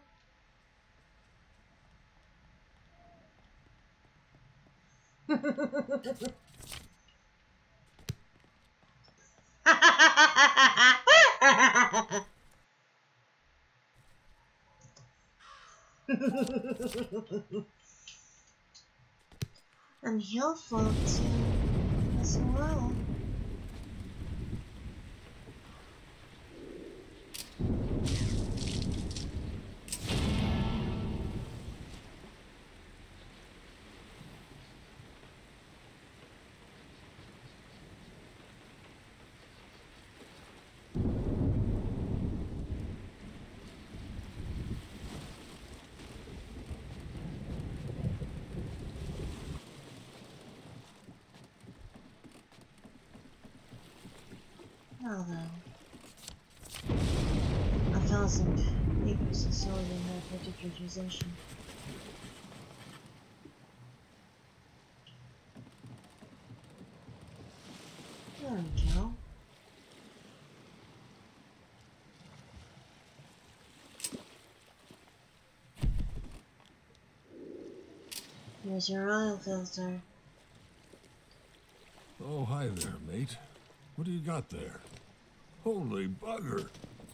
And he'll float too, as well. Now then, I found some papers that solely in that particular position. There we go. Here's your oil filter. Oh, hi there, mate. What do you got there? Holy bugger!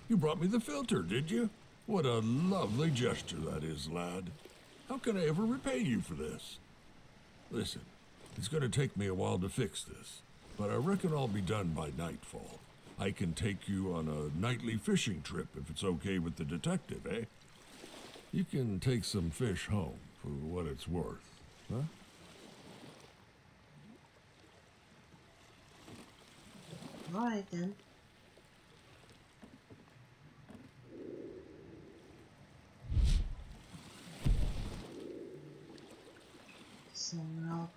You brought me the filter, did you? What a lovely gesture that is, lad. How can I ever repay you for this? Listen, it's going to take me a while to fix this, but I reckon I'll be done by nightfall. I can take you on a nightly fishing trip if it's okay with the detective, eh? You can take some fish home for what it's worth, huh? Alright then. Some rope.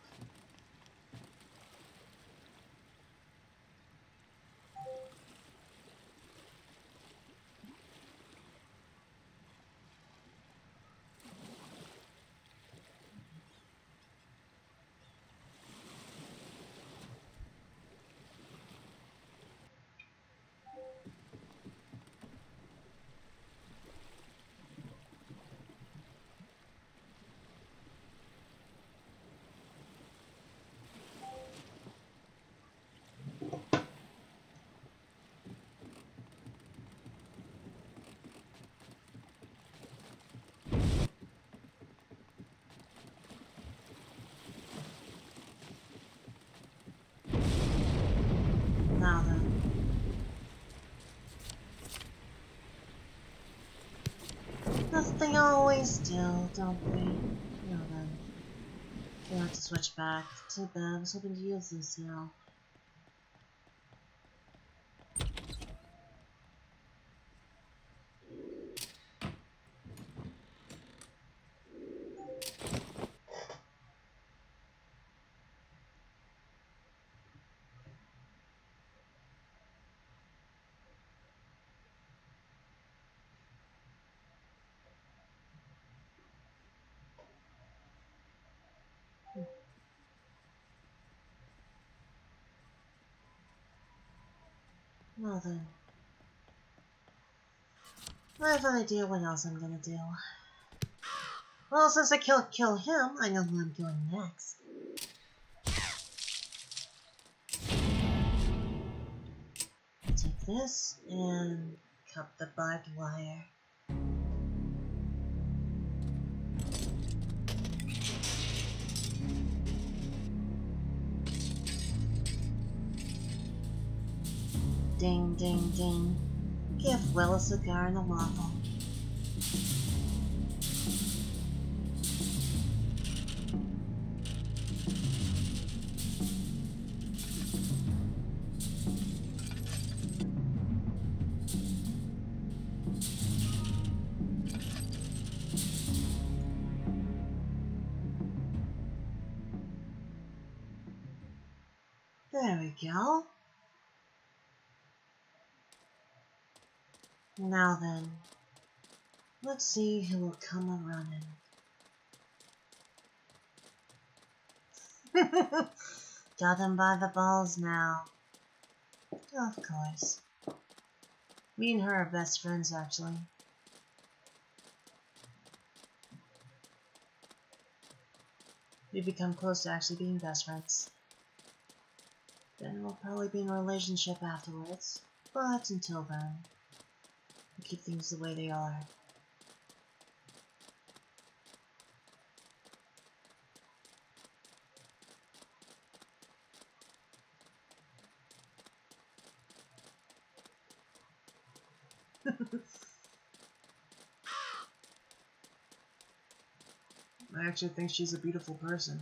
Now then. That's the thing I always do, don't we? Now then. We have to switch back. Too bad, I was hoping to use this now. Now then. I have an idea what else I'm gonna do. Well, since I kill him, I know who I'm killing next. Take this and cut the barbed wire. Ding, ding, ding. Give Will a cigar and a waffle. There we go. Now then, let's see who will come a-running. Got him by the balls now. Of course. Me and her are best friends, actually. We become close to actually being best friends. Then we'll probably be in a relationship afterwards. But until then, we'll keep things the way they are. I actually think she's a beautiful person.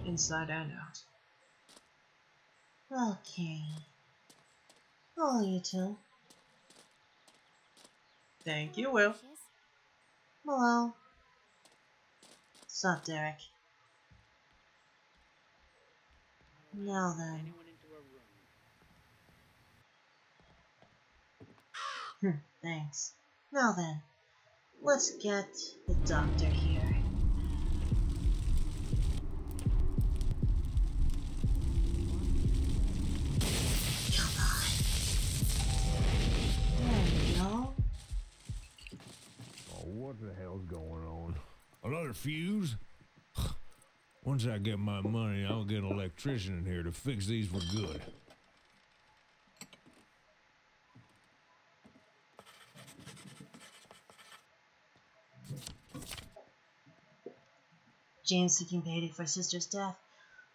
Inside and out. Okay. Oh, you two. Thank you, Will. Hello. Sup, Derek? Now then. Thanks. Now then, let's get the doctor here. Come on. There we go. Oh, what the hell's going on? Another fuse? Once I get my money, I'll get an electrician in here to fix these for good. Jane's seeking payday for sister's death.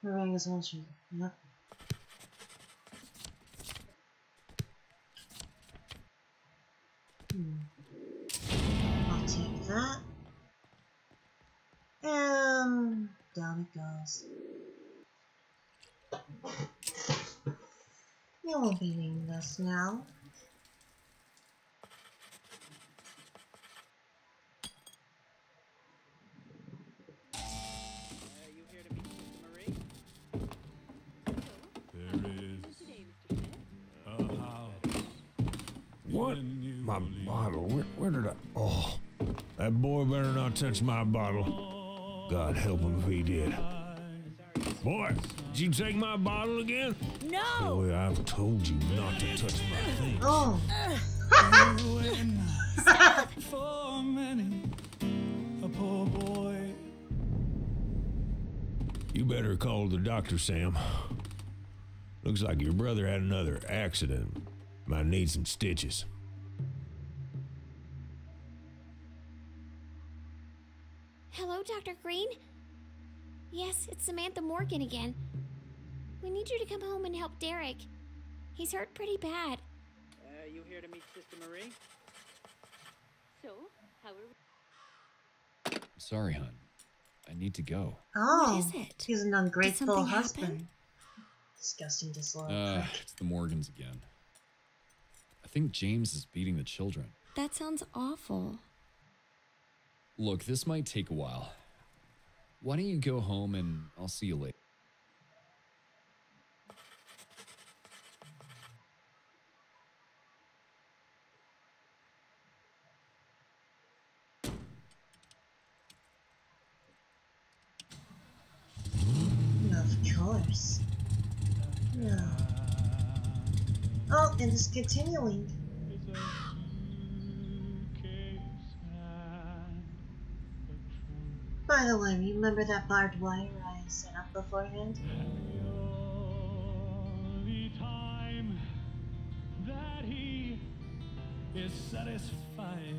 Maring is on street. Yep. I'll take that. And down it goes. You won't be needing this now. What? My bottle? Where did I... Oh, that boy better not touch my bottle. God help him if he did. Boy, did you take my bottle again? No! Boy, I've told you not to touch my things. Oh. For many, a poor boy. You better call the doctor, Sam. Looks like your brother had another accident. Might need some stitches. Hello, Dr. Green? Yes, it's Samantha Morgan again. We need you to come home and help Derek. He's hurt pretty bad. You here to meet Sister Marie? So, how are we? Sorry, hon. I need to go. Oh, What is it? he's an ungrateful something husband. happen? Disgusting, disloyal. It's the Morgans again. I think James is beating the children. That sounds awful. Look, this might take a while. Why don't you go home and I'll see you later? Of course. Oh, and it's continuing. By the way, remember that barbed wire I set up beforehand? The time that he is satisfied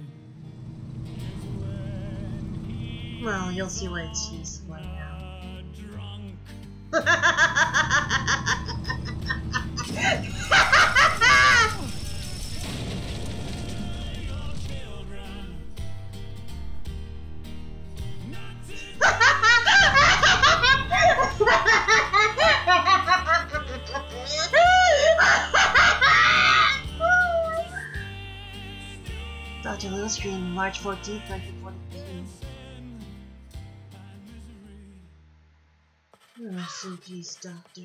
is when he Well, you'll see what it's used for now. drunk. Dr. Lewis Green, March 14th, 1942. Rest in peace, Doctor.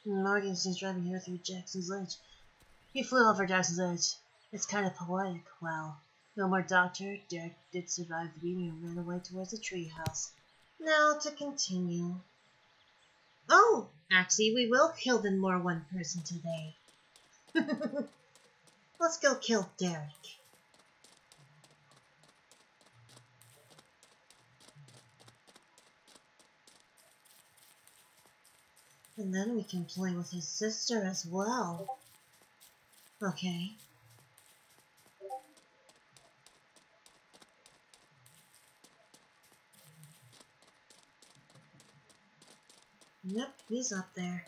Morgan is driving here through Jackson's Ledge. He flew over Jackson's Edge. It's kind of poetic. Wow. No more doctor. Derek did survive the beating and ran away towards the treehouse. Now to continue. Oh, actually, we will kill the more one person today. Let's go kill Derek. And then we can play with his sister as well. Okay. Yep, he's up there.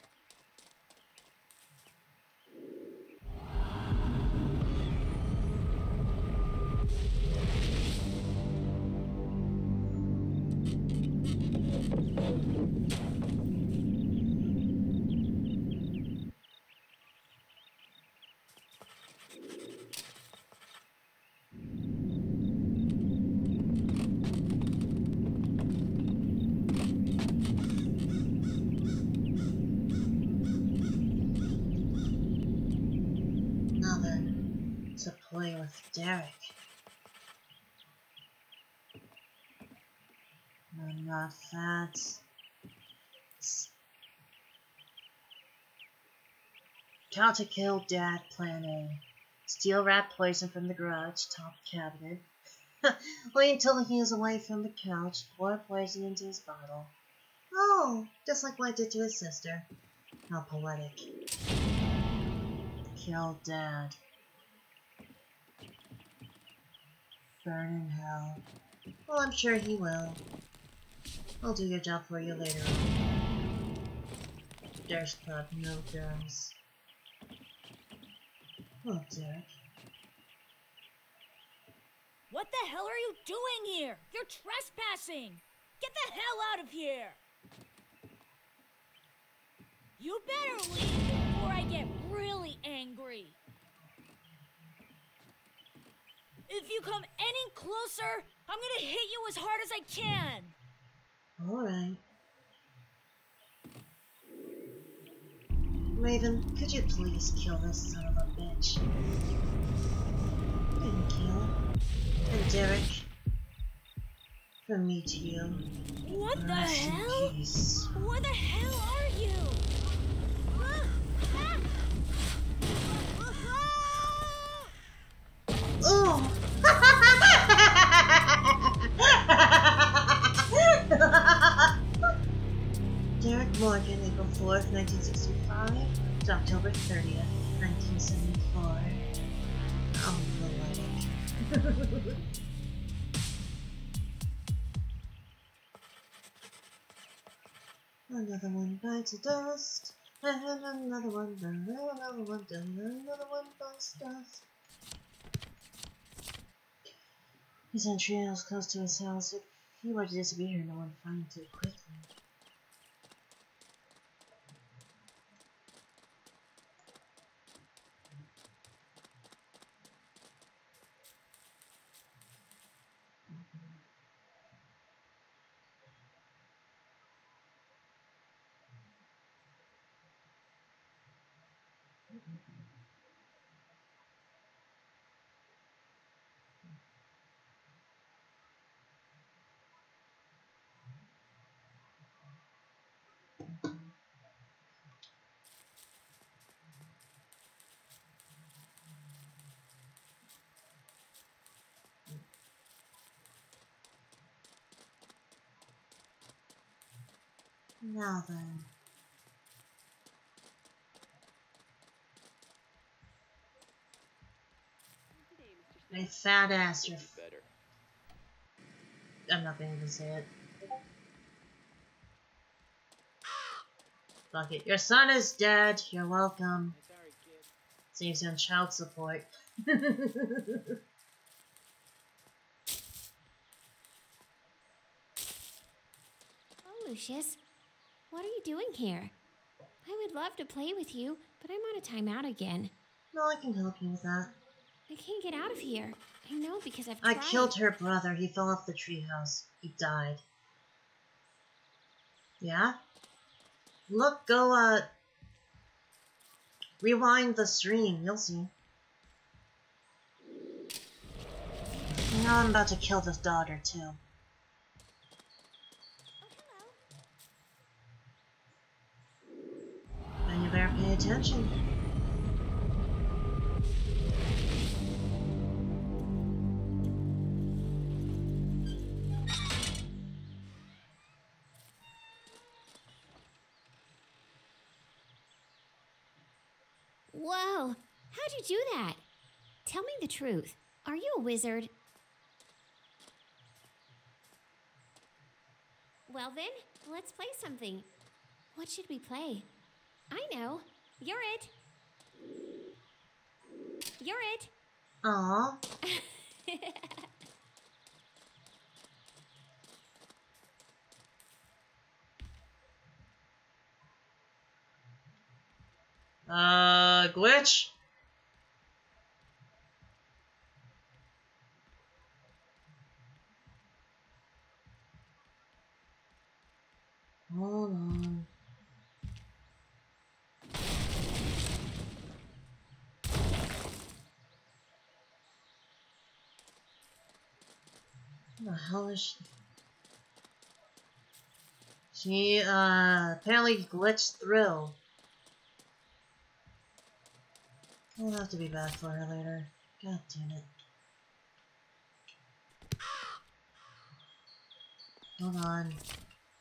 Now then, to play with Derek. No, not that. How to kill Dad, Plan A. Steal rat poison from the garage top cabinet. Wait until he is away from the couch. Pour poison into his bottle. Oh, just like what I did to his sister. How poetic. Kill Dad. Burn in hell. Well, I'm sure he will. I'll do your job for you later on. There's club, no girls. Oh, Derek. What the hell are you doing here? You're trespassing! Get the hell out of here! You better leave before I get really angry. If you come any closer, I'm gonna hit you as hard as I can! Alright. Raven, could you please kill this son of a bitch? Thank you. And Derek, from me to you. What the Rest in hell? peace. Where the hell are you? Oh! Derek Morgan, April 4th, 1965 to October 30th, 1974. Oh, melodic. Another one bites the dust, and another one done, another one done, another one bites dust. His entry was close to his house. If he were to disappear, no one would find him too quickly. Now then. My fat ass, you're better. I'm not gonna even say it. Fuck it. Your son is dead. You're welcome. Saves you on child support. Oh, Lucius. What are you doing here? I would love to play with you, but I'm on a timeout again. No, I can help you with that. I can't get out of here. I know because I've I tried. killed her brother. He fell off the treehouse. He died. Yeah? Look, go, rewind the stream. You'll see. Now I'm about to kill this daughter, too. And you better pay attention. Whoa! How'd you do that? Tell me the truth. Are you a wizard? Well then, let's play something. What should we play? I know. You're it. You're it. Aww. Glitch? Hold on. What the hell is she? She, apparently glitched through. I'll have to be back for her later. God damn it. Hold on.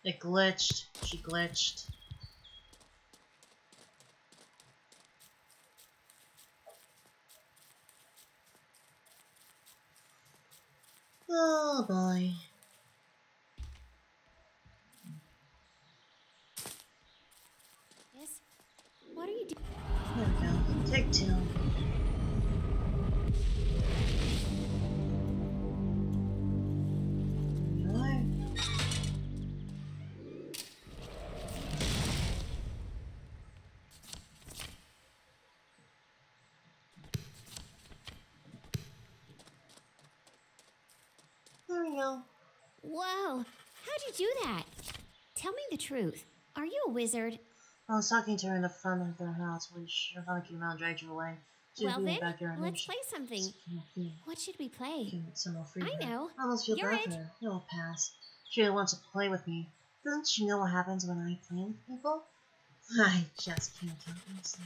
It glitched. She glitched. Oh boy. Yes? What are you doing? There we go. Take two. There we go. Whoa! How'd you do that? Tell me the truth. Are you a wizard? I was talking to her in the front of their house when her father came out and dragged her away. She Well was then, back here let's play something. What should we play? I know. I almost feel You're bad it. for her. It'll pass. She really wants to play with me. Doesn't she know what happens when I play with people? I just can't help myself.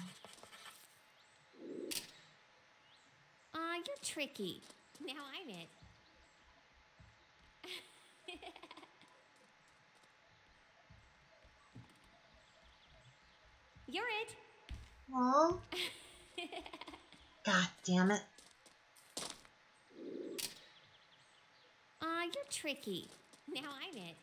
You're tricky. Now I'm it. You're it. Aww. God damn it. You're tricky. Now I'm it.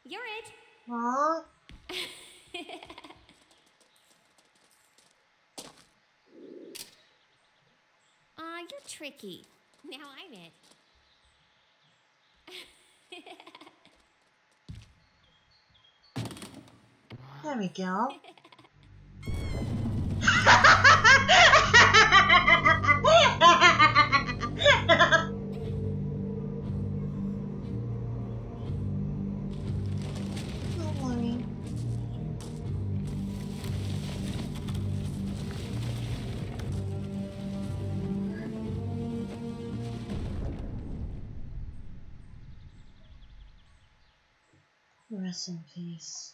You're it. Aww. You're tricky. Now I'm it. There we go. Don't worry. Rest in peace.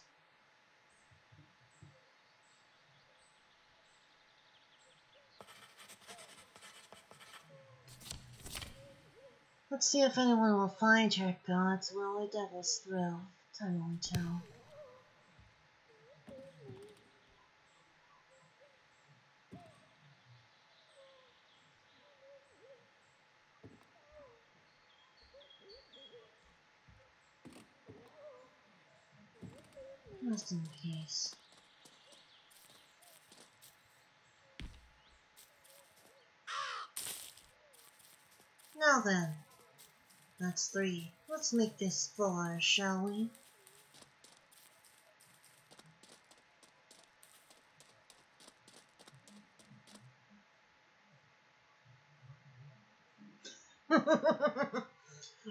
Let's see if anyone will find her, God's will or devil's thrill. Time will tell. Just in case. Now then, that's 3. Let's make this 4, shall we?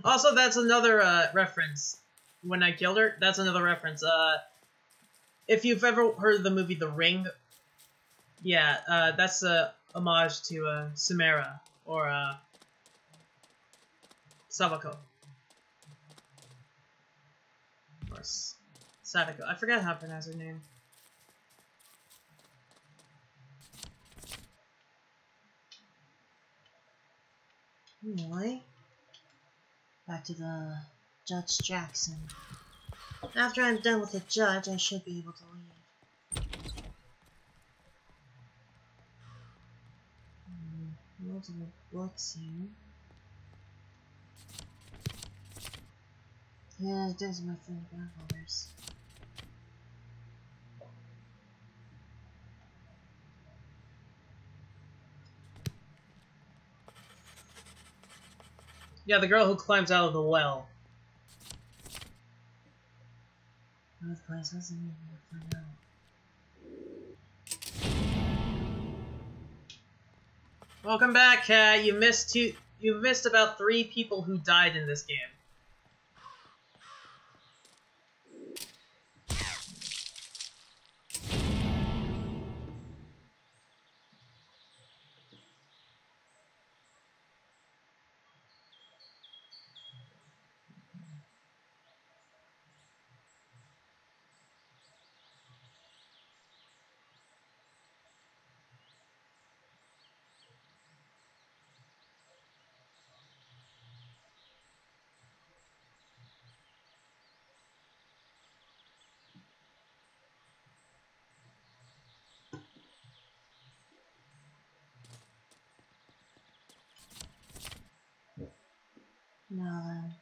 Also, that's another reference. When I killed her, that's another reference. If you've ever heard of the movie The Ring, yeah, that's a homage to Samara or Savako or Sadako. I forgot how to pronounce her name. Anyway, back to the Judge Jackson. After I'm done with the judge, I should be able to leave. Multiple books here. Yeah, those are my favorite grandfathers. Yeah, the girl who climbs out of the well. Both places and find out. Welcome back, Cat. You missed about 3 people who died in this game. Now then.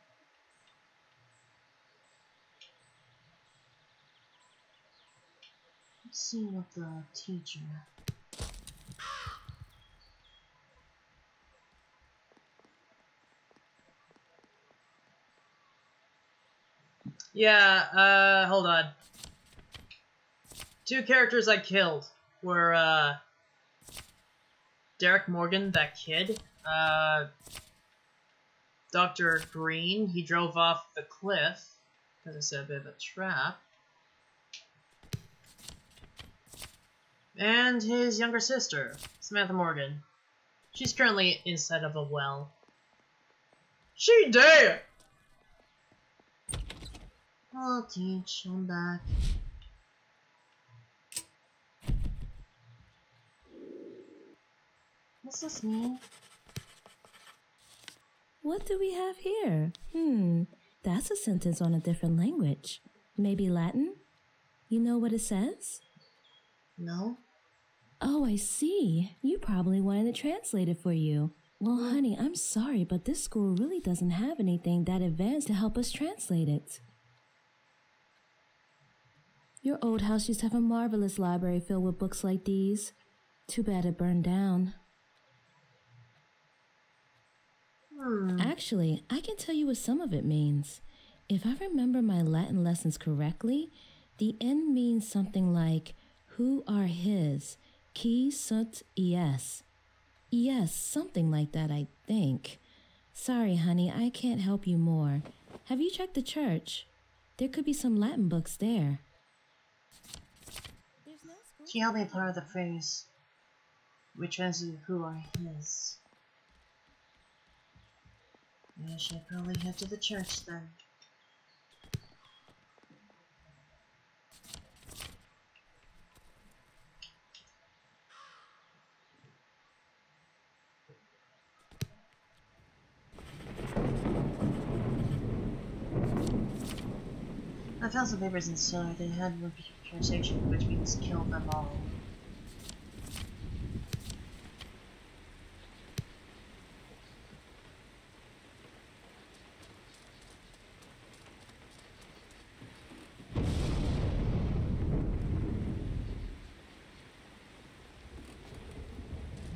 Let's see what the teacher... Yeah, hold on. 2 characters I killed were, Derek Morgan, that kid, Dr. Green, he drove off the cliff, because I set a bit of a trap, and his younger sister, Samantha Morgan. She's currently inside of a well. She dead! I'll teach, I'm back. What's this mean? What do we have here? That's a sentence on a different language. Maybe Latin? You know what it says? No. Oh, I see. You probably wanted to translate it for you. Well, honey, I'm sorry, but this school really doesn't have anything that advanced to help us translate it. Your old house used to have a marvelous library filled with books like these. Too bad it burned down. Actually, I can tell you what some of it means. If I remember my Latin lessons correctly, the N means something like, who are his, qui sunt ies. Yes, something like that, I think. Sorry, honey, I can't help you more. Have you checked the church? There could be some Latin books there. She helped me part of the phrase, which translates who are his. I should probably head to the church then. I found some papers in the cellar. They had reputation, which means kill them all.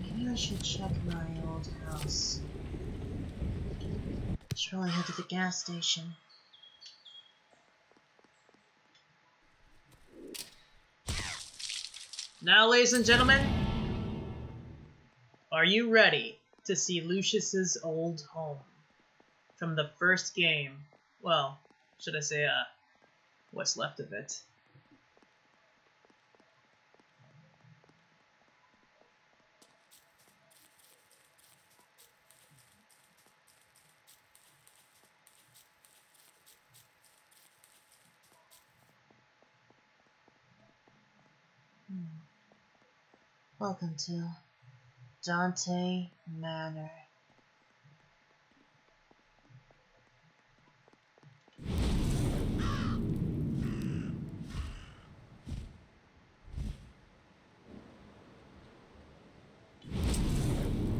Maybe I should check my old house. Should probably head to the gas station. Now, ladies and gentlemen, are you ready to see Lucius's old home from the first game? Well, should I say, what's left of it? Welcome to Dante Manor.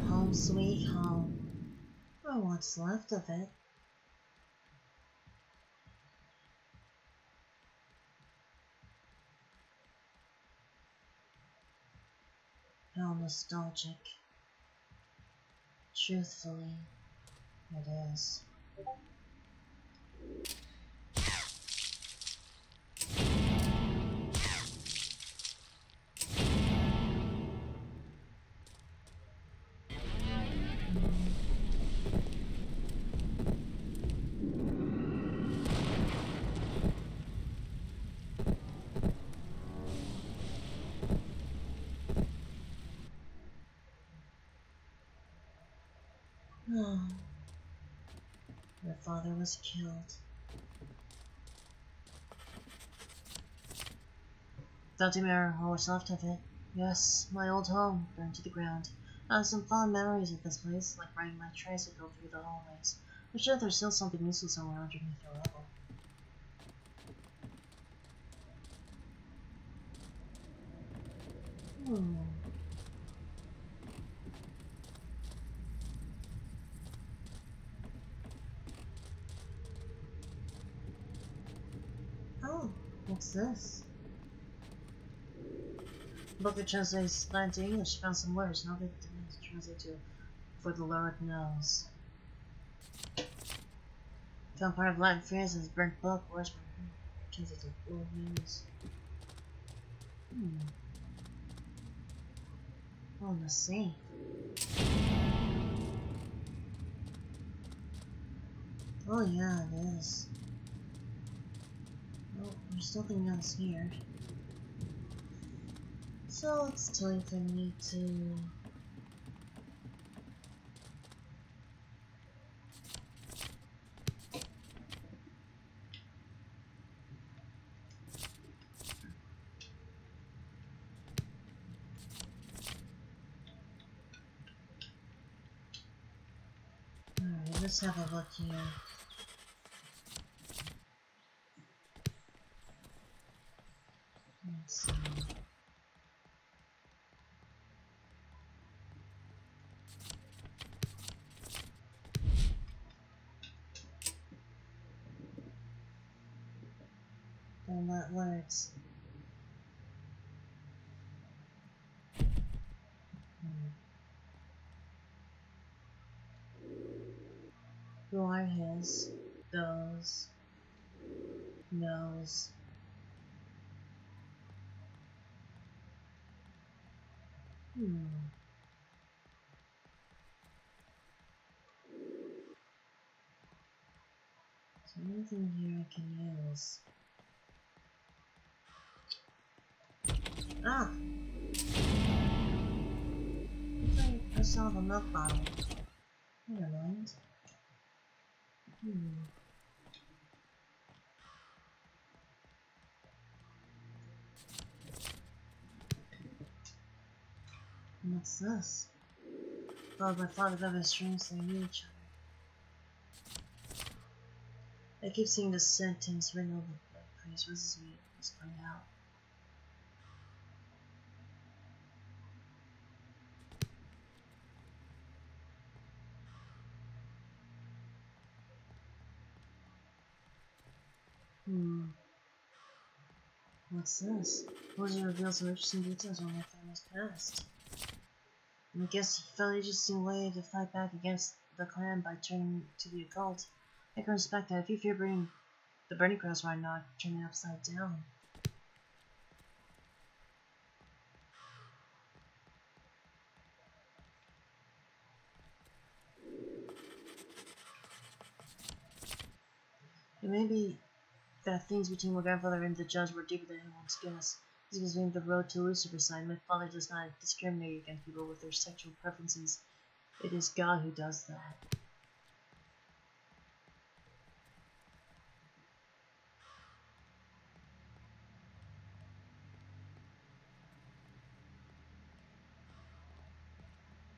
Home sweet home. Or what's left of it. How nostalgic. Truthfully, it is. Oh. Your father was killed. Don't remember what's left of it. Yes, my old home burned to the ground. I have some fond memories of this place, like riding my tricycle through the hallways. I'm sure there's still something useful somewhere underneath the rubble. Oh, what's this? Book that translates Latin to English. Found some words. Now that it translate to "for the Lord knows." Found part of Latin phrases. Burnt book. Words translate to "Lord knows." Oh, let's see. Oh yeah, it is. Oh, there's nothing else here. So it's time for me to... Alright, let's have a look here. Let's see. They're not words. Who are his, those, knows. Is there anything here I can use? Ah! I saw the milk bottle. Never mind. What's this? God, my father got a strange they knew each other. I keep seeing this sentence written over the face was sweet. Let's find out. What's this? Blizzard reveals some interesting details on their family's past. I guess he felt an interesting way to fight back against the clan by turning to the occult. I can respect that. If you fear burning the burning cross, why not turn it upside down? It may be that things between my grandfather and the judge were deeper than anyone's guess. This gives me the road to Lucifer's side. My father does not discriminate against people with their sexual preferences. It is God who does that.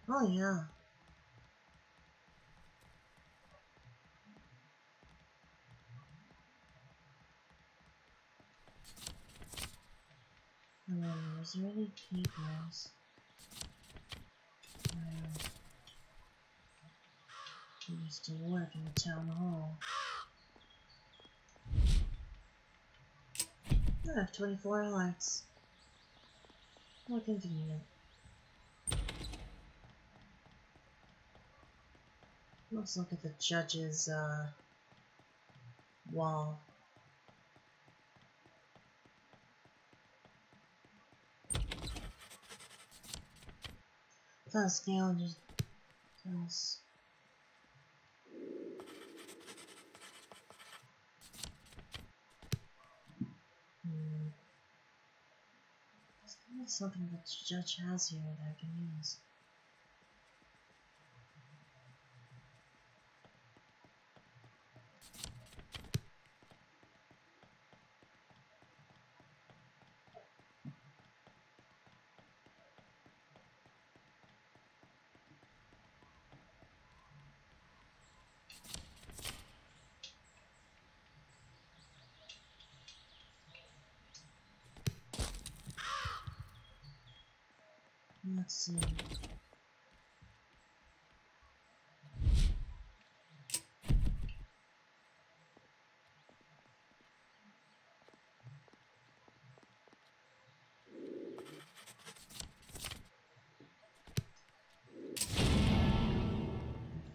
Oh yeah. Is there any papers? He used to work in the town hall. I have 24 alerts. How convenient. Let's look at the judge's wall. The scale just tells. There's gotta be something that the judge has here that I can use. Let's see.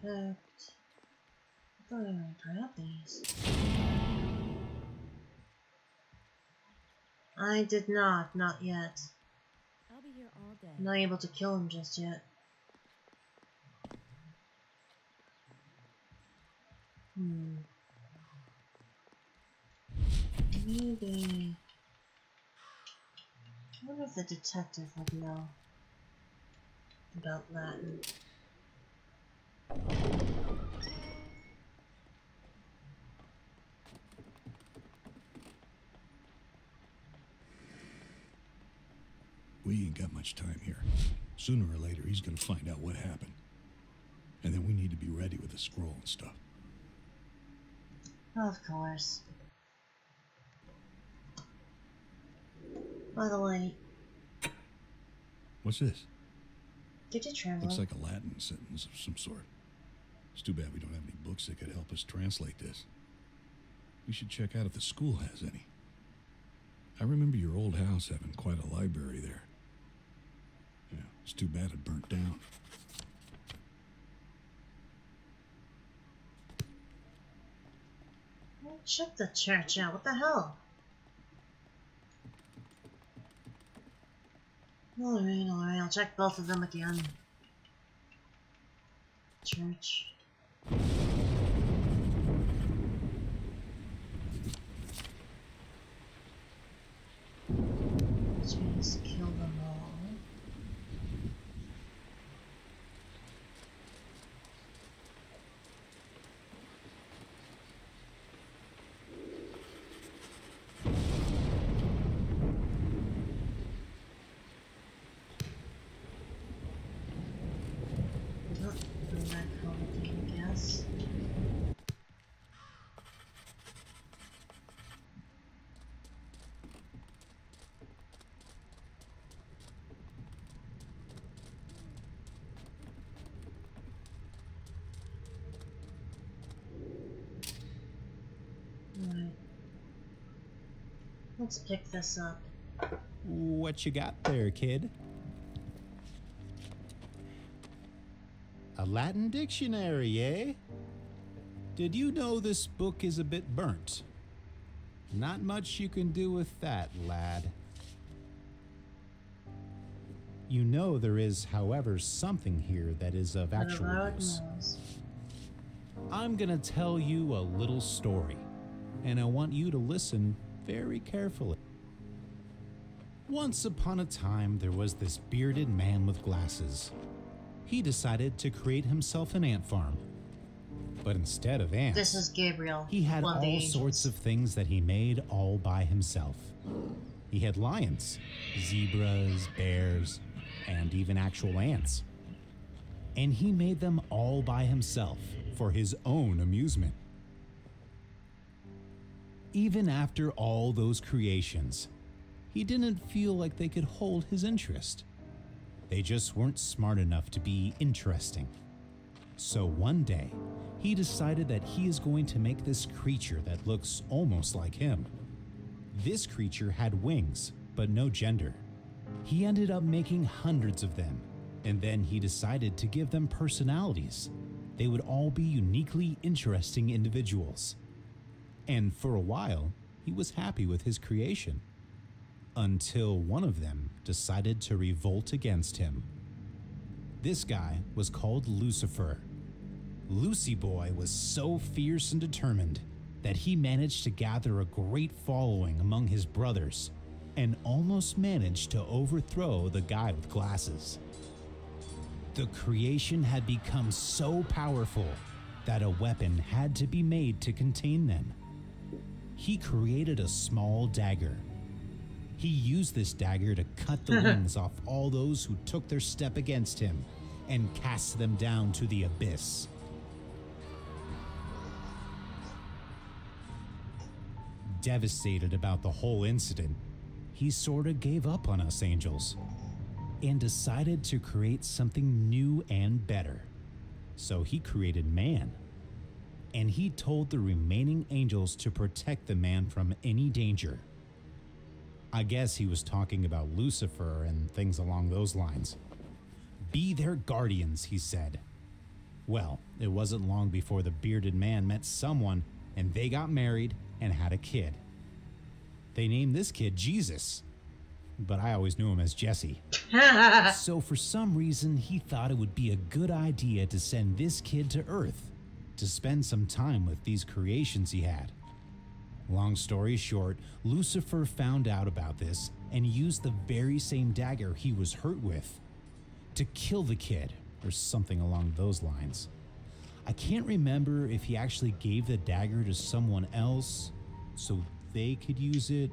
Perfect. I thought I already grabbed these. I did not yet. I'll be here all day. I'm not able to kill him just yet. Maybe. I wonder if the detective would know about Latin. We ain't got much time here. Sooner or later, he's gonna find out what happened. And then we need to be ready with the scroll and stuff. Of course. By the way... What's this? Did you translate? Looks like a Latin sentence of some sort. It's too bad we don't have any books that could help us translate this. We should check out if the school has any. I remember your old house having quite a library there. Yeah, it's too bad it burnt down. Check the church out. What the hell? Alright. I'll check both of them again. Church. Which means kill them all. Don't bring that complicated. Right. Let's pick this up. What you got there, kid? A Latin dictionary, eh? Did you know this book is a bit burnt? Not much you can do with that, lad. You know there is, however, something here that is of actual use. I'm gonna tell you a little story, and I want you to listen very carefully. Once upon a time, there was this bearded man with glasses. He decided to create himself an ant farm. But instead of ants, this is Gabriel. He had all sorts of things that he made all by himself. He had lions, zebras, bears, and even actual ants. And he made them all by himself for his own amusement. Even after all those creations, he didn't feel like they could hold his interest. They just weren't smart enough to be interesting. So one day, he decided that he is going to make this creature that looks almost like him. This creature had wings, but no gender. He ended up making hundreds of them, and then he decided to give them personalities. They would all be uniquely interesting individuals. And for a while, he was happy with his creation. Until one of them decided to revolt against him. This guy was called Lucifer. Lucy Boy was so fierce and determined that he managed to gather a great following among his brothers and almost managed to overthrow the guy with glasses. The creation had become so powerful that a weapon had to be made to contain them. He created a small dagger. He used this dagger to cut the wings off all those who took their step against him and cast them down to the abyss. Devastated about the whole incident, he sort of gave up on us angels and decided to create something new and better. So he created man, and he told the remaining angels to protect the man from any danger. I guess he was talking about Lucifer and things along those lines. Be their guardians, he said. Well, it wasn't long before the bearded man met someone and they got married and had a kid. They named this kid Jesus, but I always knew him as Jesse. So for some reason, he thought it would be a good idea to send this kid to Earth to spend some time with these creations he had. Long story short, Lucifer found out about this and used the very same dagger he was hurt with to kill the kid, or something along those lines. I can't remember if he actually gave the dagger to someone else so they could use it,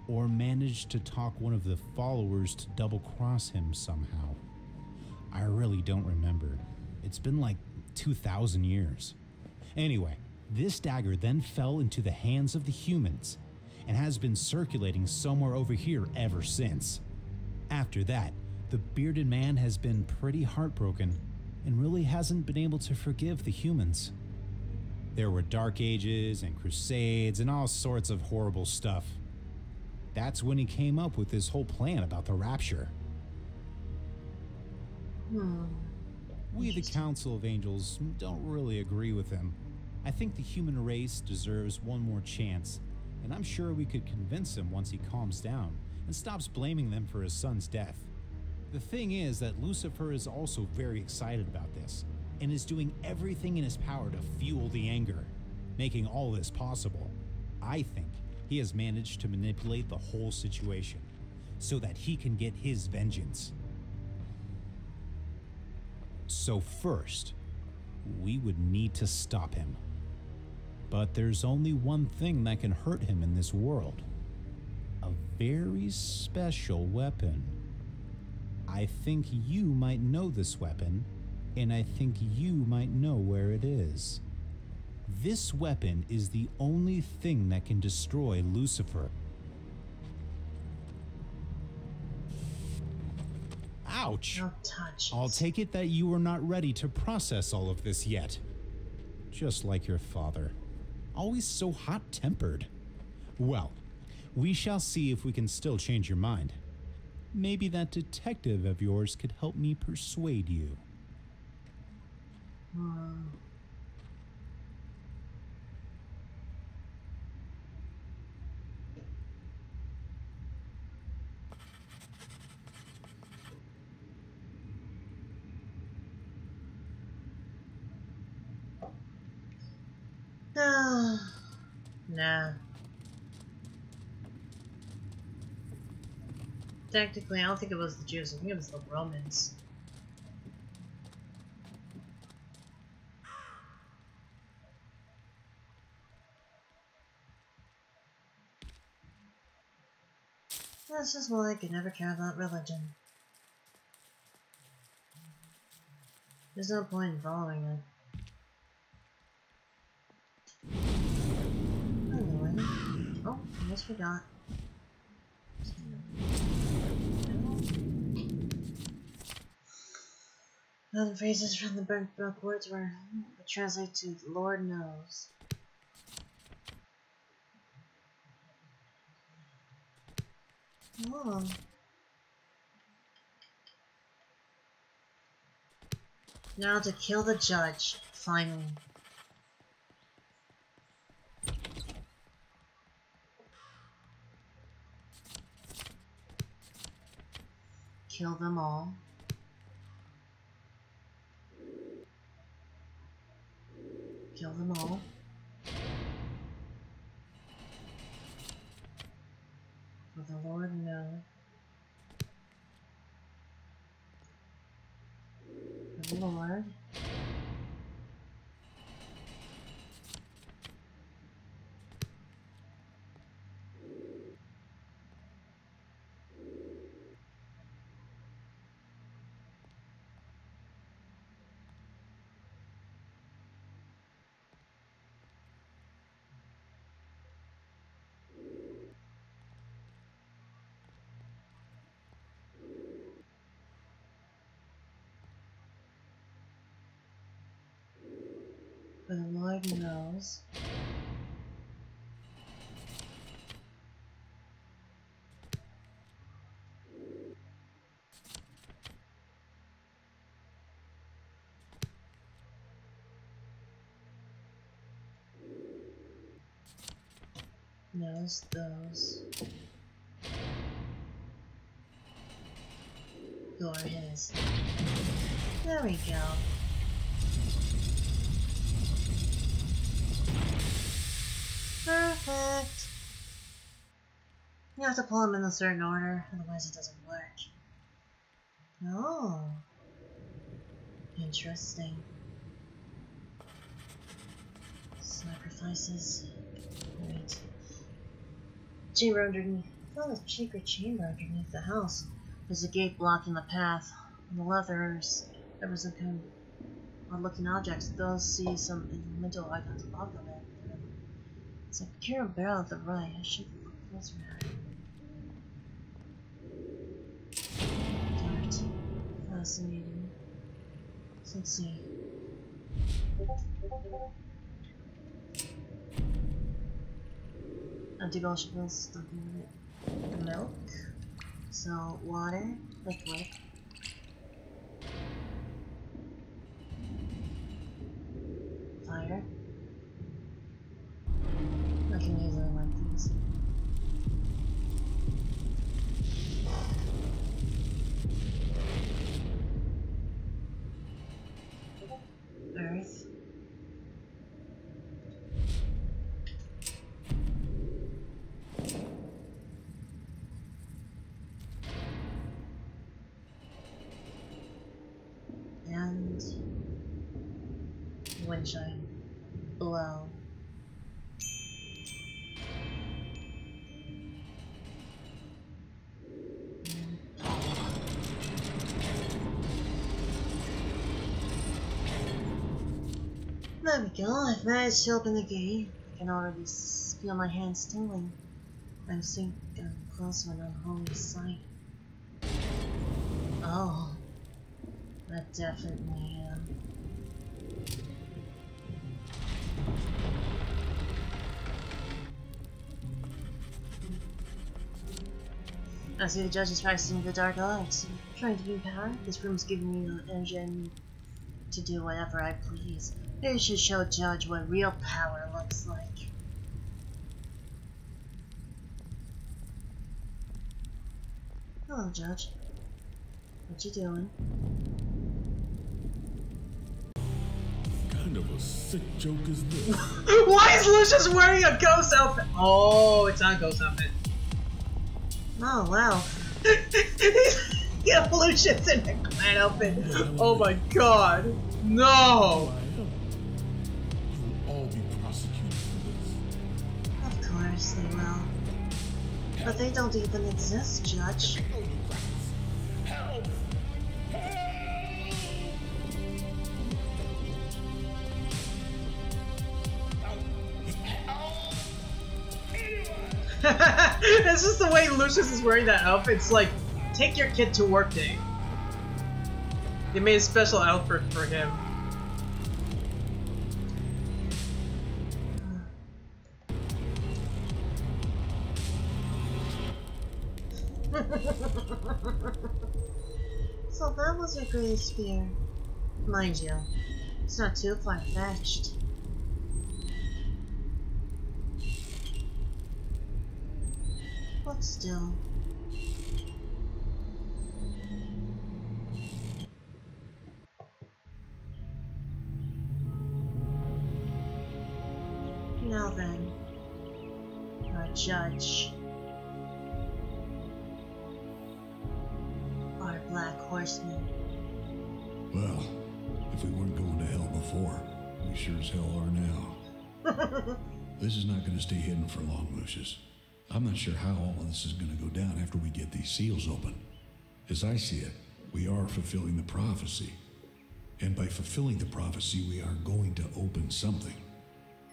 or managed to talk one of the followers to double-cross him somehow. I really don't remember. It's been like 2,000 years. Anyway, this dagger then fell into the hands of the humans and has been circulating somewhere over here ever since. After that, the bearded man has been pretty heartbroken and really hasn't been able to forgive the humans. There were dark ages and crusades and all sorts of horrible stuff. That's when he came up with this whole plan about the rapture. We, the Council of Angels, don't really agree with him. I think the human race deserves one more chance, and I'm sure we could convince him once he calms down and stops blaming them for his son's death. The thing is that Lucifer is also very excited about this and is doing everything in his power to fuel the anger, making all this possible. I think he has managed to manipulate the whole situation so that he can get his vengeance. So first, we would need to stop him. But there's only one thing that can hurt him in this world. A very special weapon. I think you might know this weapon, and I think you might know where it is. This weapon is the only thing that can destroy Lucifer. Ouch! Don't touch it. I'll take it that you are not ready to process all of this yet. Just like your father. Always so hot-tempered. Well, we shall see if we can still change your mind. Maybe that detective of yours could help me persuade you. Nah. Technically, I don't think it was the Jews. I think it was the Romans. That's just why I could never care about religion. There's no point in following it. Anyway. Oh, almost forgot. Other phrases from the burnt book words were translate to Lord knows. Oh. Now to kill the judge, finally. Kill them all. Kill them all. For the Lord knows. For the Lord. For the Lord knows. Knows those who are his. There we go. Perfect. You have to pull them in a certain order, otherwise it doesn't work. Oh. Interesting. Sacrifices. Right. Chamber underneath. Oh, the secret chamber underneath the house. There's a gate blocking the path. On the left there were some kind of odd-looking objects. Those see some elemental icons above them. It's a peculiar barrel at the right. I should look closer at it. Dirt. Fascinating. So let's see. Anti-vegetables, stuff in it. Milk. So, water, liquid. Fire. I can easily like these. Earth. And windshine. Blow. There we go, I've managed to open the gate. I can already feel my hands tingling. I think I'm close to an unholy sight. Oh, I definitely am. I see the judge is practicing the dark arts. Trying to gain power? This room's giving me the engine to do whatever I please. Maybe you should show Judge what real power looks like. Hello, Judge. What you doing? Kind of a sick joke is this? Why is Lucius wearing a ghost outfit? Oh, it's not a ghost outfit. Oh, wow. Yeah, Lucius in a clan outfit. Oh my god. No! You'll all be prosecuted for this. Of course they will. But they don't even exist, Judge. Help! It's just the way Lucius is wearing that outfit. It's like, take your kid to work day. They made a special outfit for him. So that was your greatest fear. Mind you, it's not too far-fetched. But still. Now then, our judge. Our Black Horseman. Well, if we weren't going to hell before, we sure as hell are now. This is not going to stay hidden for long, Lucius. I'm not sure how all of this is going to go down after we get these seals open. As I see it, we are fulfilling the prophecy. And by fulfilling the prophecy, we are going to open something.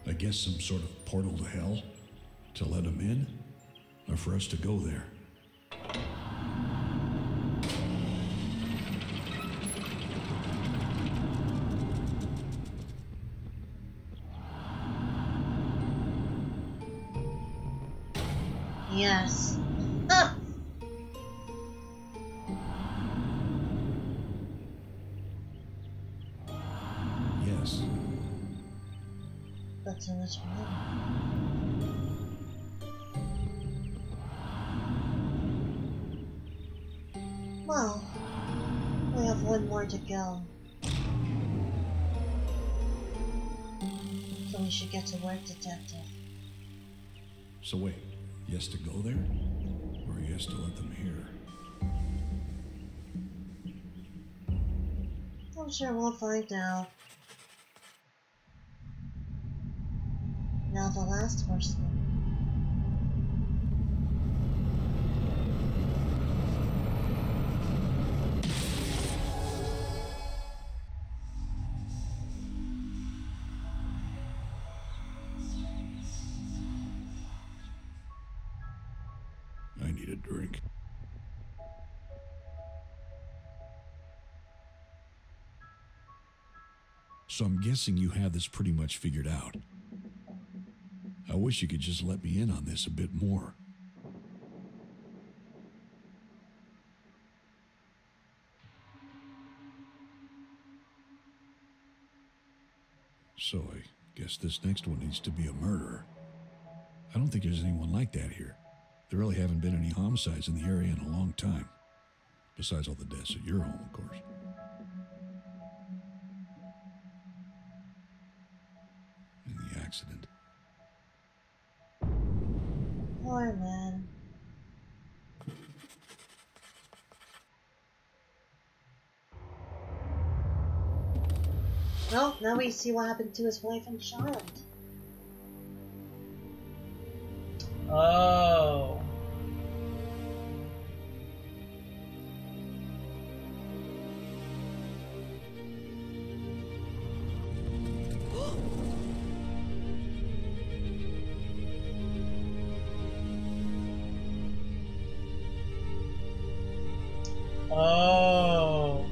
I guess some sort of portal to hell? To let them in? Or for us to go there? Yes. Yes. But so much more. Well, we have one more to go. So we should get to work, Detective. So wait, yes to go there? Or yes to let them hear? I'm sure we'll find out. Now the last horseman. I need a drink. So I'm guessing you have this pretty much figured out. I wish you could just let me in on this a bit more. So I guess this next one needs to be a murderer. I don't think there's anyone like that here. There really haven't been any homicides in the area in a long time. Besides all the deaths at your home, of course. And the accident. Poor man. Well, now we see what happened to his wife and child. Oh. Oh.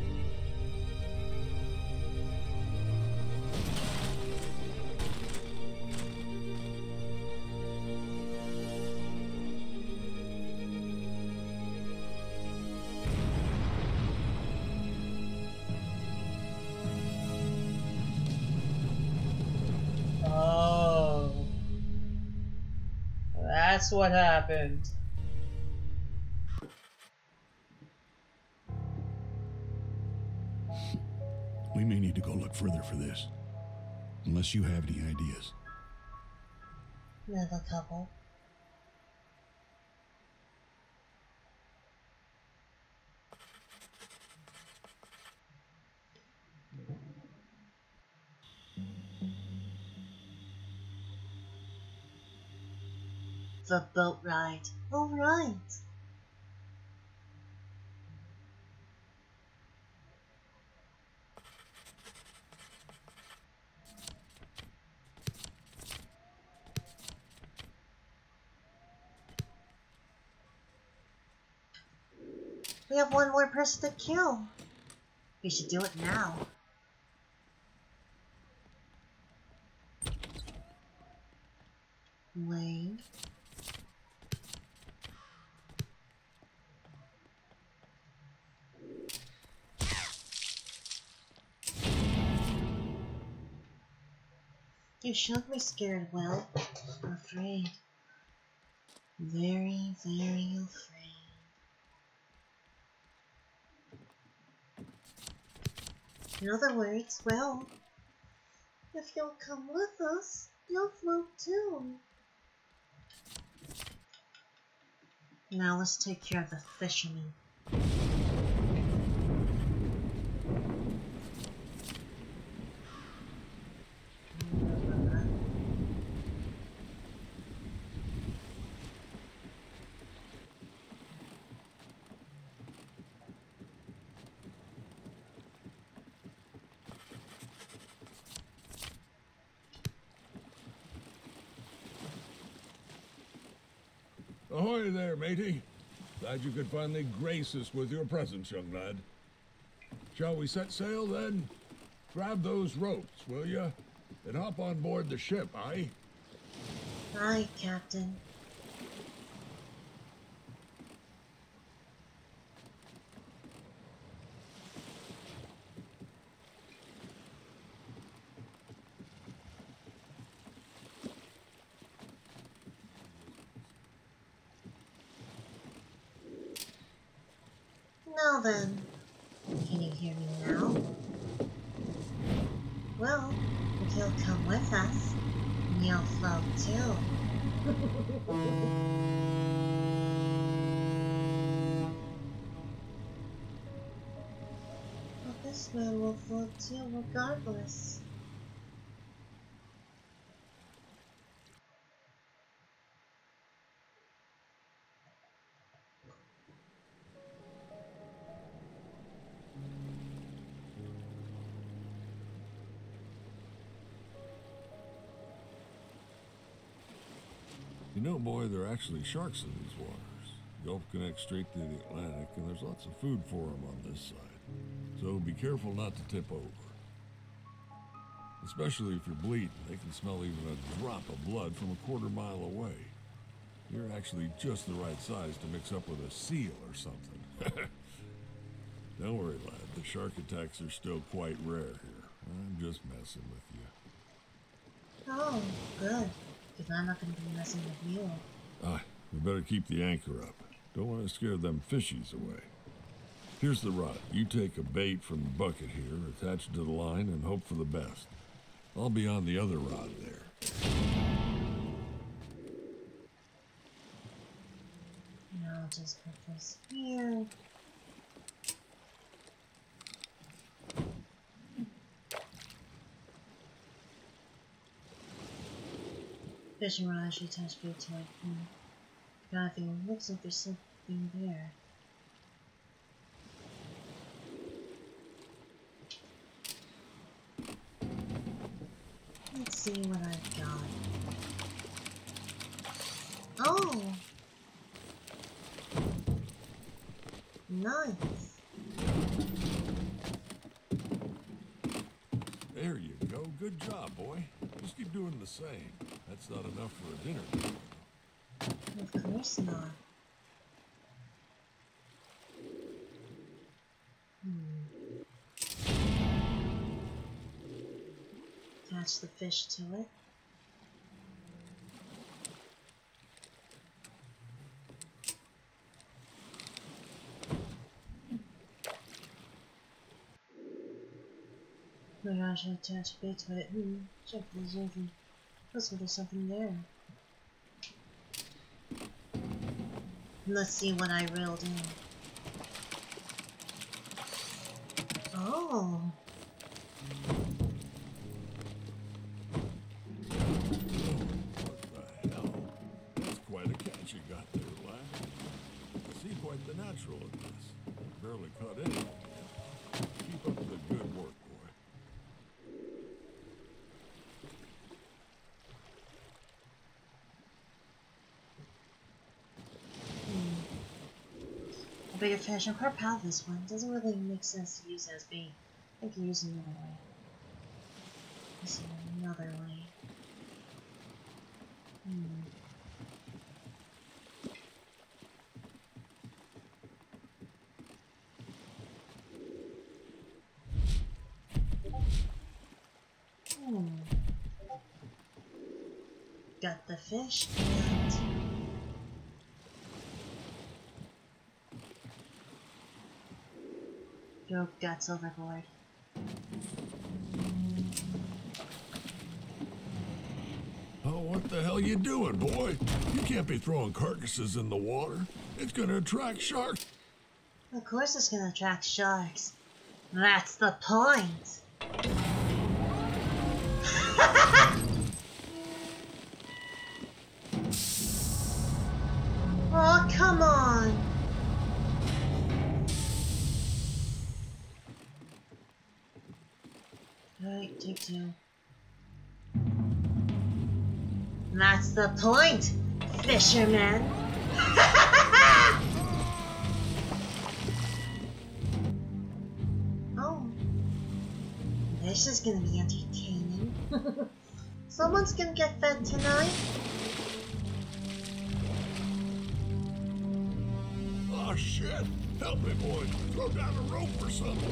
That's what happened. We may need to go look further for this. Unless you have any ideas. I have a couple. The boat ride. All right. We have one more person to kill. We should do it now. Wait. You showed me scared, Will. I'm afraid. Very, very afraid. In other words, well, if you'll come with us, you'll float too. Now let's take care of the fisherman. Ahoy there, matey. Glad you could finally grace us with your presence, young lad. Shall we set sail, then? Grab those ropes, will ya? And hop on board the ship, aye? Aye, Captain. Now then, can you hear me now? Well, if you'll come with us, you'll float too. Well, this man will float too regardless. You know, boy, there are actually sharks in these waters. The Gulf connects straight to the Atlantic, and there's lots of food for them on this side. So be careful not to tip over. Especially if you're bleeding, they can smell even a drop of blood from a quarter-mile away. You're actually just the right size to mix up with a seal or something. Don't worry, lad. The shark attacks are still quite rare here. I'm just messing with you. Oh, good. Because I'm not going to be messing with you. We better keep the anchor up. Don't want to scare them fishies away. Here's the rod. You take a bait from the bucket here, attach it to the line, and hope for the best. I'll be on the other rod there. Now I'll just put this here. Fishing rod actually attached to it. God, it looks like there's something there. Let's see what I've got. Oh! Nice. There you go. Good job, boy. Just keep doing the same. That's not enough for a dinner. Of course not. Attach the fish to it. I should attach bait to it. Check this over. Looks like there's something there. Let's see what I reeled in. Oh. That's quite a catch you got there, lad. I see quite the natural in this. Barely caught anything yet. Keep up the good work, boy. A bigger fish. I'm quite proud of this one. Doesn't really make sense to use it as bait. I think you use it another way. Use it another way. Got the fish and throw guts overboard. Oh, what the hell you doing, boy? You can't be throwing carcasses in the water. It's gonna attract sharks. Of course it's gonna attract sharks. That's the point. Oh, come on. Alright, take two. That's the point, fisherman. Oh. This is gonna be entertaining. Someone's gonna get fed tonight. Oh, shit. Help me, boy. Throw down a rope or something.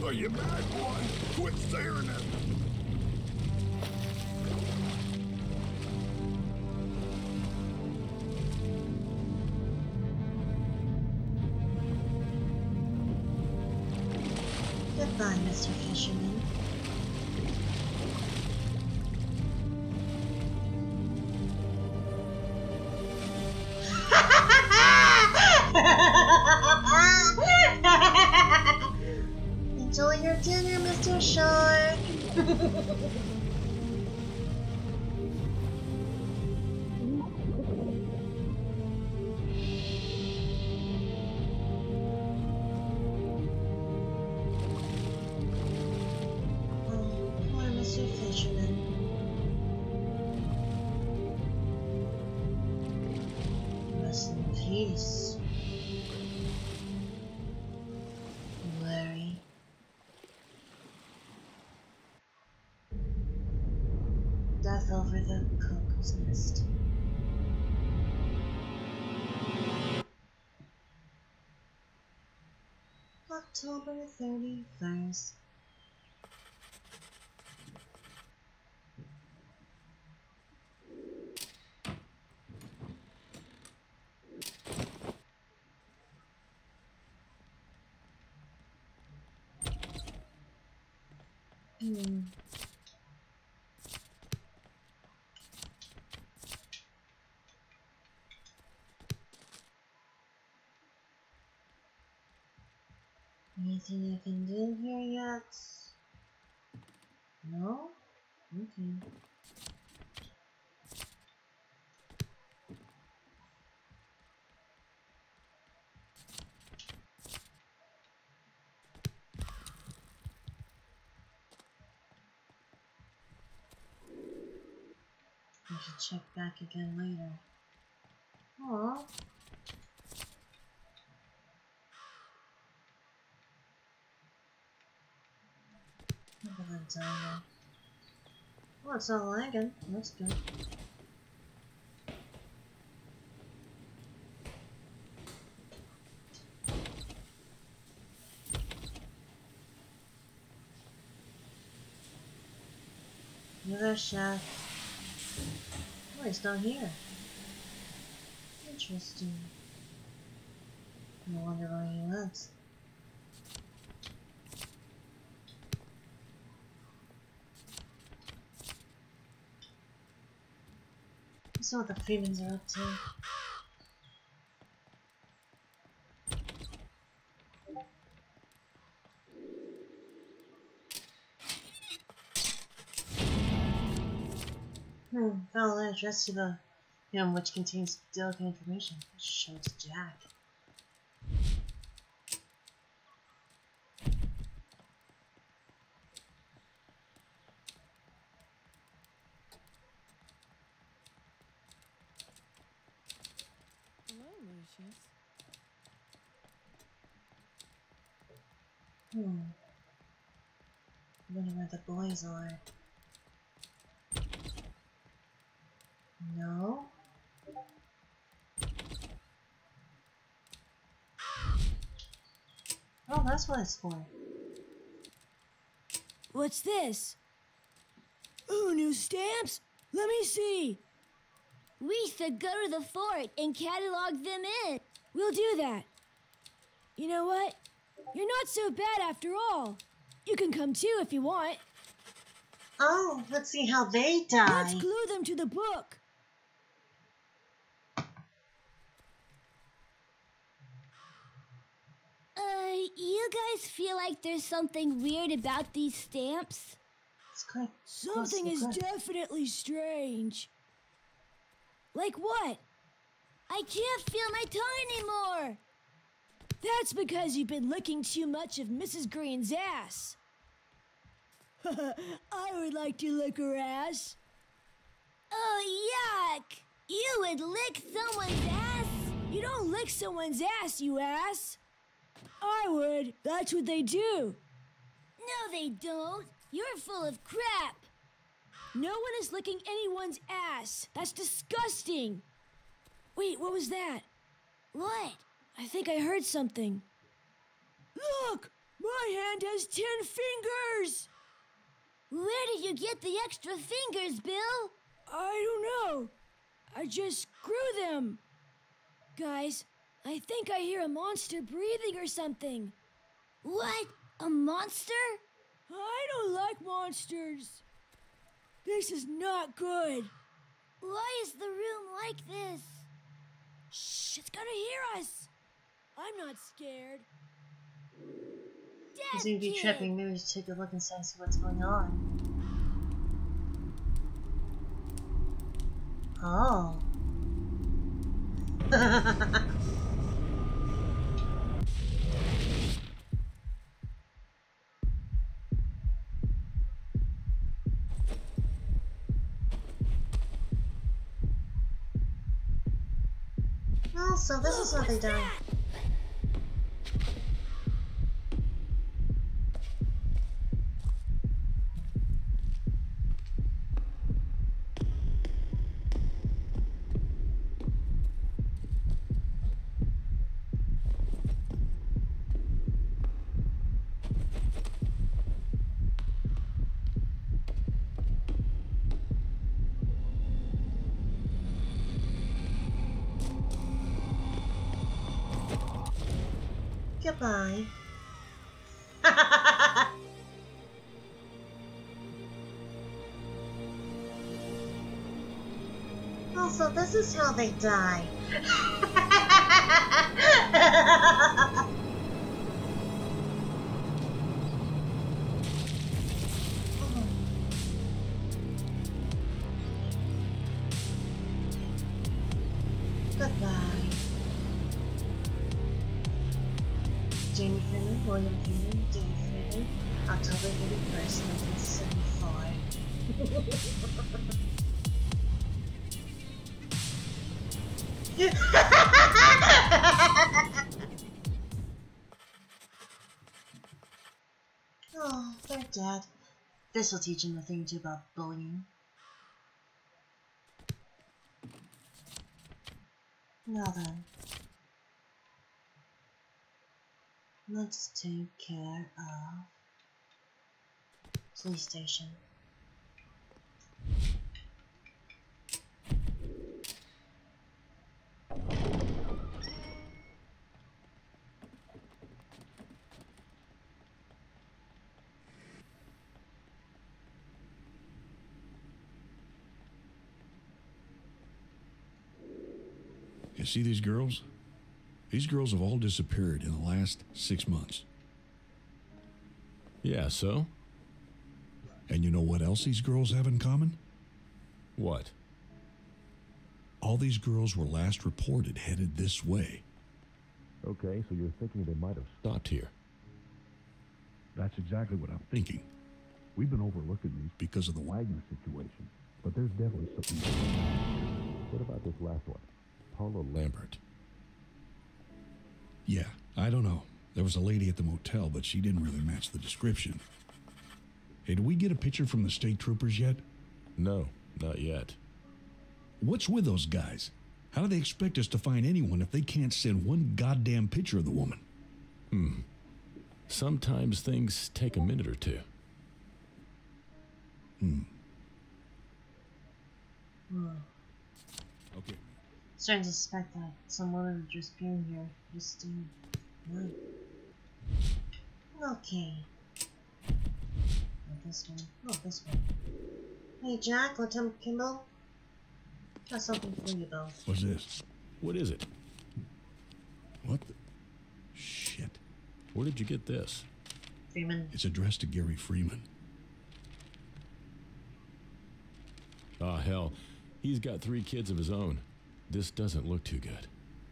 Are you mad, boy? Quit staring at me. Goodbye, Mr. Fisherman. Enjoy your dinner, Mr. Shark. Poor Mr. Fisherman. Rest in peace. Larry. Death over the cuckoo's nest. October 31st. Anything I can do here yet? No? Okay. I should check back again later. Aww. Look at that timer. Oh, it's not lagging. That's good. You there, chef? Oh, he's not here. Interesting. No wonder where he went. Let's see what the Freemans are up to. Found an address to the hymn which contains delicate information. Show it to Jack. Hello, Lucius. Wonder where the boys are. No? Oh, that's what it's for. What's this? Ooh, new stamps? Let me see. We should go to the fort and catalog them in. We'll do that. You know what? You're not so bad after all. You can come too if you want. Oh, let's see how they die. Let's glue them to the book. You guys feel like there's something weird about these stamps? Something is definitely strange. Like what? I can't feel my tongue anymore. That's because you've been licking too much of Mrs. Green's ass. I would like to lick her ass. Oh, yuck! You would lick someone's ass? You don't lick someone's ass, you ass. I would. That's what they do. No, they don't. You're full of crap. No one is licking anyone's ass. That's disgusting. Wait, what was that? What? I think I heard something. Look! My hand has 10 fingers! Where did you get the extra fingers, Bill? I don't know. I just grew them. Guys, I think I hear a monster breathing or something. What? A monster? I don't like monsters. This is not good. Why is the room like this? Shh, it's gonna hear us. I'm not scared. He's gonna be tripping. Maybe we should take a look inside and see what's going on. Oh. Well, so this is how they die. Goodbye. Also, this is how they die. Goodbye. Jamie Freeman, William Freeman, Dave Freeman, October 31st, 1975. Oh, they're dead. This will teach him a thing or two about bullying. Now then. Let's take care of police station. You see these girls? These girls have all disappeared in the last 6 months. Yeah, so? And you know what else these girls have in common? What? All these girls were last reported headed this way. Okay, so you're thinking they might have stopped here. That's exactly what I'm thinking. We've been overlooking these because of the Wagner situation, but there's definitely something. What about this last one? Paula Lambert. Yeah, I don't know. There was a lady at the motel, but she didn't really match the description. Hey, did we get a picture from the state troopers yet? No, not yet. What's with those guys? How do they expect us to find anyone if they can't send one goddamn picture of the woman? Sometimes things take a minute or two. Okay. Starting to suspect that some woman would just be in here, just to... Okay. Not this one. Oh, this one. Hey, Jack, Lieutenant Kimball. Got something for you both. What's this? What is it? What the... Shit. Where did you get this? Freeman. It's addressed to Gary Freeman. Ah, hell. He's got 3 kids of his own. This doesn't look too good.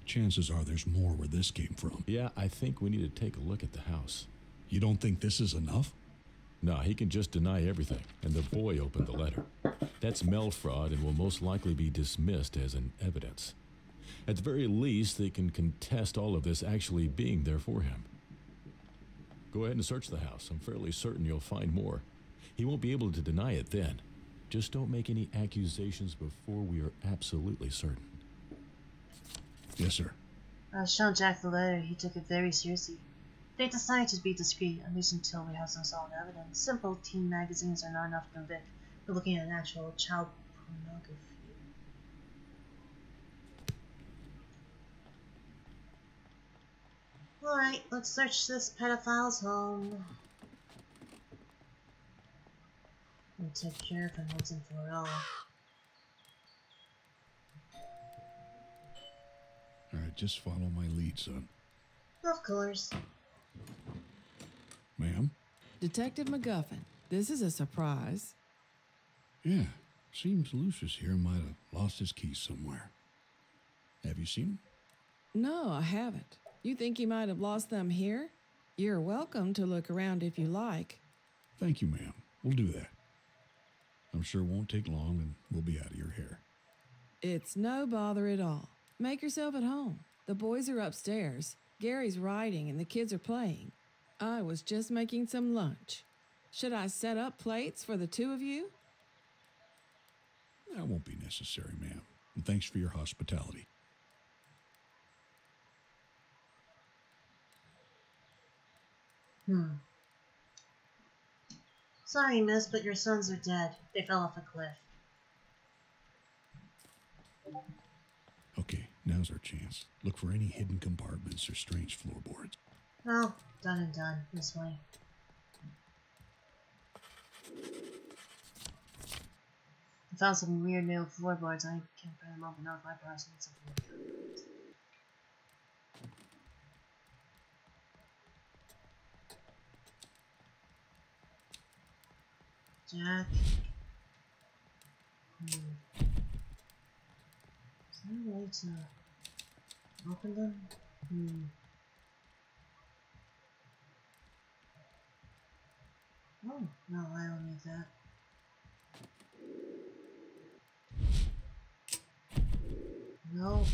Chances are there's more where this came from. Yeah, I think we need to take a look at the house. You don't think this is enough? No, he can just deny everything, and the boy opened the letter. That's mail fraud and will most likely be dismissed as an evidence. At the very least, they can contest all of this actually being there for him. Go ahead and search the house. I'm fairly certain you'll find more. He won't be able to deny it then. Just don't make any accusations before we are absolutely certain. Yes, sir. I showed Jack the letter. He took it very seriously. They decided to be discreet, at least until we have some solid evidence. Simple teen magazines are not enough to convict. We're looking at an actual child pornography. Alright, let's search this pedophile's home. And take care of him once and for all. Alright, just follow my lead, son. Of course. Ma'am? Detective McGuffin, this is a surprise. Yeah, seems Lucius here might have lost his keys somewhere. Have you seen him? No, I haven't. You think he might have lost them here? You're welcome to look around if you like. Thank you, ma'am. We'll do that. I'm sure it won't take long and we'll be out of your hair. It's no bother at all. Make yourself at home. The boys are upstairs. Gary's writing and the kids are playing. I was just making some lunch. Should I set up plates for the 2 of you? That won't be necessary, ma'am. And thanks for your hospitality. Sorry, miss, but your sons are dead. They fell off a cliff. Okay, now's our chance. Look for any hidden compartments or strange floorboards. Oh, done and done. This way. I found some weird new floorboards. I can't put them open up. My parents need something like that. Jack. Is there a way to open them? Oh, no, I don't need that. No.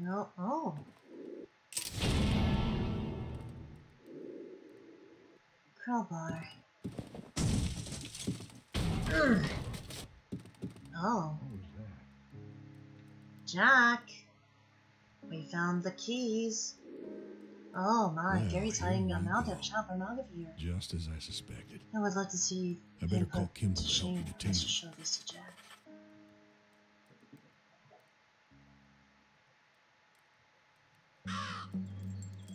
No. Oh. Crowbar. Oh. Jack. We found the keys. Oh my, Well, Gary's here hiding we a amount go. of child pornography here. Just as I suspected. I would like to see I better him call put Kimball to to help shame. you I detain should him. show this to Jack.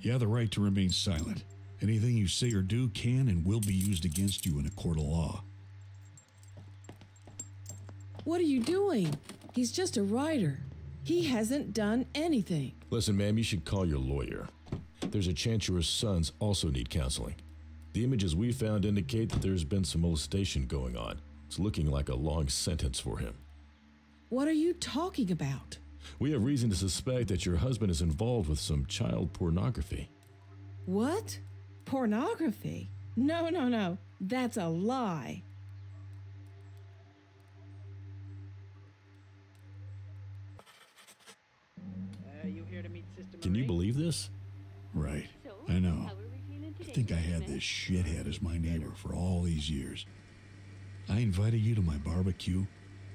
You have the right to remain silent. Anything you say or do can and will be used against you in a court of law. What are you doing? He's just a writer. He hasn't done anything. Listen, ma'am, you should call your lawyer. There's a chance your sons also need counseling. The images we found indicate that there's been some molestation going on. It's looking like a long sentence for him. What are you talking about? We have reason to suspect that your husband is involved with some child pornography. What? Pornography? No, no, no. That's a lie. You here to meet Sister Can you believe this? Right. I know. To think I had this shithead as my neighbor for all these years. I invited you to my barbecue,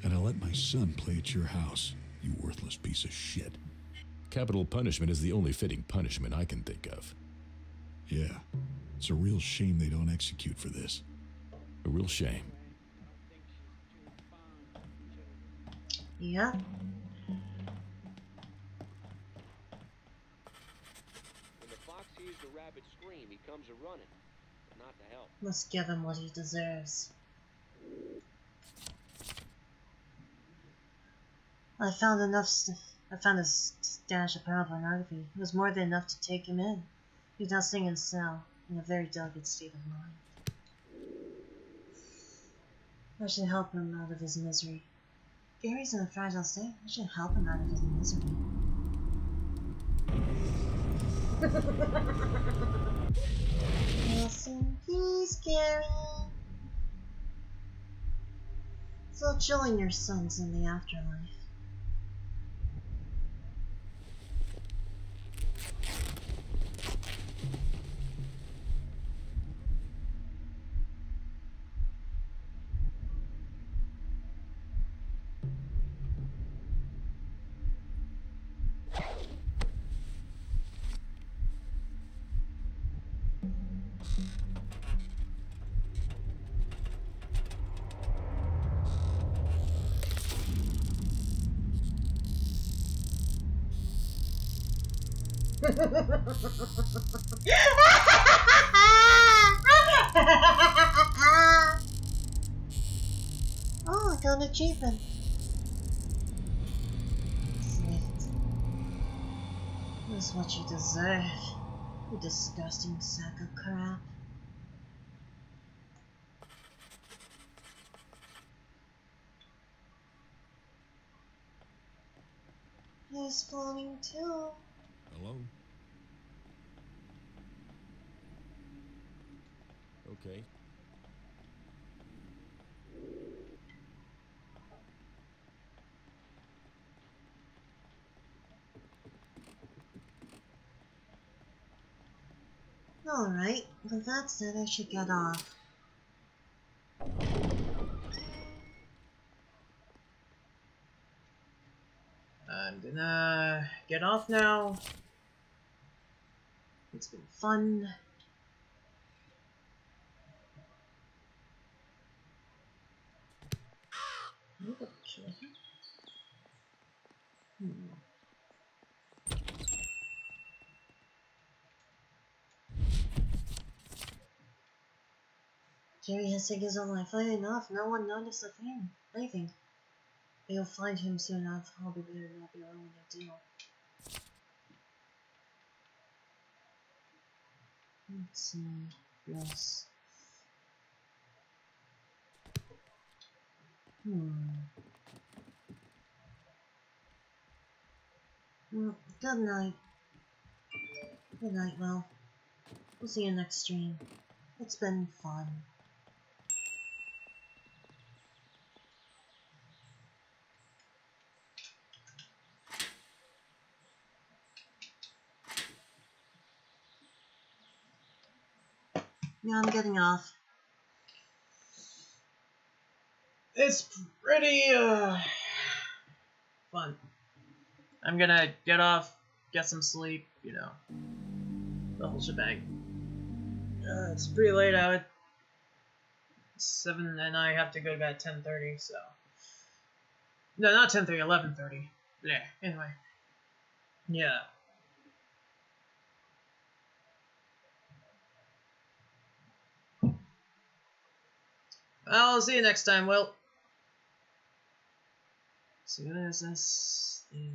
and I let my son play at your house, you worthless piece of shit. Capital punishment is the only fitting punishment I can think of. Yeah. It's a real shame they don't execute for this. A real shame. Yeah. When the fox hears the rabbit scream, he comes a-running, but not to help. Must give him what he deserves. I found a stash of child pornography. It was more than enough to take him in. He's now sitting in a cell, in a very delicate state of mind. I should help him out of his misery. Gary's in a fragile state. I should help him out of his misery. Rest in peace, Gary. Still chilling your sons in the afterlife. Oh, I got an achievement. Sweet. This is what you deserve, you disgusting sack of crap. He's floating too. Hello? Okay. Alright, with that said, I should get off. I'm gonna get off now. It's been fun. Jerry has taken his own life. Funny enough, no one noticed a thing. Anything. But you'll find him soon enough. I'll be better not be alone when I do. Let's see. Yes. Good night. Good night, Will. We'll see you next stream. It's been fun. Yeah, I'm getting off. It's pretty, fun. I'm gonna get off, get some sleep, you know, the whole shebang. It's pretty late out. 7, and I have to go to bed at 10:30, so. No, not 10:30, 11:30. Yeah, anyway. Yeah. I'll see you next time, Will. As soon as this thing